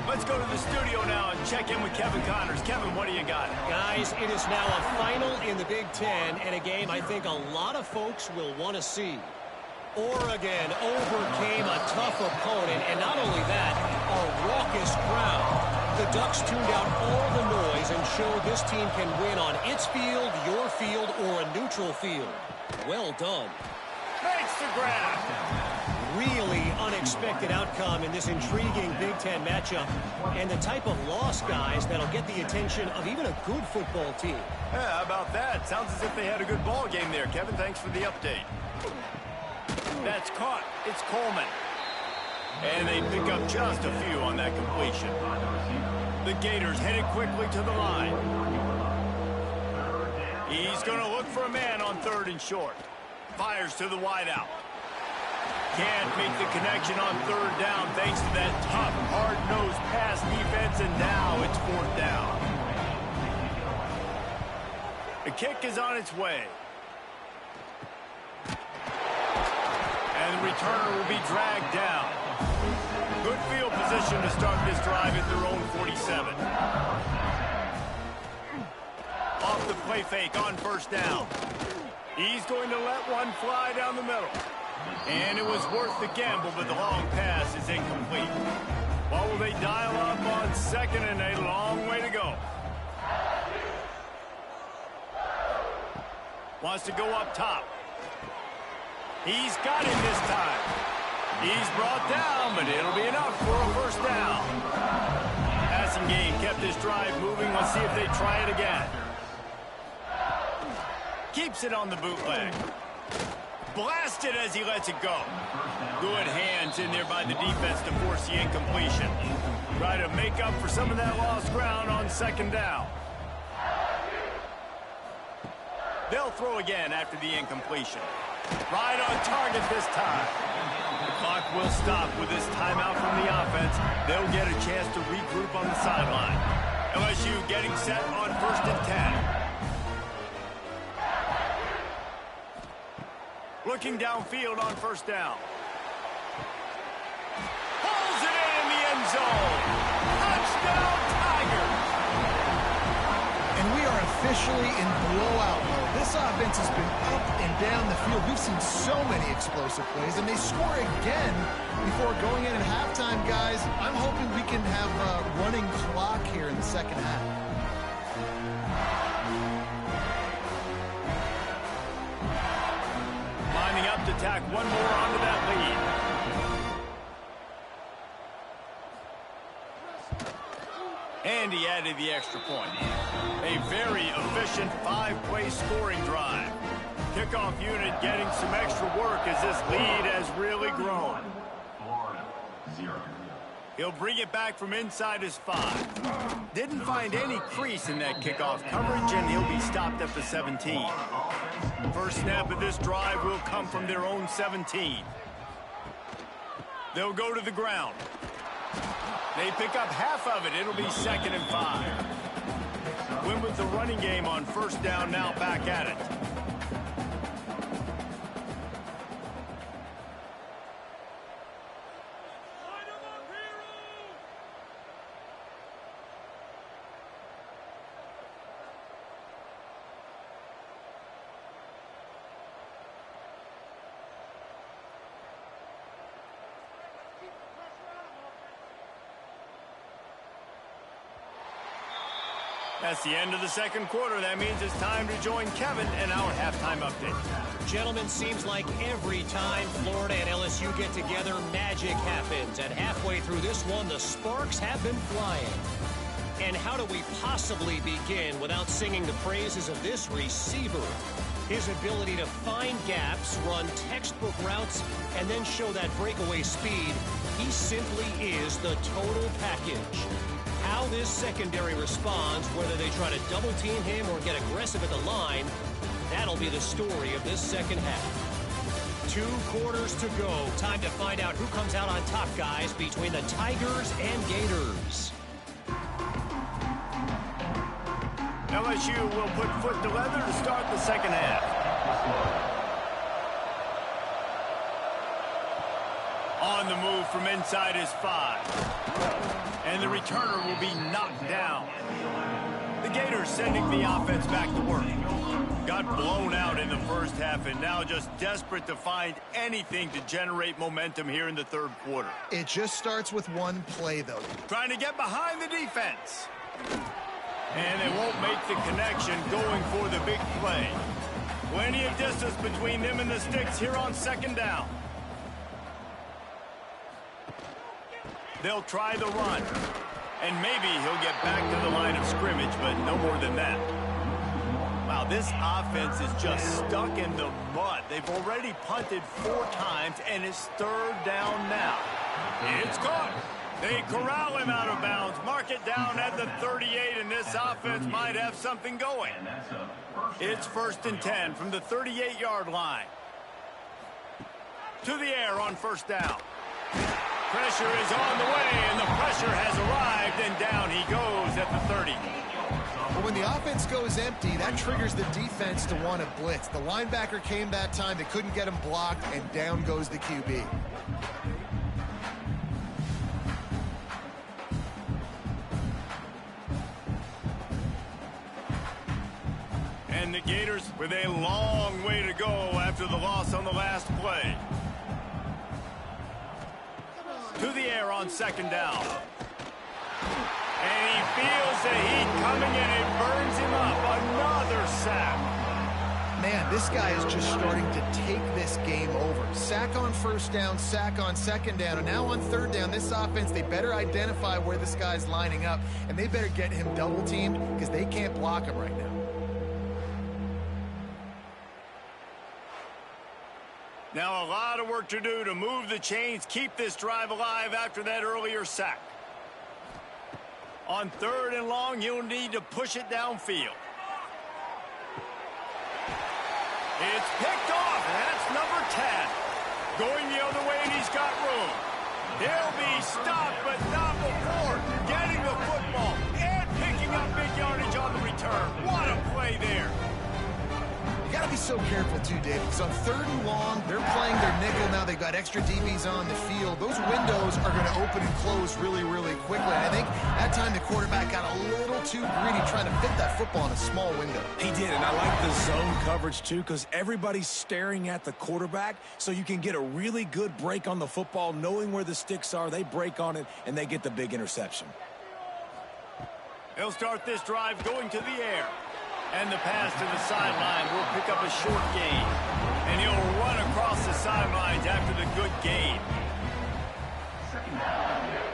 Let's go to the studio now and check in with Kevin Connors. Kevin, what do you got? Guys, it is now a final in the Big Ten, and a game I think a lot of folks will want to see. Oregon overcame a tough opponent, and not only that, a raucous crowd. The Ducks tuned out all the noise and showed this team can win on its field, your field, or a neutral field. Well done. Makes the grab. Really unexpected outcome in this intriguing Big Ten matchup, and the type of loss, guys, that'll get the attention of even a good football team. Yeah, how about that? Sounds as if they had a good ball game there. Kevin, thanks for the update. That's caught. It's Coleman. And they pick up just a few on that completion. The Gators headed quickly to the line. He's going to look for a man on 3rd and short. Fires to the wideout. Can't make the connection on 3rd down thanks to that tough, hard-nosed pass defense, and now it's 4th down. The kick is on its way. And the returner will be dragged down. Good field position to start this drive at their own 47. Off the play fake on 1st down. He's going to let one fly down the middle. And it was worth the gamble, but the long pass is incomplete. What will they dial up on 2nd and a long way to go? Wants to go up top. He's got him this time. He's brought down, but it'll be enough for a 1st down. Passing game kept this drive moving. Let's see if they try it again. Keeps it on the bootleg. Blasted as he lets it go. Good hands in there by the defense to force the incompletion. Try to make up for some of that lost ground on 2nd down. They'll throw again after the incompletion. Right on target this time. The clock will stop with this timeout from the offense. They'll get a chance to regroup on the sideline. LSU getting set on 1st and 10. Looking downfield on 1st down. Pulls it in the end zone. Touchdown, Tigers. And we are officially in blowout mode. This offense has been up and down the field. We've seen so many explosive plays, and they score again before going in at halftime, guys. I'm hoping we can have a running clock here in the 2nd half. Lining up to tack one more onto that lead. And he added the extra point. A very efficient 5-play scoring drive. Kickoff unit getting some extra work as this lead has really grown. Florida, 0. He'll bring it back from inside his 5. Didn't find any crease in that kickoff coverage, and he'll be stopped at the 17. First snap of this drive will come from their own 17. They'll go to the ground. They pick up half of it. It'll be 2nd and 5. Win with the running game on first down, now back at it. That's the end of the second quarter. That means it's time to join Kevin in our halftime update. Gentlemen, seems like every time Florida and LSU get together, magic happens. And halfway through this one, the sparks have been flying. And how do we possibly begin without singing the praises of this receiver? His ability to find gaps, run textbook routes, and then show that breakaway speed. He simply is the total package. How this secondary responds, whether they try to double-team him or get aggressive at the line, that'll be the story of this second half. 2 quarters to go. Time to find out who comes out on top, guys, between the Tigers and Gators. LSU will put foot to leather to start the second half. On the move from inside his 5. And the returner will be knocked down. The Gators sending the offense back to work. Got blown out in the first half and now just desperate to find anything to generate momentum here in the third quarter. It just starts with one play, though. Trying to get behind the defense. And they won't make the connection going for the big play. Plenty of distance between them and the sticks here on second down. They'll try the run. And maybe he'll get back to the line of scrimmage, but no more than that. Wow, this offense is just stuck in the mud. They've already punted 4 times, and it's 3rd down now. It's caught. They corral him out of bounds. Mark it down at the 38, and this offense might have something going. It's 1st and 10 from the 38-yard line. To the air on first down. Pressure is on the way, and the pressure has arrived, and down he goes at the 30. But when the offense goes empty, that triggers the defense to want to blitz. The linebacker came that time. They couldn't get him blocked, and down goes the QB. And the Gators with a long way to go after the loss on the last play. To the air on second down. And he feels the heat coming and it burns him up. Another sack. Man, this guy is just starting to take this game over. Sack on first down, sack on second down, and now on third down, this offense, they better identify where this guy's lining up, and they better get him double-teamed because they can't block him right now. Now a lot of work to do to move the chains, keep this drive alive after that earlier sack. On 3rd and long, you'll need to push it downfield. It's picked off, and that's number 10. Going the other way, and he's got room. He'll be stopped, but not before getting the football and picking up big yardage on the return. What a play there. You got to be so careful, too, David, because on 3rd and long, they're playing their nickel now. They've got extra DBs on the field. Those windows are going to open and close really, really quickly. And I think that time the quarterback got a little too greedy trying to fit that football in a small window. He did, and I like the zone coverage, too, because everybody's staring at the quarterback, so you can get a really good break on the football, knowing where the sticks are. They break on it, and they get the big interception. They'll start this drive going to the air. And the pass to the sideline will pick up a short gain. And he'll run across the sidelines after the good gain.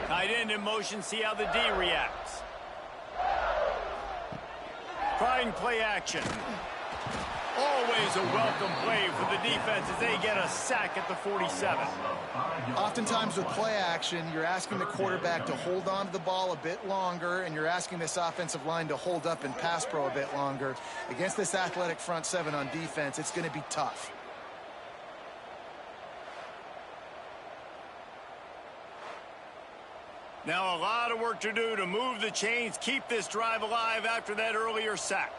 Tight end in motion, see how the D reacts. Trying play action. Always a welcome play for the defense as they get a sack at the 47. Oftentimes with play action, you're asking the quarterback to hold on to the ball a bit longer, and you're asking this offensive line to hold up and pass pro a bit longer. Against this athletic front seven on defense, it's going to be tough. Now a lot of work to do to move the chains, keep this drive alive after that earlier sack.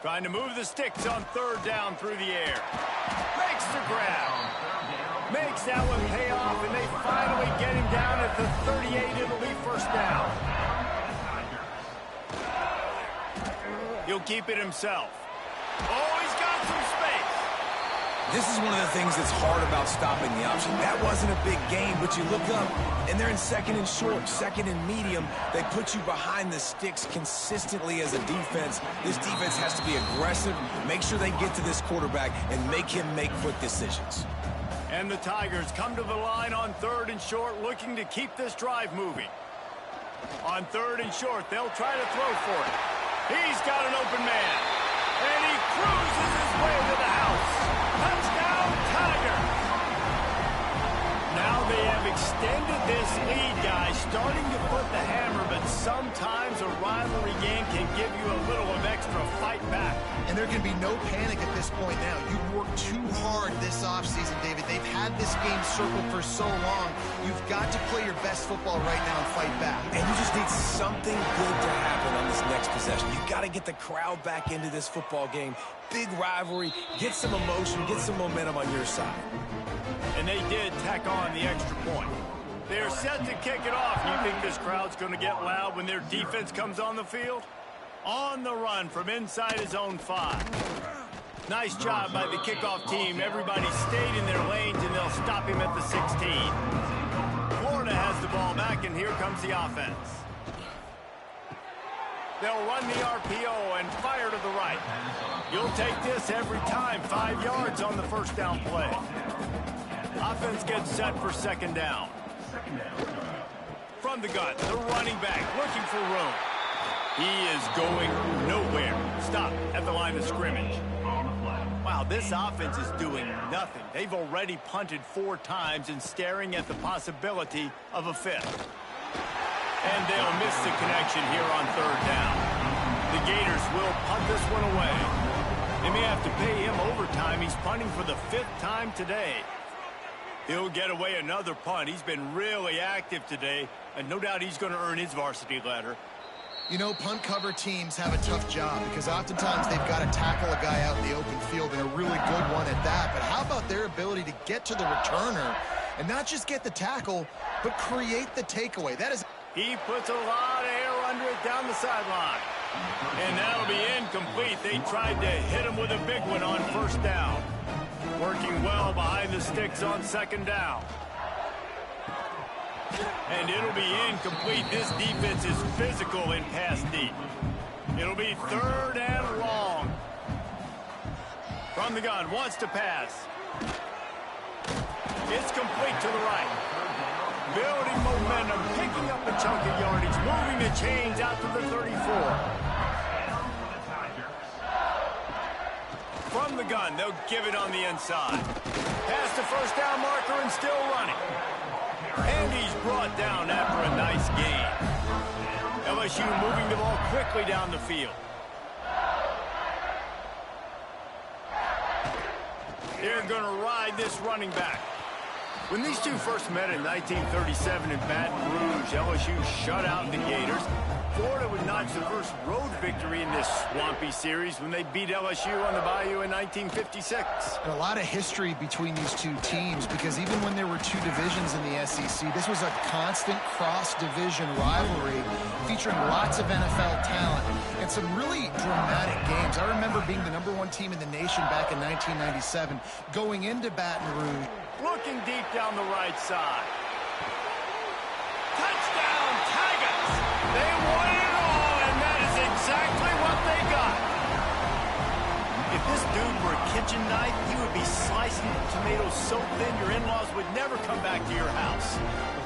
Trying to move the sticks on third down through the air. Makes the grab. Makes that one pay off, and they finally get him down at the 38. It'll be first down. He'll keep it himself. Oh, he's got some space. This is one of the things that's hard about stopping the option. That wasn't a big gain, but you look up, and they're in second and short, second and medium. They put you behind the sticks consistently as a defense. This defense has to be aggressive, make sure they get to this quarterback, and make him make quick decisions. And the Tigers come to the line on third and short, looking to keep this drive moving. On third and short, they'll try to throw for it. He's got an open man, and he cruises his way to the house. Touchdown, Tigers! Now they have extended this lead, guys, starting to put the hammer, but sometimes a rivalry game can give you a little of extra fight back. And there can be no panic at this point now. You've worked too hard this offseason, David. They've had this game circled for so long. You've got to play your best football right now and fight back. And you just need something good to happen on this next possession. You've got to get the crowd back into this football game. Big rivalry, get some emotion, get some momentum on your side. And they did tack on the extra point. They're set to kick it off. You think this crowd's going to get loud when their defense comes on the field? On the run from inside his own 5. Nice job by the kickoff team. Everybody stayed in their lanes, and they'll stop him at the 16. Florida has the ball back, and here comes the offense. They'll run the RPO and fire to the right. You'll take this every time. 5 yards on the first down play. Offense gets set for second down. From the gun, the running back looking for room. He is going nowhere. Stop at the line of scrimmage. Wow, this offense is doing nothing. They've already punted 4 times and staring at the possibility of a 5th. And they'll miss the connection here on third down. The Gators will punt this one away. They may have to pay him overtime. He's punting for the 5th time today. He'll get away another punt. He's been really active today, and no doubt he's going to earn his varsity letter. You know, punt cover teams have a tough job because oftentimes they've got to tackle a guy out in the open field, and a really good one at that. But how about their ability to get to the returner and not just get the tackle, but create the takeaway? That is... He puts a lot of air under it down the sideline. And that'll be incomplete. They tried to hit him with a big one on first down. Working well behind the sticks on second down. And it'll be incomplete. This defense is physical in pass deep. It'll be third and long. From the gun, wants to pass. It's complete to the right. Building momentum, picking up a chunk of yardage, moving the chains out to the 34. From the gun, they'll give it on the inside. Past the first down marker and still running. And he's brought down after a nice gain. LSU moving the ball quickly down the field. They're going to ride this running back. When these two first met in 1937 in Baton Rouge, LSU shut out the Gators. Florida would notch the first road victory in this swampy series when they beat LSU on the Bayou in 1956. And a lot of history between these two teams because even when there were 2 divisions in the SEC, this was a constant cross-division rivalry featuring lots of NFL talent and some really dramatic games. I remember being the #1 team in the nation back in 1997, going into Baton Rouge. Looking deep down the right side. Touchdown, Tigers! They won it all, and that is exactly what they got. If this dude were a kitchen knife, he would be slicing tomatoes so thin your in-laws would never come back to your house.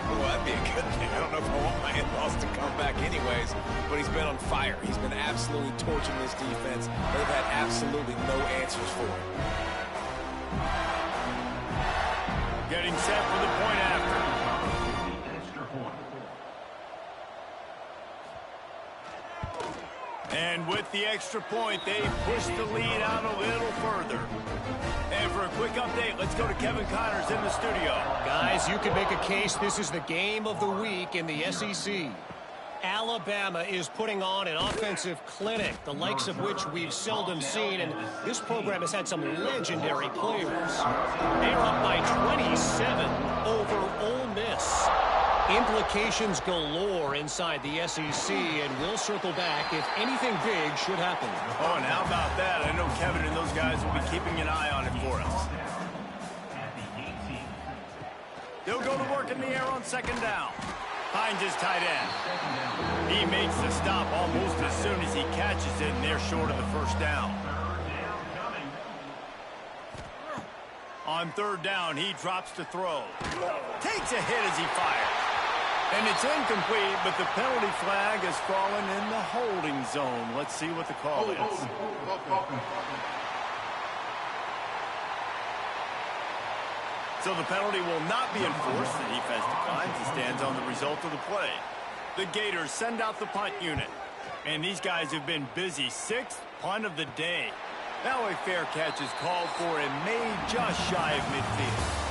Well, that'd be a good thing. I don't know if I want my in-laws to come back anyways, but he's been on fire. He's been absolutely torching this defense. They've had absolutely no answers for him. Getting set for the point after. And with the extra point, they push the lead out a little further. And for a quick update, let's go to Kevin Connors in the studio. Guys, you can make a case this is the game of the week in the SEC. Alabama is putting on an offensive clinic, the likes of which we've seldom seen, and this program has had some legendary players. They're up by 27 over Ole Miss. Implications galore inside the SEC, and we'll circle back if anything big should happen. Oh, and how about that? I know Kevin and those guys will be keeping an eye on it for us. They'll go to work in the air on second down. Finds his tight end. He makes the stop almost as soon as he catches it, and they're short of the first down. On third down, he drops to throw. Takes a hit as he fires. And it's incomplete, but the penalty flag has fallen in the holding zone. Let's see what the call is. So the penalty will not be enforced. The defense declines and stands on the result of the play. The Gators send out the punt unit. And these guys have been busy. Sixth punt of the day. Now a fair catch is called for and made just shy of midfield.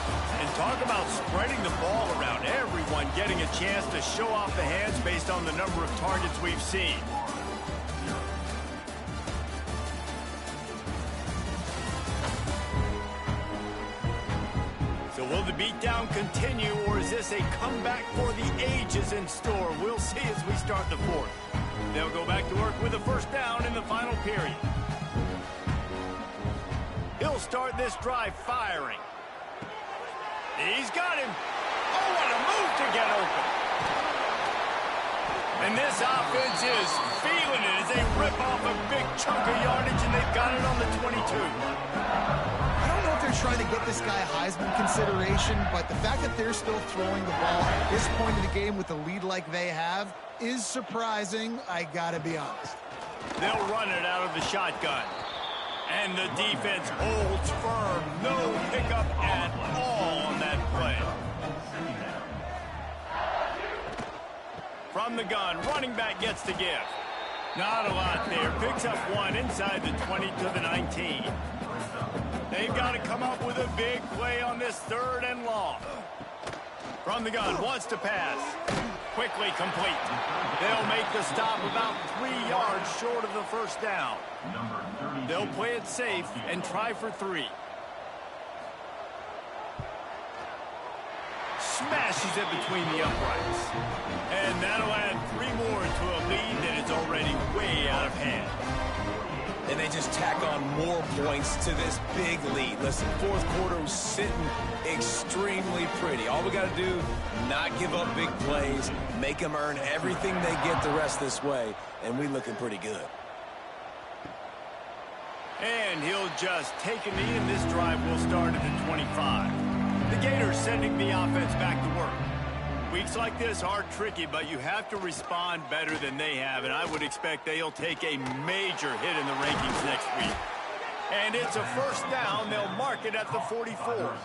And talk about spreading the ball around, everyone getting a chance to show off the hands based on the number of targets we've seen. So will the beatdown continue, or is this a comeback for the ages in store? We'll see as we start the fourth. They'll go back to work with a first down in the final period. He'll start this drive firing. He's got him. Oh, what a move to get open. And this offense is feeling it as they rip off a big chunk of yardage, and they've got it on the 22. I don't know if they're trying to get this guy Heisman consideration, but the fact that they're still throwing the ball at this point of the game with the lead like they have is surprising, I gotta be honest. They'll run it out of the shotgun. And the defense holds firm. No pickup at all on that play. From the gun, running back gets the give. Not a lot there. Picks up one inside the 20 to the 19. They've got to come up with a big play on this third and long. From the gun, wants to pass. Quickly complete. They'll make the stop about 3 yards short of the first down. They'll play it safe and try for 3. Smashes it between the uprights. And that'll add 3 more to a lead that is already way out of hand. And they just tack on more points to this big lead. Listen, fourth quarter was sitting extremely pretty. All we got to do, not give up big plays, make them earn everything they get the rest this way, and we looking pretty good. And he'll just take a knee, and this drive will start at the 25. The Gators sending the offense back to work. Weeks like this are tricky, but you have to respond better than they have, and I would expect they'll take a major hit in the rankings next week. And it's a first down. They'll mark it at the 44.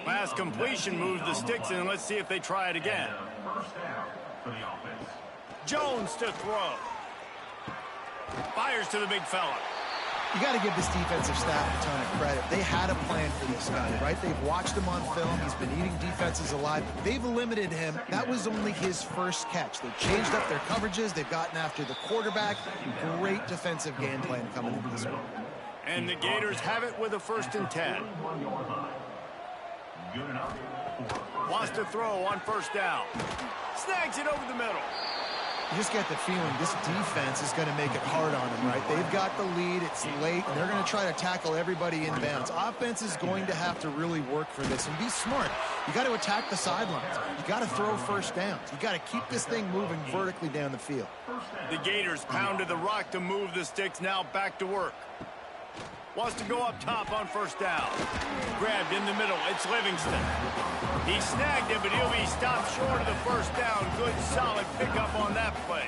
Last completion moves the sticks in. Let's see if they try it again. Jones to throw. Fires to the big fella. You got to give this defensive staff a ton of credit. They had a plan for this guy, right? They've watched him on film. He's been eating defenses alive. They've limited him. That was only his first catch. They've changed up their coverages. They've gotten after the quarterback. Great defensive game plan coming into this one. And the Gators have it with a 1st and 10. Wants to throw on first down. Snags it over the middle. You just get the feeling this defense is going to make it hard on them, right? They've got the lead. It's late, and they're going to try to tackle everybody inbounds. Offense is going to have to really work for this and be smart. You got to attack the sidelines. You got to throw first downs. You got to keep this thing moving vertically down the field. The Gators pounded the rock to move the sticks. Now back to work. Wants to go up top on first down. Grabbed in the middle. It's Livingston. He snagged him, but he'll be stopped short of the first down. Good, solid pickup on that play.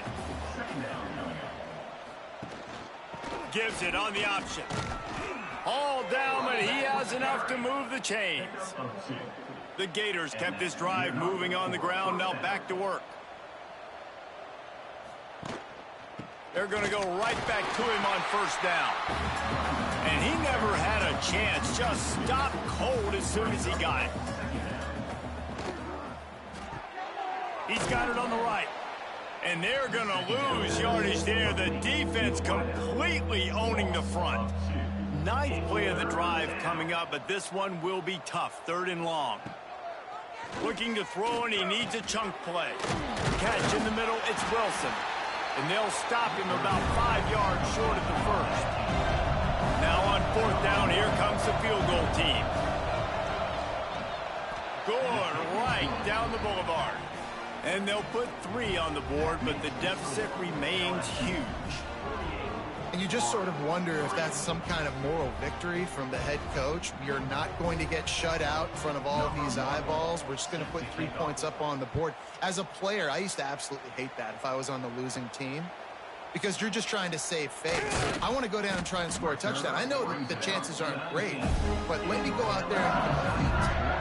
Gives it on the option. All down, but he has enough to move the chains. The Gators kept this drive moving on the ground. Now back to work. They're going to go right back to him on first down. And he never had a chance. Just stopped cold as soon as he got it. He's got it on the right. And they're going to lose yardage there. The defense completely owning the front. Ninth play of the drive coming up, but this one will be tough. 3rd and long. Looking to throw, and he needs a chunk play. Catch in the middle, it's Wilson. And they'll stop him about 5 yards short of the first. Now on 4th down, here comes the field goal team. Going right down the boulevard. And they'll put 3 on the board, but the deficit remains huge. And you just sort of wonder if that's some kind of moral victory from the head coach. You're not going to get shut out in front of all of these eyeballs. We're just going to put 3 points up on the board. As a player, I used to absolutely hate that if I was on the losing team, because you're just trying to save face. I want to go down and try and score a touchdown. I know that the chances aren't great, but let me go out there and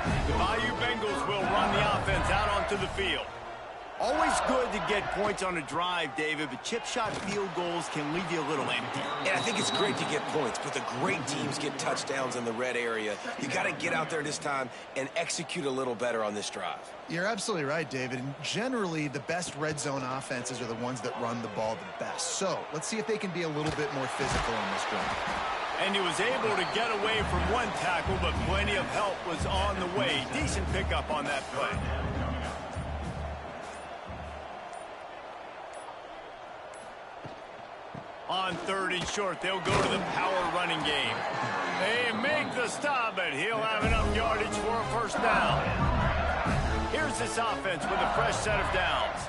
compete. The Bayou Bengals will run the offense out onto the field. Always good to get points on a drive, David, but chip shot field goals can leave you a little empty. And I think it's great to get points, but the great teams get touchdowns in the red area. You got to get out there this time and execute a little better on this drive. You're absolutely right, David. And generally, the best red zone offenses are the ones that run the ball the best. So let's see if they can be a little bit more physical on this drive. And he was able to get away from one tackle, but plenty of help was on the way. Decent pickup on that play. On 3rd and short, they'll go to the power running game. They make the stop, but he'll have enough yardage for a first down. Here's this offense with a fresh set of downs.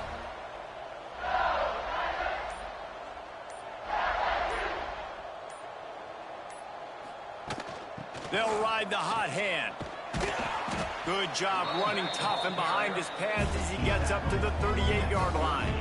They'll ride the hot hand. Good job running tough and behind his pads as he gets up to the 38-yard line.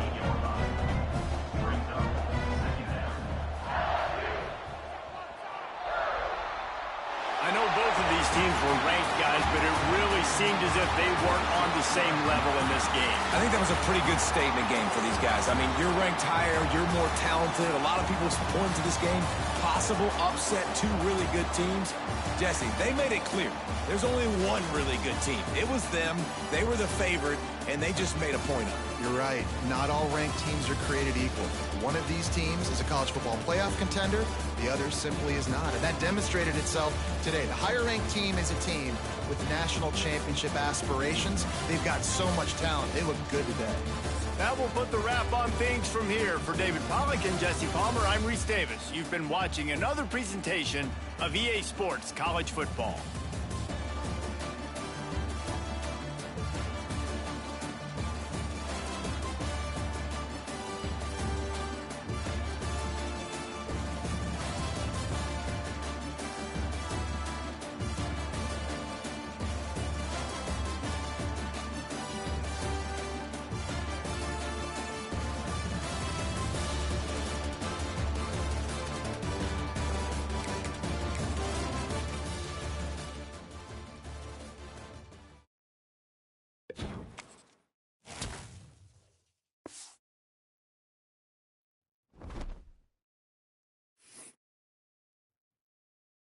I know both of these teams were ranked, guys, but it really seemed as if they weren't on the same level in this game. I think that was a pretty good statement game for these guys. I mean, you're ranked higher, you're more talented. A lot of people point to this game. Possible upset, 2 really good teams. Jesse, they made it clear. There's only one really good team. It was them. They were the favorite, and they just made a point of it. You're right. Not all ranked teams are created equal. One of these teams is a college football playoff contender. The other simply is not. And that demonstrated itself today. The higher-ranked team is a team with national championship aspirations. They've got so much talent. They look good today. That will put the wrap on things from here. For David Pollack and Jesse Palmer, I'm Reese Davis. You've been watching another presentation of EA Sports College Football.